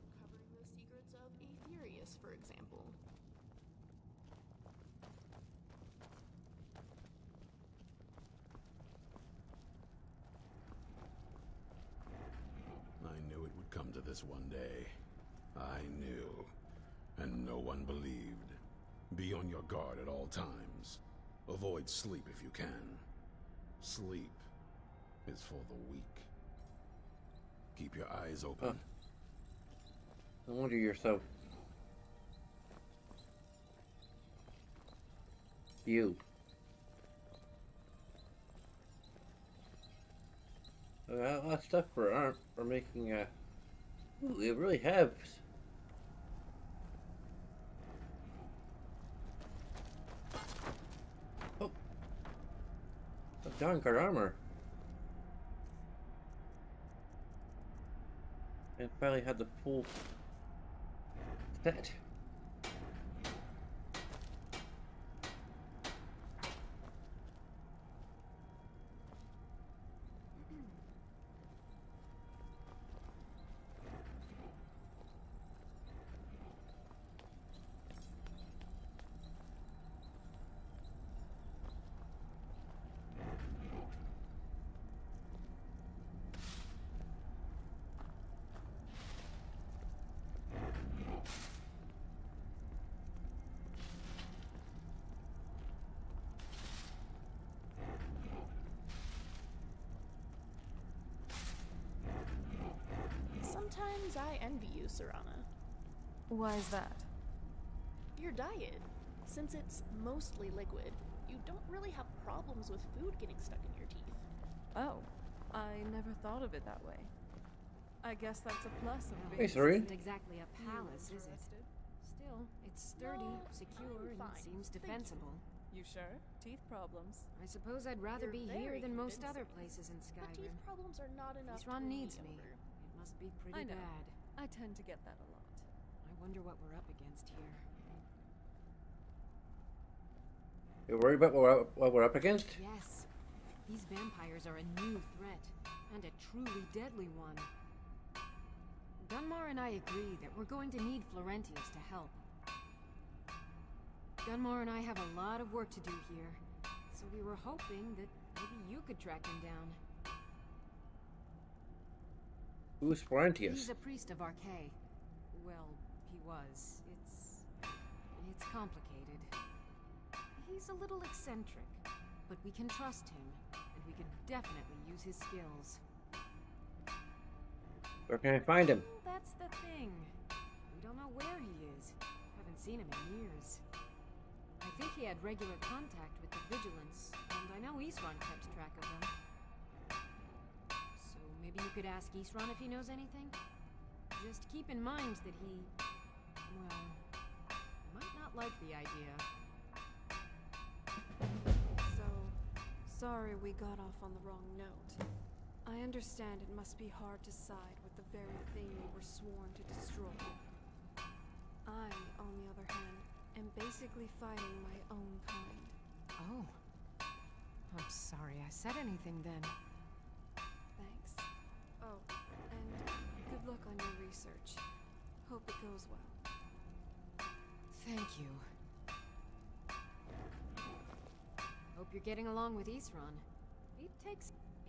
Uncovering the secrets of Aetherius, for example. I knew it would come to this one day. I knew. And no one believed. Be on your guard at all times. Avoid sleep if you can. Sleep is for the weak. Keep your eyes open. No wonder you're so... You. A lot of stuff for making Ooh, we really have. Oh. John got armor. And finally had the full set. Sometimes I envy you, Serana. Why is that? Your diet. Since it's mostly liquid, you don't really have problems with food getting stuck in your teeth. Oh, I never thought of it that way. I guess that's a plus of being... Hey, sorry. Isn't exactly a palace, is it? Still, it's sturdy, secure, and seems defensible. You sure? Teeth problems. I suppose I'd rather be here than most other places in But teeth Skyrim. problems are not enough to Isran win needs me me. over. It must be pretty I know. bad. I tend to get that a lot. I wonder what we're up against here. You worried about what we're up against? Yes. These vampires are a new threat, and a truly deadly one. Dunmore and I agree that we're going to need Florentius to help. Dunmore and I have a lot of work to do here, so we were hoping that maybe you could track him down. Who's Florentius? He's a priest of Archay. Well, he was. It's complicated. He's a little eccentric, but we can trust him, and we could definitely use his skills. Where can I find him? Well, that's the thing. We don't know where he is. Haven't seen him in years. I think he had regular contact with the Vigilance, and I know Isran kept track of them. So maybe you could ask Isran if he knows anything? Just keep in mind that he... well, might not like the idea. So, sorry we got off on the wrong note. I understand it must be hard to side with the very thing we were sworn to destroy. I, on the other hand, am basically fighting my own kind. Oh. I'm sorry I said anything then. Thanks. Oh, and good luck on your research. Hope it goes well. Thank you. Hope you're getting along with Isran.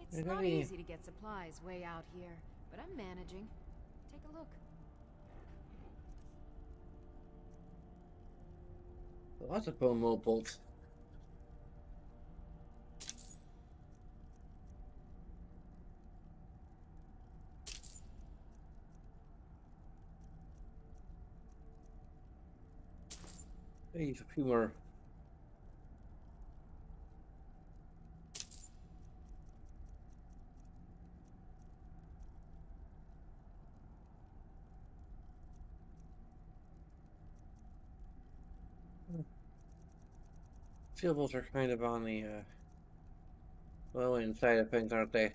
It's not easy to get supplies way out here, but I'm managing. Take a look. Lots of bone mold bolts. Use a few more. Sealables are kind of on the low end side of things, aren't they?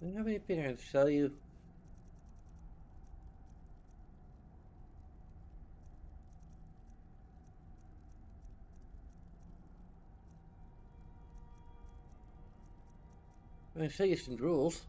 Do you have anything I can sell you? I say some rules.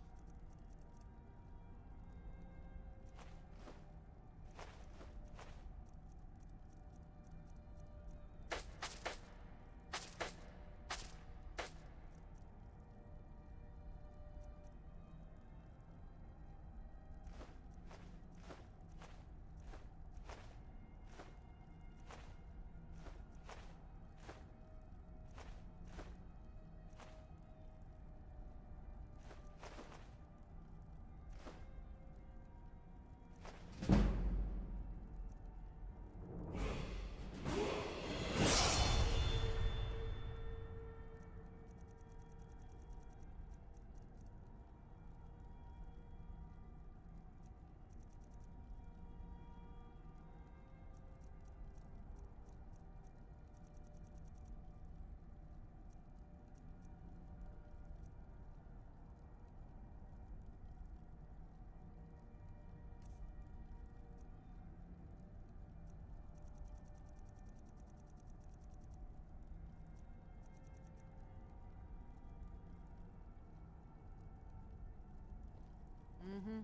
Mm-hmm.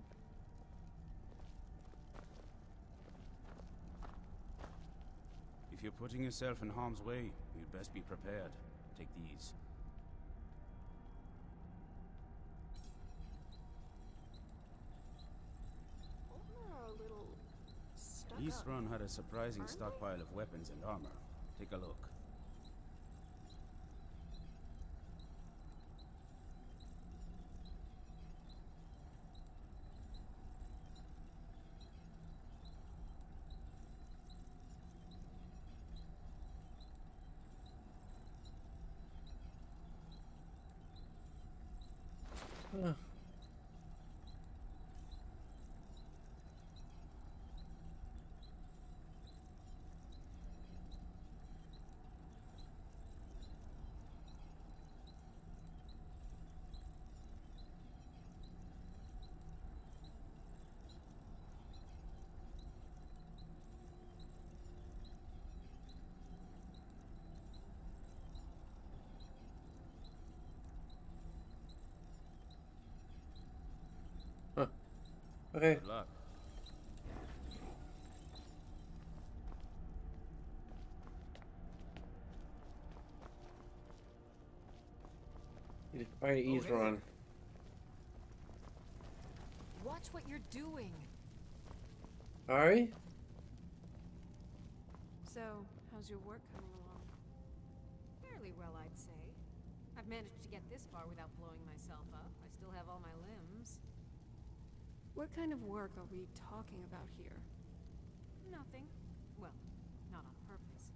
If you're putting yourself in harm's way, you'd best be prepared. Take these. Are a little stuck East up. Run had a surprising Aren't they? stockpile of weapons and armor. Take a look. Huh. Okay. Good luck. You just try to ease run. Watch what you're doing. Alright? So, how's your work coming along? Fairly well, I'd say. I've managed to get this far without blowing myself up. I still have all my limbs. What kind of work are we talking about here? Nothing. Well, not on purpose.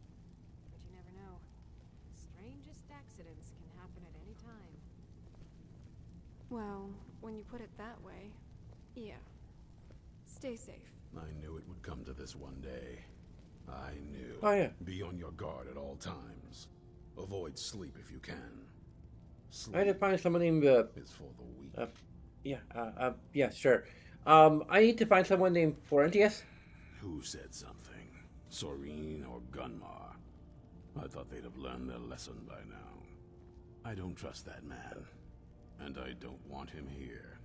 But you never know. The strangest accidents can happen at any time. Well, when you put it that way, yeah. Stay safe. I knew it would come to this one day. I knew. Oh, yeah. Be on your guard at all times. Avoid sleep if you can. Sleep I had to find someone named, is for the weak. yeah, sure. I need to find someone named Florentius. Who said something? Soreen or Gunmar? I thought they'd have learned their lesson by now. I don't trust that man. And I don't want him here.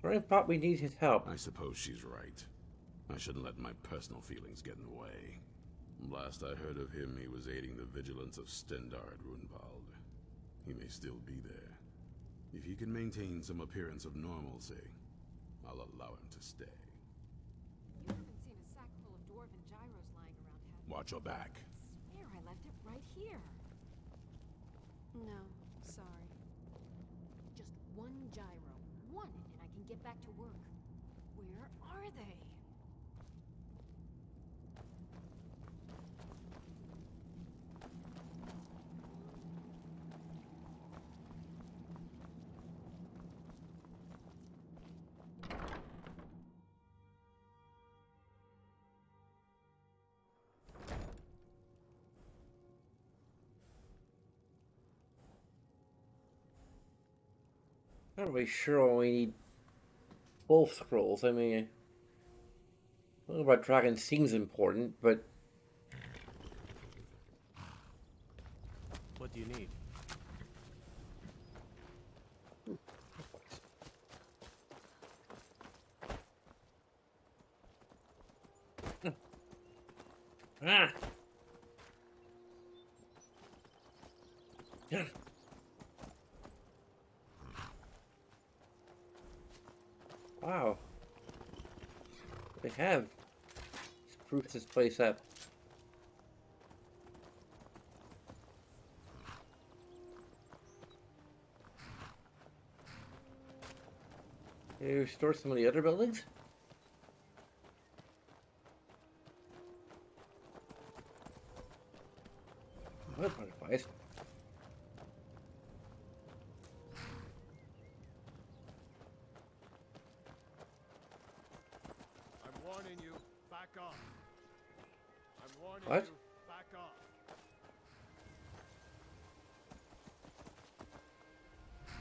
Soren thought we need his help. I suppose she's right. I shouldn't let my personal feelings get in the way. Last I heard of him, he was aiding the vigilance of Stendarr at Runvald. He may still be there. If he can maintain some appearance of normalcy, I'll allow him to stay. You haven't seen a sack full of dwarven gyros lying around, have you? Watch your back. I swear I left it right here. No, sorry. Just one gyro. One, and I can get back to work. Where are they? Not really sure we need both scrolls. I mean, I don't know about dragon seems important, but What do you need? Ah! Yeah. Wow. They have spruced this place up. Can you restore some of the other buildings? What butterflies? I'm warning you, back off. I'm warning What? you, back off.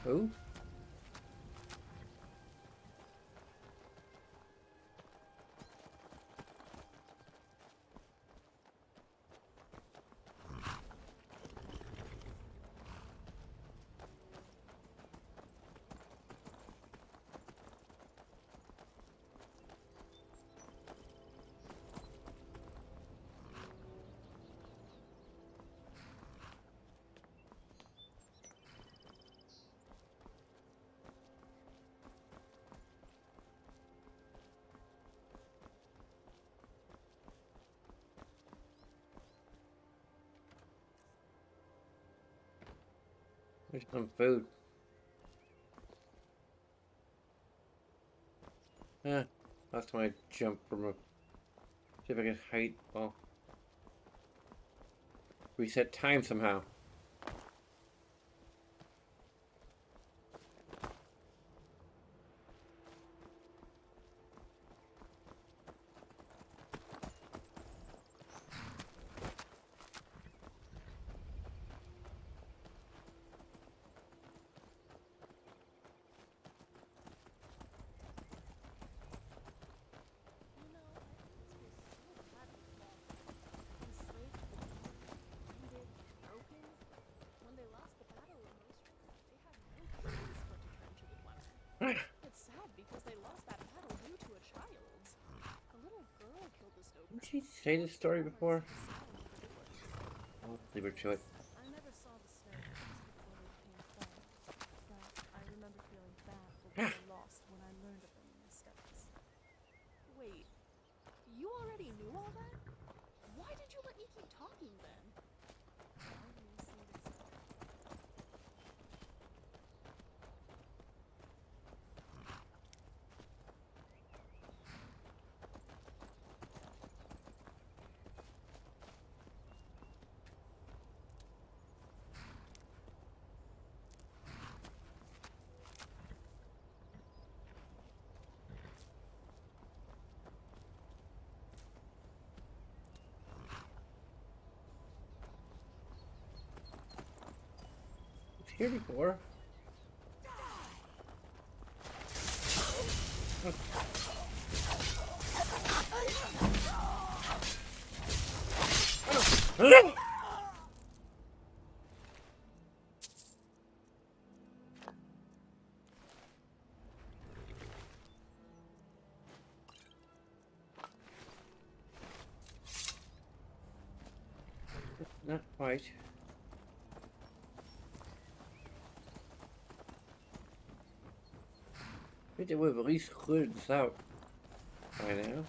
Who? There's some food. Yeah, last time I jumped from a... See if I can height, well... Reset time somehow. It's sad because they lost that battle due to a child. A little girl killed the Stoker. Did she say this story before? I'll leave her to it. I never saw the snow before they became fall, but I remember feeling bad for what I lost when I learned of them in my studies. Wait, you already knew all that? Why did you let me keep talking then? Why do you say this? Here before. Not quite. I think we've at least cleared this out by now.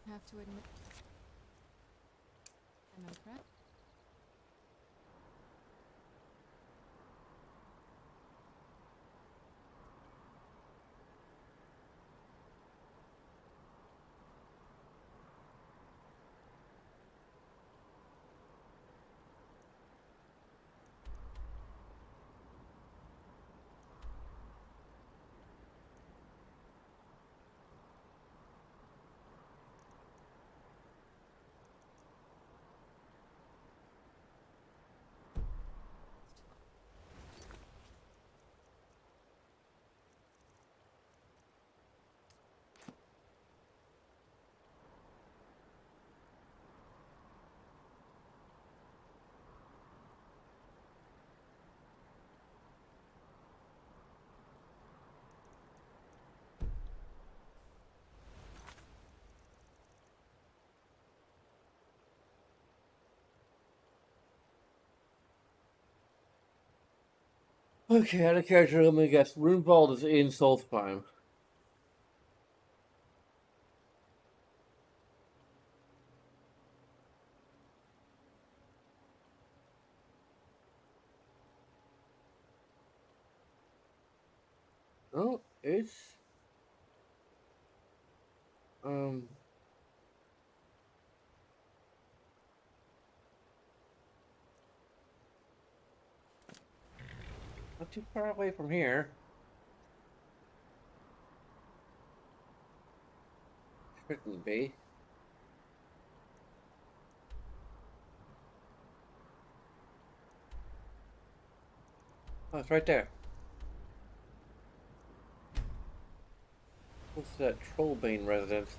I have to admit. Am I correct? Okay, out of character, let me guess. Runevald is in Solstheim. Oh, it's not too far away from here. Shouldn't be. Oh, it's right there. What's that Trollbane residence?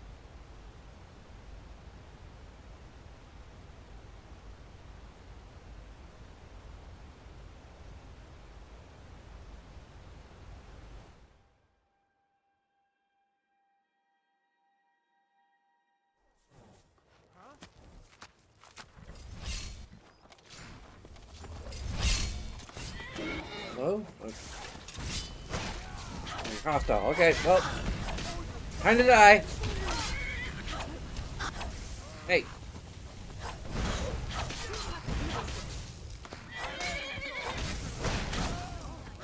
Hello? Okay. Hostile. Okay, well, time to die. Hey.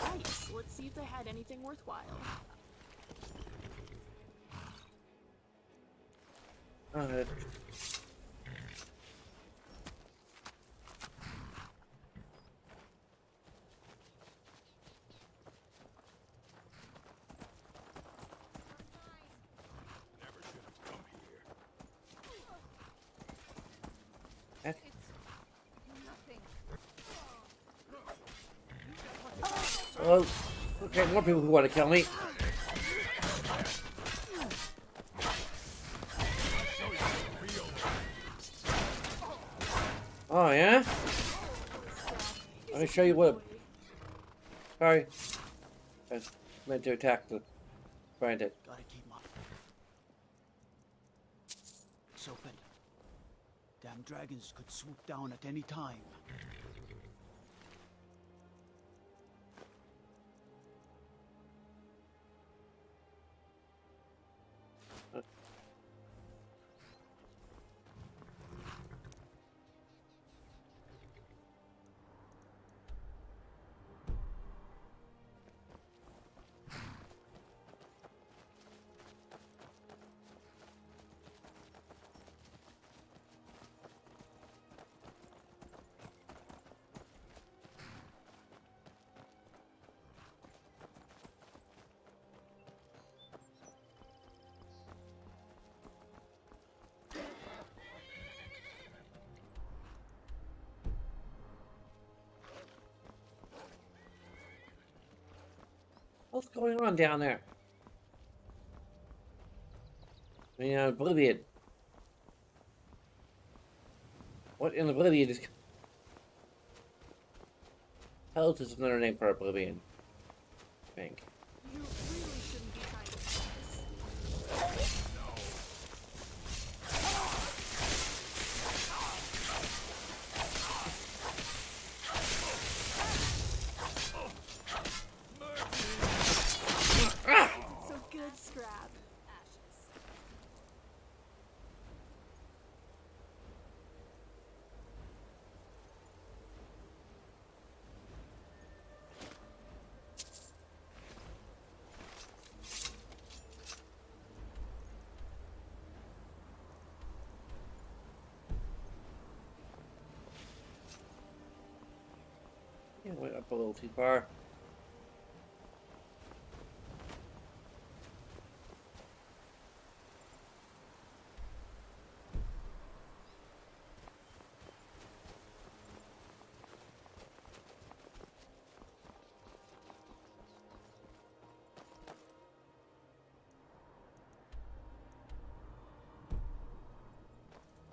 Nice. Let's see if they had anything worthwhile. Uh, Hello? Okay, more people who want to kill me. Oh, yeah? Let me show you what... Sorry. I meant to attack the bandit. Gotta keep my... So open. Damn dragons could swoop down at any time. What's going on down there? Oblivion. What in Oblivion is... Hells is another name for Oblivion. I think. You really shouldn't be trying to do this. So good, Scrap. Ashes. Yeah, went up a little too far.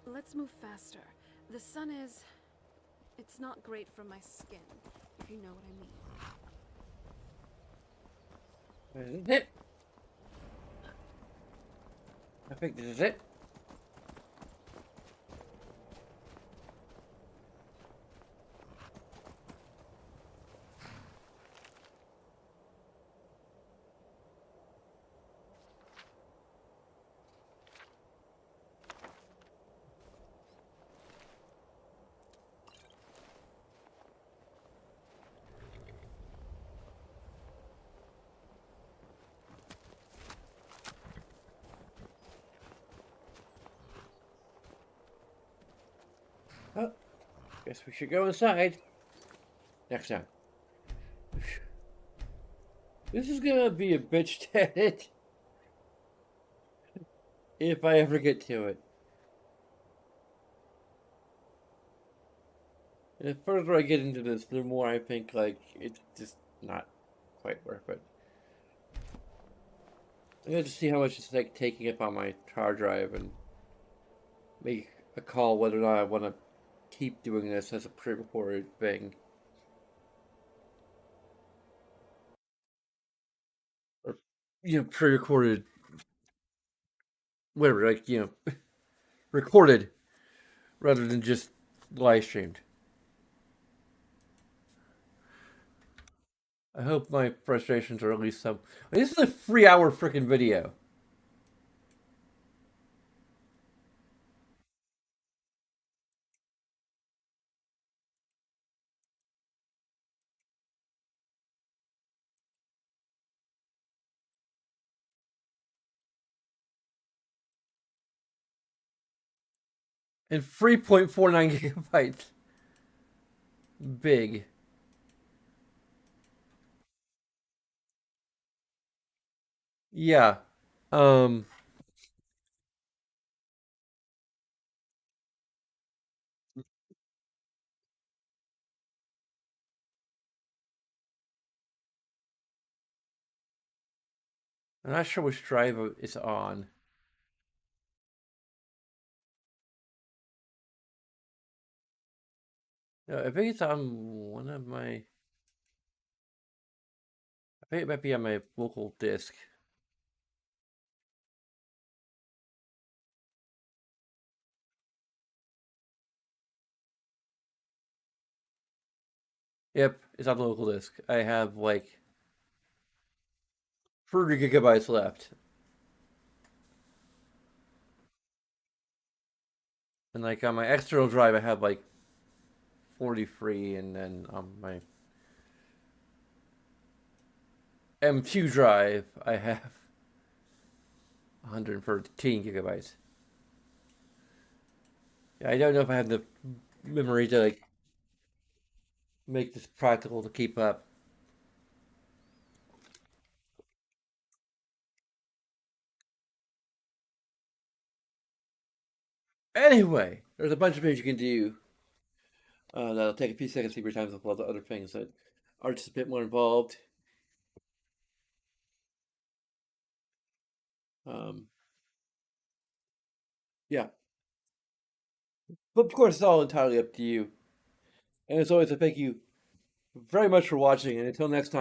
Let's move faster. The sun is... It's not great for my skin, if you know what I mean. This is it. I think this is it. Guess we should go inside. Next time. This is gonna be a bitch to edit. If I ever get to it. And the further I get into this, the more I think, like, it's just not quite worth it. I'm gonna just see how much it's like taking up on my hard drive and make a call whether or not I want to keep doing this as a pre-recorded thing. Or, pre-recorded, whatever, like, recorded rather than just live streamed. I hope my frustrations are at least some. This is a 3-hour freaking video. And 3.49 gigabytes. Big. Yeah. I'm not sure which drive it's on. No, I think it's on one of my. I think it might be on my local disk. Yep, it's on the local disk. I have like 30 gigabytes left. And like on my external drive, I have like 43, and then on my M2 drive, I have 113 gigabytes. Yeah, I don't know if I have the memory to like make this practical to keep up. Anyway, there's a bunch of things you can do. That'll take a few seconds of your time with a lot of other things that are just a bit more involved. Yeah. But of course, it's all entirely up to you. And as always, I thank you very much for watching, and until next time.